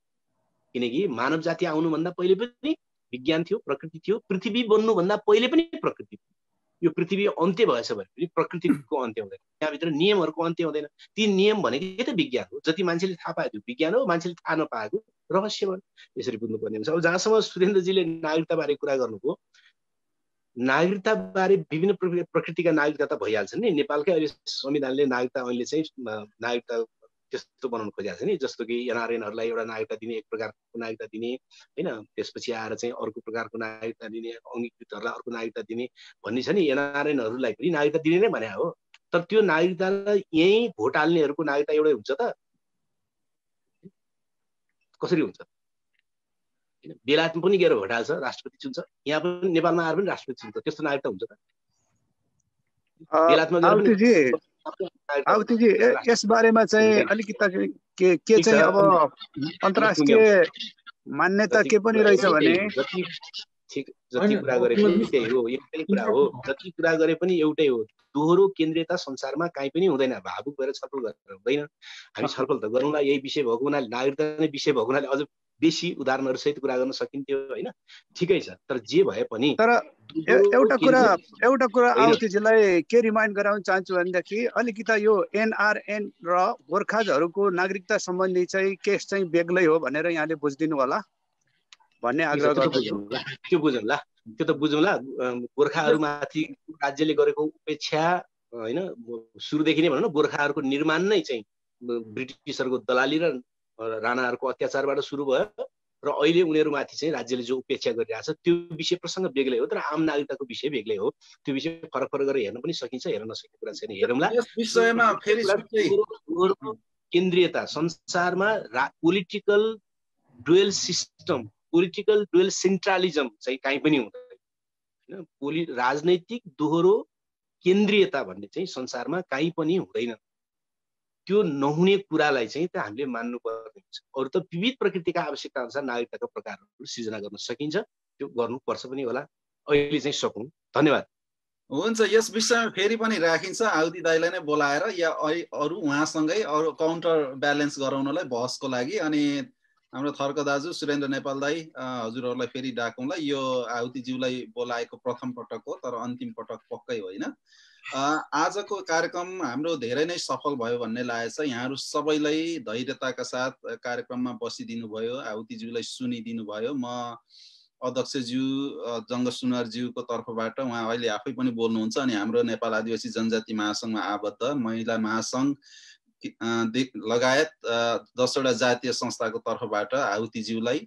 किनकि मानव जाति आउनुभन्दा पहिले पनि विज्ञान थियो, प्रकृति थियो। पृथ्वी बन्नुभन्दा पहिले पनि प्रकृति थियो। यो पृथ्वी अन्त्य भएछ भने पनि प्रकृतिको अन्त्य हुँदैन, त्यहाँभित्र नियमहरूको अन्त्य हुँदैन। ती नियम भनेकै त विज्ञान हो। जति मान्छेले थाहा पायो त्यो विज्ञान हो, मान्छेले थाहा नपाएको रहस्य भयो। यसरी बुझ्नुपर्ने हुन्छ। अब जहाँसम्म सुरेन्द्रजीले नागरिकताबारे कुरा गर्नुभयो, नागरिकताबारे विभिन्न प्रकृतिका नागरिकता त भइहाल्छन् नि। नेपालकै अहिले संविधानले नागरिकता अहिले चाहिँ नागरिकता त्यस्तो बनाउनु खोजेको छ नि, जस्तो कि एनआरएनहरूलाई एउटा नागरिकता दिने, एक प्रकारको नागरिकता दिने होइन, त्यसपछि आएर चाहिँ अर्को प्रकारको नागरिकता दिने, अङ्गीकृतहरूलाई अर्को नागरिकता दिने भन्ने छ नि। एनआरएनहरूलाई पनि नागरिकता दिने नै भने हो, तर त्यो नागरिकतालाई यहीँ भोट हाल्नेहरूको नागरिकता एउटै हुन्छ त? कसरी हुन्छ? बेलायतमा पनि गएर भोट हाल्छ, राष्ट्रपति चुन्छ, यहाँ पनि नेपालमा आएर पनि राष्ट्रपति चुन्छ, त्यस्तो नागरिकता हुन्छ त? बेलायतमा गएर आवतीजी यस बारेमा चाहिँ अलिकति के चाहिँ अब अन्तर्राष्ट्रिय मान्यता के पनि रहेछ भने जति कुरा गरे पनि त्यही हो, एउटै कुरा हो। जति कुरा गरे पनि एउटै हो। दोहोरो केन्द्रीयता संसारमा कहीँ पनि हुँदैन। भावुक भएर छलफल गरेर हुँदैन। हामी छलफल त गरौँला, यही विषय भएको हुनाले, नागरिकता नै विषय भएको हुनाले अझ बेसी उदाहरणहरू सहित कुरा गर्न सकिन्थ्यो होइन, ठिकै छ। तर जे भए पनि तर एउटा कुरा आवतीजीलाई के रिमाइन्ड गराउन चाहन्छु भनेदेखि अलिकति यो एनआरएन र गोर्खाजहरूको नागरिकता सम्बन्धी चाहिँ केस चाहिँ बेग्लै हो भनेर यहाँले बुझिदिनु होला भन्ने आग्रह गर्दछु। त्यो बुझौँला, त्यो त बुझौँला। गोर्खाहरूमाथि राज्यले गरेको उपेक्षा होइन, सुरुदेखि नै भनौँ न, गोर्खाहरूको निर्माण नै चाहिँ ब्रिटिसहरूको दलाली र राणाहरूको अत्याचारबाट सुरु भयो र अहिले उनीहरूमाथि चाहिँ राज्यले जो उपेक्षा गरिरहेछ त्यो विषय प्रसङ्ग बेग्लै हो। तर आम नागरिकताको विषय बेग्लै हो। त्यो विषय फरक फरक गरेर हेर्न पनि सकिन्छ, हेर्न नसकिने कुरा छैन। हेरौँला। केन्द्रीयता संसारमा political dual system, political dual centralism चाहिँ कहीँ पनि हुँदैन होइन। राजनैतिक दोहोरो केन्द्रीयता भन्ने चाहिँ संसारमा कहीँ पनि हुँदैन। त्यो नहुने कुरालाई चाहिँ त हामीले मान्नुपर्ने हुन्छ। अरू त विविध प्रकृतिका आवश्यकता अनुसार नागरिकताका प्रकारहरू सृजना गर्न सकिन्छ, त्यो गर्नुपर्छ पनि होला। अहिले चाहिँ सकौँ। धन्यवाद। हुन्छ, यस विषयमा फेरि पनि राखिन्छ, आवती दाइलाई नै बोलाएर या अरू उहाँसँगै अरू काउन्टर ब्यालेन्स गराउनलाई बहसको लागि। अनि हाम्रो थर्क दाजु सुरेन्द्र नेपाल दाई हजुरहरूलाई फेरि डाकौँला। यो आवतीज्यूलाई बोलाएको प्रथम पटक हो, तर अन्तिम पटक पक्कै होइन। आजको कार्यक्रम हाम्रो धेरै नै सफल भयो भन्ने लागेको छ। यहाँहरू सबैलाई धैर्यताका साथ कार्यक्रममा बसिदिनु भयो, आवतीज्यूलाई सुनिदिनु भयो। म अध्यक्षज्यू जङ्ग सुनारज्यूको तर्फबाट, उहाँ अहिले आफै पनि बोल्नुहुन्छ, अनि हाम्रो नेपाल आदिवासी जनजाति महासङ्घमा आबद्ध महिला महासङ्घ लगायत 10 वटा जातीय संस्थाको तर्फबाट आवतीज्यूलाई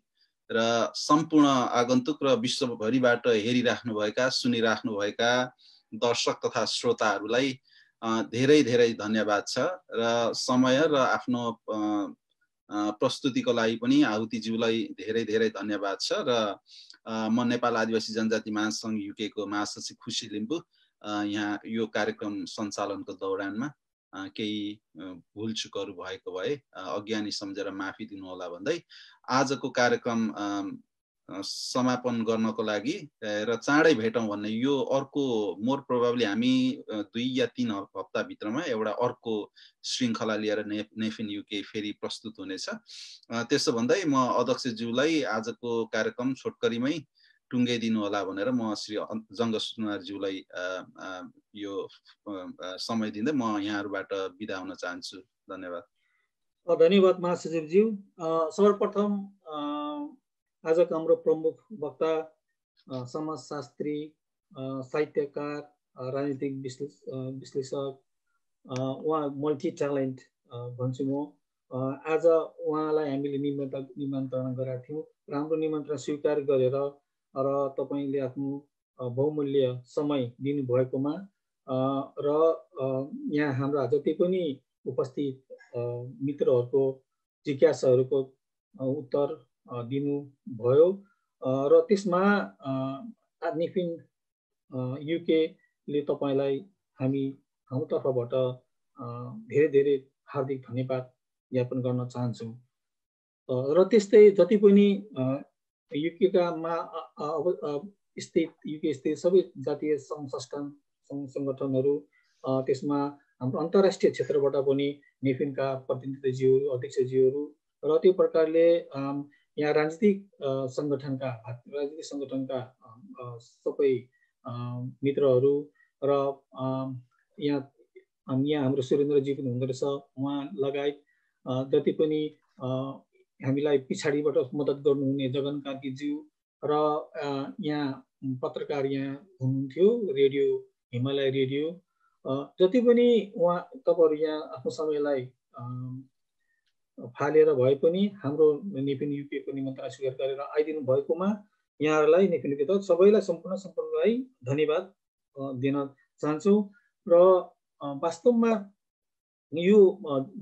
र सम्पूर्ण आगन्तुक र विश्वभरिबाट हेरिराख्नुभएका सुनिराख्नुभएका दर्शक तथा श्रोताहरूलाई धेरै धेरै धन्यवाद छ। र समय र आफ्नो प्रस्तुतिको लागि पनि आवतीज्यूलाई धेरै धेरै धन्यवाद छ। र म नेपाल आदिवासी जनजाति महासङ्घ युकेको महासचिव खुसी लिम्बू यहाँ यो कार्यक्रम सञ्चालनको दौरानमा केही भुलचुकहरू भएको भए अज्ञानी सम्झेर माफी दिनुहोला भन्दै आजको कार्यक्रम समापन गर्नको लागि र चाँडै भेटौँ भन्ने यो अर्को मोर प्रोबाब्ली हामी 2 या 3 हप्ताभित्रमा एउटा अर्को श्रृङ्खला लिएर नेफिन युके फेरि प्रस्तुत हुनेछ। त्यसो भन्दै म अध्यक्षज्यूलाई आजको कार्यक्रम छोटकरीमै टुङ्गाइदिनु होला भनेर म श्री जङ्ग सुनारज्यूलाई यो समय दिँदै म यहाँहरूबाट बिदा हुन चाहन्छु। धन्यवाद। धन्यवाद महासचिवज्यू। सर्वप्रथम आजको हाम्रो प्रमुख वक्ता समाजशास्त्री, साहित्यकार, राजनीतिक विश्लेषक, उहाँ मल्टी ट्यालेन्ट भन्छु म। आज उहाँलाई हामीले निमन्त्रणा गरेका थियौँ र हाम्रो निमन्त्रणा स्वीकार गरेर र तपाईँले आफ्नो बहुमूल्य समय दिनुभएकोमा र यहाँ हाम्रा जति पनि उपस्थित मित्रहरूको जिज्ञासाहरूको उत्तर दिनुभयो र त्यसमा नेफिन युकेले तपाईँलाई हाम्रो तर्फबाट धेरै धेरै हार्दिक धन्यवाद ज्ञापन गर्न चाहन्छौँ। र त्यस्तै जति पनि युकेका स्थित युके स्थित सबै जातीय सङ्गठनहरू, त्यसमा हाम्रो अन्तर्राष्ट्रिय क्षेत्रबाट पनि नेफिनका प्रतिनिधिज्यूहरू, अध्यक्षज्यूहरू र त्यो प्रकारले यहाँ राजनीतिक सङ्गठनका सबै मित्रहरू र यहाँ हाम्रो सुरेन्द्रजी पनि हुँदो रहेछ, उहाँ लगायत जति पनि हामीलाई पछाडिबाट मद्दत गर्नुहुने जगन कार्कीज्यू र यहाँ पत्रकार यहाँ हुनुहुन्थ्यो, रेडियो हिमालय रेडियो, जति पनि तपाईँहरू यहाँ आफ्नो समयलाई फालेर भए पनि हाम्रो नेपिन युपिएको निमन्त्रणा स्वीकार गरेर आइदिनु भएकोमा यहाँहरूलाई नेपिन युपी सबैलाई सम्पूर्णलाई धन्यवाद दिन चाहन्छु। र वास्तवमा यो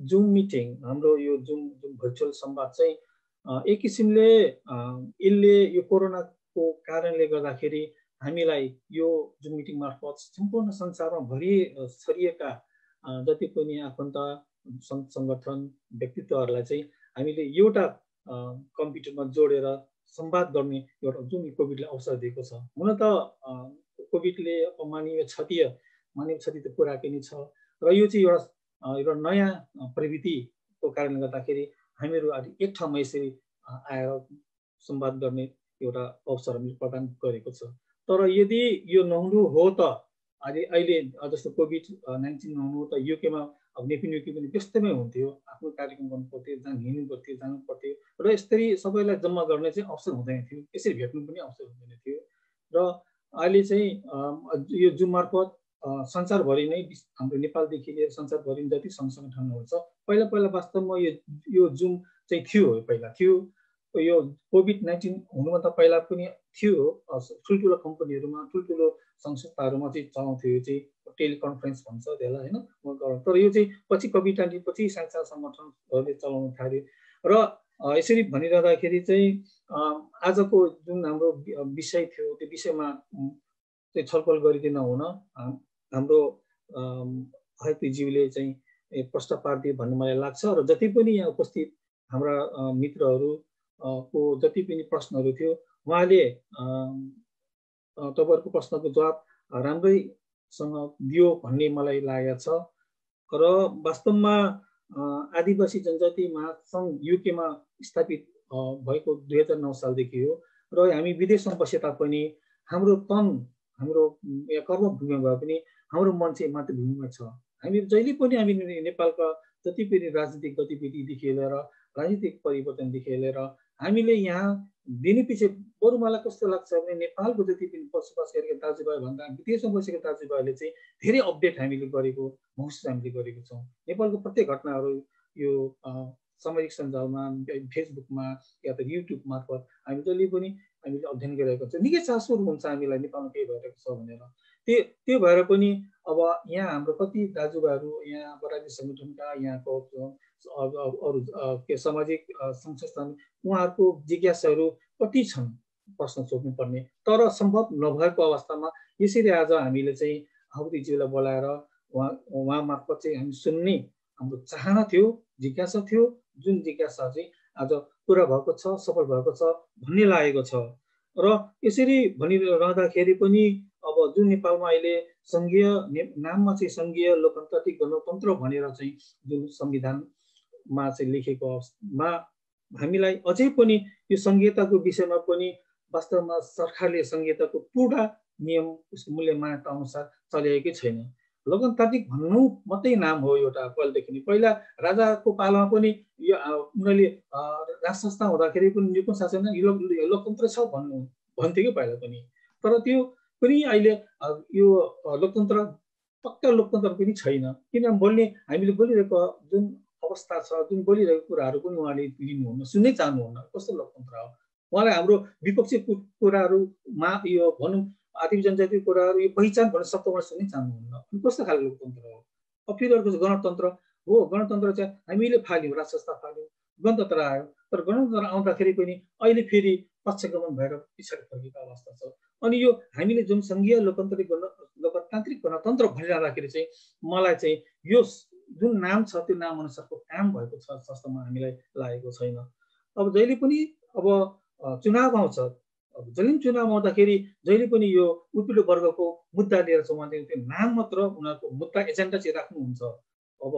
जुम मिटिङ, हाम्रो यो जुम भर्चुअल संवाद चाहिँ एक किसिमले यसले यो कोरोनाको कारणले गर्दाखेरि हामीलाई यो जुम मिटिङ मार्फत सम्पूर्ण संसारमा छरिएका जति पनि आफन्त सङ्गठन व्यक्तित्वहरूलाई चाहिँ हामीले एउटा कम्प्युटरमा जोडेर संवाद गर्ने एउटा जुन कोभिडले अवसर दिएको छ। हुन त कोभिडले मानवीय क्षति त पुऱ्याएकै नै छ र यो चाहिँ एउटा नयाँ प्रविधिको कारणले गर्दाखेरि हामीहरू एक ठाउँमा यसरी आएर संवाद गर्ने एउटा अवसर हामीले प्रदान गरेको छ। तर यदि यो नहुनु हो त अहिले जस्तो कोभिड-19 नहुनु त युकेमा अब नेपिन युके पनि व्यस्तमै हुन्थ्यो, आफ्नो कार्यक्रम गर्नु पर्थ्यो, हिँड्नु पर्थ्यो, जानु पर्थ्यो र यसरी सबैलाई जम्मा गर्ने चाहिँ अवसर हुँदैन थियो, यसरी भेट्नु पनि अवसर हुँदैन थियो। र अहिले चाहिँ यो जुम मार्फत संसारभरि नै हाम्रो नेपालदेखि लिएर संसारभरि जति सङ्घ सङ्गठनहरू छ, पहिला वास्तवमा यो जुम चाहिँ थियो, पहिला थियो। यो कोभिड-19 हुनुभन्दा पहिला पनि थियो, ठुल्ठुलो कम्पनीहरूमा ठुल्ठुलो संस्थाहरूमा चाहिँ चलाउँथ्यो, यो चाहिँ टेलिकन्फरेन्स भन्छ त्यसलाई होइन। तर यो चाहिँ पछि कोभिड-19 पछि साना सङ्गठनहरूले चलाउन थाल्यो। र यसरी भनिरहँदाखेरि चाहिँ आजको जुन हाम्रो विषय थियो त्यो विषयमा चाहिँ छलफल गरिदिन हुन हाम्रो हयतीज्यूले चाहिँ प्रस्ताव पारिदियो भन्ने मलाई लाग्छ। र जति पनि यहाँ उपस्थित हाम्रा मित्रहरू को जति पनि प्रश्नहरू थियो उहाँले तपाईँहरूको प्रश्नको जवाब राम्रैसँग दियो भन्ने मलाई लागेको छ। र वास्तवमा आदिवासी जनजाति महासङ्घ युकेमा स्थापित भएको 2009 सालदेखि हो र हामी विदेशमा बसे तापनि हाम्रो यहाँ कर्मभूमिमा भए पनि हाम्रो मन चाहिँ मातृभूमिमा छ। हामी जहिले पनि नेपालका जति पनि राजनीतिक गतिविधिदेखि लिएर राजनीतिक परिवर्तनदेखि लिएर हामीले यहाँ दिने पछि बरु मलाई कस्तो लाग्छ भने नेपालको जति पनि बसोबास गरेका दाजुभाइ भन्दा विदेशमा बसेका दाजुभाइले चाहिँ धेरै अपडेट हामीले गरेको महसुस हामीले गरेको छौँ। नेपालको प्रत्येक घटनाहरू यो सामाजिक सञ्जालमा, फेसबुकमा या त युट्युब मार्फत हामी जहिले पनि हामीले अध्ययन गरिरहेको छ। निकै चासो हुन्छ हामीलाई नेपालमा के भइरहेको छ भनेर। त्यो भएर पनि अब यहाँ हाम्रो कति दाजुभाइहरू यहाँ बराजी सङ्गठनका यहाँको अरू के सामाजिक संस्था उहाँहरूको जिज्ञासाहरू कति छन् प्रश्न सोध्नुपर्ने, तर सम्भव नभएको अवस्थामा यसरी आज हामीले चाहिँ आहुतिज्यूलाई बोलाएर उहाँ मार्फत चाहिँ हामी सुन्ने हाम्रो चाहना थियो, जिज्ञासा थियो, जुन जिज्ञासा चाहिँ आज पुरा भएको छ, सफल भएको छ भन्ने लागेको छ। र यसरी भनिरहँदाखेरि पनि अब जुन नेपालमा अहिले सङ्घीय नाममा चाहिँ सङ्घीय लोकतान्त्रिक गणतन्त्र भनेर चाहिँ जुन संविधानमा चाहिँ लेखेको अवस्थामा हामीलाई अझै पनि यो सङ्घीयताको विषयमा पनि वास्तवमा सरकारले सङ्घीयताको पूर्ण नियम उसको मूल्य मान्यता अनुसार चलाएकै छैन। लोकतान्त्रिक भन्नु मात्रै नाम हो एउटा पहिलादेखि नै। पहिला राजाको पालामा पनि यो उनीहरूले राज संस्था हुँदाखेरि पनि यो शासन लोकतन्त्र छ भन्थ्यो कि पहिला पनि। तर त्यो पनि अहिले यो लोकतन्त्र पक्का लोकतन्त्र पनि छैन, किनभने हामीले बोलिरहेको जुन अवस्था छ, जुन बोलिरहेको कुराहरू पनि उहाँले लिनुहुन्न, सुन्नै चाहनुहुन्न। कस्तो लोकतन्त्र हो? उहाँलाई हाम्रो विपक्षी कुराहरूमा यो भनौँ आदिवासी जनजातिको कुराहरू यो पहिचान भन्ने शब्द उहाँले सुन्नै चाहनुहुन्न। कस्तो खालको लोकतन्त्र हो? अब फेरि अर्को गणतन्त्र हो। गणतन्त्र चाहिँ हामीले फाल्यौँ, राज संस्था फाल्यौँ, गणतन्त्र आयो। तर गणतन्त्र आउँदाखेरि पनि अहिले फेरि पक्षगमन भएर पछाडि फर्केको अवस्था छ। अनि यो हामीले जुन सङ्घीय लोकतान्त्रिक गणतन्त्र भनिरहँदाखेरि चाहिँ मलाई चाहिँ यो जुन नाम छ त्यो नाम अनुसारको काम भएको छ जस्तोमा हामीलाई लागेको छैन। अब जहिले पनि अब चुनाव आउँछ, जहिले पनि चुनाव आउँदाखेरि जहिले पनि यो उत्पीडित वर्गको मुद्दा लिएर चाहिँ उहाँले त्यो नाम मात्र उनीहरूको मुद्दा एजेन्डा चाहिँ राख्नुहुन्छ। अब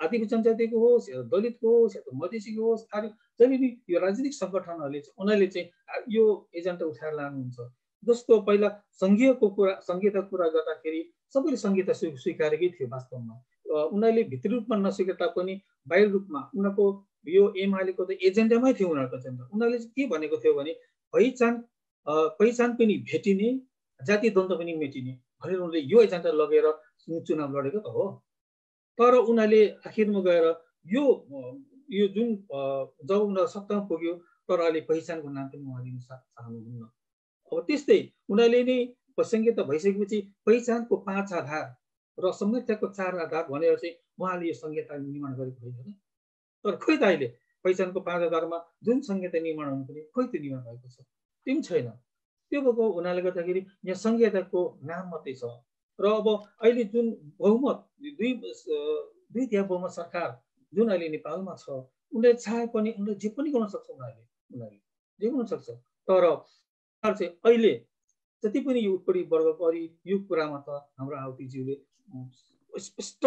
आदिवासी जनजातिको होस् या दलितको होस् या मधेसीको होस्, जहिले पनि यो राजनीतिक सङ्गठनहरूले चाहिँ उनीहरूले चाहिँ यो एजेन्डा उठाएर लानुहुन्छ। जस्तो पहिला सङ्घीयता कुरा गर्दाखेरि सबैले सङ्घीयता स्वीकारेकै थियो वास्तवमा। उनीहरूले भित्री रूपमा नस्वीकार तापनि बाहिर रूपमा उनीहरूको यो एमालेको त एजेन्डामै थियो। उनीहरूको एजेन्डा उनीहरूले के भनेको थियो भने पहिचान पनि भेटिने, जातीय द्वन्द्व पनि मेटिने भनेर उनीहरूले यो एजेन्डा लगेर चुनाव लडेको त हो। तर उनीहरूले आखिरमा गएर यो जुन जब उनीहरू सत्तामा पुग्यो तर अहिले पहिचानको नाम पनि उहाँले चाहनुहुन्न। अब त्यस्तै उनीहरूले नै संहिता भइसकेपछि पहिचानको 5 आधार र संहिताको 4 आधार भनेर चाहिँ उहाँले यो संहिता निर्माण गरेको होइन। तर खोइ त अहिले पहिचानको 5 आधारमा जुन संहिता निर्माण हुनुपर्ने खोइ त्यो निर्माण भएको छ, त्यो पनि छैन। त्यो भएको हुनाले गर्दाखेरि यहाँ संहिताको नाम मात्रै छ। र अब अहिले जुन बहुमत दुई तिहाई बहुमत सरकार जुन अहिले नेपालमा छ, उनले चाहे पनि उनले जे पनि गर्न सक्छ। उनीहरूले जे गर्न सक्छ। तर चाहिँ अहिले जति पनि यो उत्पीडित वर्ग परि यो कुरामा त हाम्रो आवतीज्यूले स्पष्ट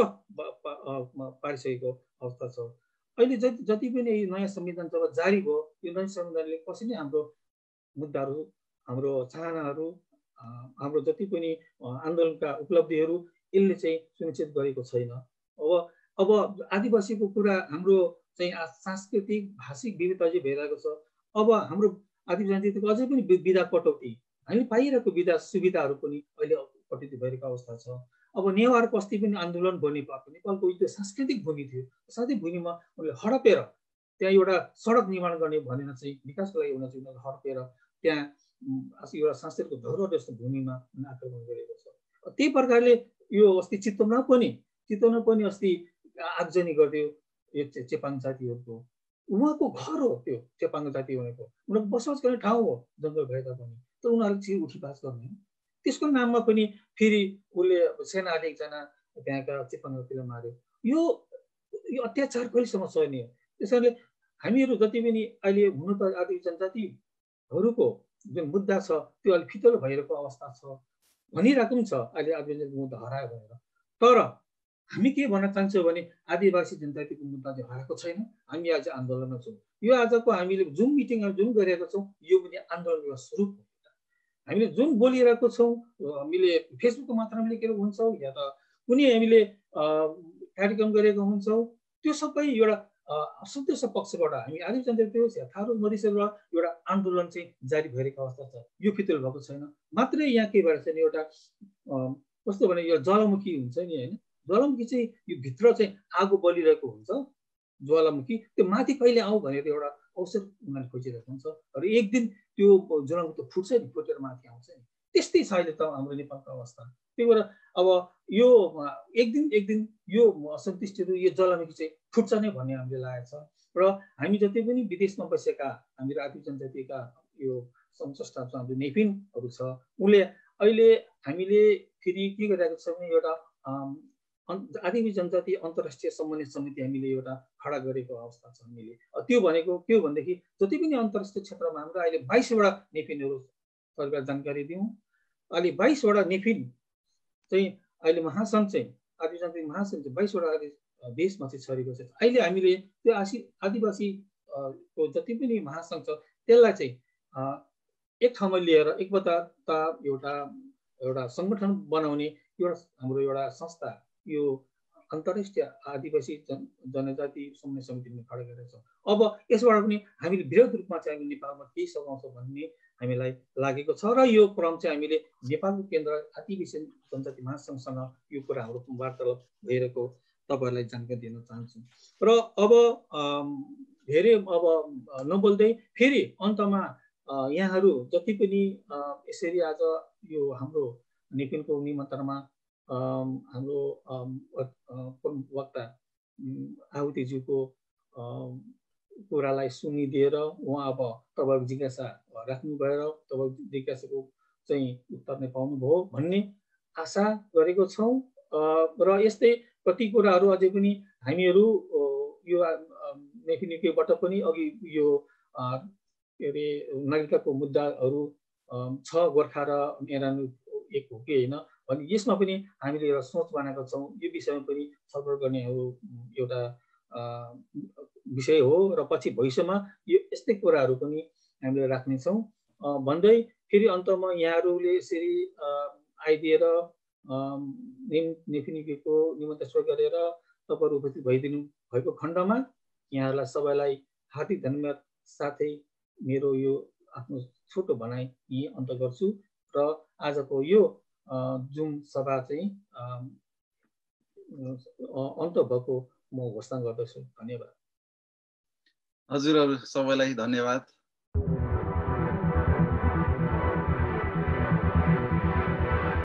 पारिसकेको अवस्था छ। अहिले जति पनि नयाँ संविधान जब जारी भयो, यो नयाँ संविधानले कसैले हाम्रो मुद्दाहरू, हाम्रो चाहनाहरू, हाम्रो जति पनि आन्दोलनका उपलब्धिहरू यसले चाहिँ सुनिश्चित गरेको छैन। अब आदिवासीको कुरा हाम्रो चाहिँ सांस्कृतिक भाषिक विविधता चाहिँ भइरहेको छ। अब हाम्रो आदिवासी जनजातिको अझै पनि विधा कटौती, हामी पाइरहेको विधा सुविधाहरू पनि अहिले कटौती भइरहेको अवस्था छ। अब नेवारको अस्ति पनि आन्दोलन भयो नेपालको यो सांस्कृतिक भूमि थियो। साथै भूमिमा उनले हडपेर त्यहाँ एउटा सडक निर्माण गर्ने भनेर चाहिँ विकासको लागि हुन चाहिँ उनीहरूले हडपेर त्यहाँ एउटा सांस्कृतिक धरोहर जस्तो भूमिमा आक्रमण गरेको छ। त्यही प्रकारले यो अस्ति चितवनमा पनि अस्ति आगजनी गरिदियो यो चेपाङ जातिहरूको। उहाँको घर हो त्यो चेपाङ जाति भनेको, उनीहरूको बसोबास गर्ने ठाउँ हो जङ्गल भए तापनि। तर उनीहरूले चाहिँ उठीबास गर्ने, त्यसको नाममा पनि फेरि उसले सेनाले एकजना त्यहाँका चेपाङहरूलाई मार्यो। यो अत्याचार कहिलेसम्म सहने हो? त्यसैले हामीहरू जति पनि अहिले हुनु त आदिवासी जनजातिहरूको जुन मुद्दा छ त्यो अलिक फितलो भइरहेको अवस्था छ भनिरहेको पनि छ अहिले आदिवासी मुद्दा हरायो भनेर। तर हामी के भन्न चाहन्छौँ भने आदिवासी जनजातिको मुद्दा चाहिँ हराएको छैन। हामी आज आन्दोलनमा छौँ। यो आजको हामीले जुन मिटिङहरू जुन गरिरहेको छौँ यो पनि आन्दोलनको स्वरूप हो। हामीले जुन बोलिरहेको छौँ, हामीले फेसबुकको मात्रामा लेखेर हुन्छौँ या त कुनै हामीले कार्यक्रम गरेको हुन्छौँ, त्यो सबै एउटा असन्तुष्ट पक्षबाट हामी आदिवासी जनजाति होस् या थारू मधेसीबाट एउटा आन्दोलन चाहिँ जारी भइरहेको अवस्था छ। यो फितल भएको छैन। मात्रै यहाँ के भएर चाहिँ एउटा कस्तो भने यो ज्वालामुखी हुन्छ नि होइन, ज्वालामुखी चाहिँ यो भित्र चाहिँ आगो बलिरहेको हुन्छ ज्वालामुखी, त्यो माथि कहिले आऊ भनेर एउटा अवसर उनीहरूले खोजिरहेको हुन्छ। र एक दिन त्यो ज्वालामुखी त फुट्छ नि, फुटेर माथि आउँछ नि। त्यस्तै छ अहिले त हाम्रो नेपालको अवस्था। त्यही भएर अब यो एक दिन यो असन्तुष्टिहरू यो ज्वालामुखी चाहिँ फुट्छ नै भन्ने हामीले लागेको छ। र हामी जति पनि विदेशमा बसेका हामीहरू आदिवासी जनजातिका यो संस्था छ, हाम्रो नेफिनहरू छ, उनले अहिले हामीले फेरि के गरिरहेको छ भने एउटा आदिवासी जनजाति अन्तर्राष्ट्रिय समन्वय समिति हामीले एउटा खडा गरेको अवस्था छ। हामीले त्यो भनेको के हो भनेदेखि जति पनि अन्तर्राष्ट्रिय क्षेत्रमा हाम्रो अहिले 22वटा नेफिनहरू सरकार जानकारी दिउँ। अहिले 22वटा नेफिन चाहिँ अहिले महासङ्घ चाहिँ आदिवासी जनजाति महासङ्घ चाहिँ 22वटा देशमा चाहिँ छरेको छ। अहिले हामीले त्यो आदिवासी को जति पनि महासङ्घ छ त्यसलाई चाहिँ एक ठाउँमा लिएर एकबद्धता एउटा सङ्गठन बनाउने एउटा हाम्रो एउटा संस्था यो अन्तर्राष्ट्रिय आदिवासी जनजाति समन्वय समितिले खडा गरेको छ। अब यसबाट पनि हामीले वृहत रूपमा चाहिँ हामी नेपालमा केही सघाउँछ भन्ने हामीलाई लागेको छ। र यो क्रम चाहिँ हामीले नेपालको केन्द्र आदिवासी जनजाति महासङ्घसँग यो कुरा हाम्रो वार्तालाप भइरहेको तपाईँहरूलाई जानकारी दिन चाहन्छु। र अब धेरै अब नबोल्दै फेरि अन्तमा यहाँहरू जति पनि यसरी आज यो हाम्रो नेफिनको निमन्त्रणामा हाम्रो वक्ता आहुतिज्यूको कुरालाई सुनिदिएर उहाँ अब तपाईँको जिज्ञासा राख्नुभयो र तपाईँको जिज्ञासाको चाहिँ उत्तर नै पाउनुभयो भन्ने आशा गरेको छौँ। र यस्तै कति कुराहरू अझै पनि हामीहरू यो नेफिनबाट पनि अघि यो के अरे नागरिकताको मुद्दाहरू छ, गोर्खा र एरानु एक हो कि होइन भने यसमा पनि हामीले एउटा सोच बनाएका छौँ। यो विषयमा पनि छलफल गर्ने एउटा विषय हो र पछि भविष्यमा यो यस्तै कुराहरू पनि हामीले राख्नेछौँ भन्दै फेरि अन्तमा यहाँहरूले यसरी आइदिएर नेफिनिको निमन्त्रण स्वीकार गरेर तपाईँहरू उपस्थित भइदिनु भएको खण्डमा यहाँहरूलाई सबैलाई हार्दिक धन्यवाद साथै मेरो यो आफ्नो छोटो भनाइ यही अन्त गर्छु र आजको यो जुम सभा चाहिँ अन्त भएको म घोषणा गर्दछु। धन्यवाद। हजुरहरू सबैलाई धन्यवाद।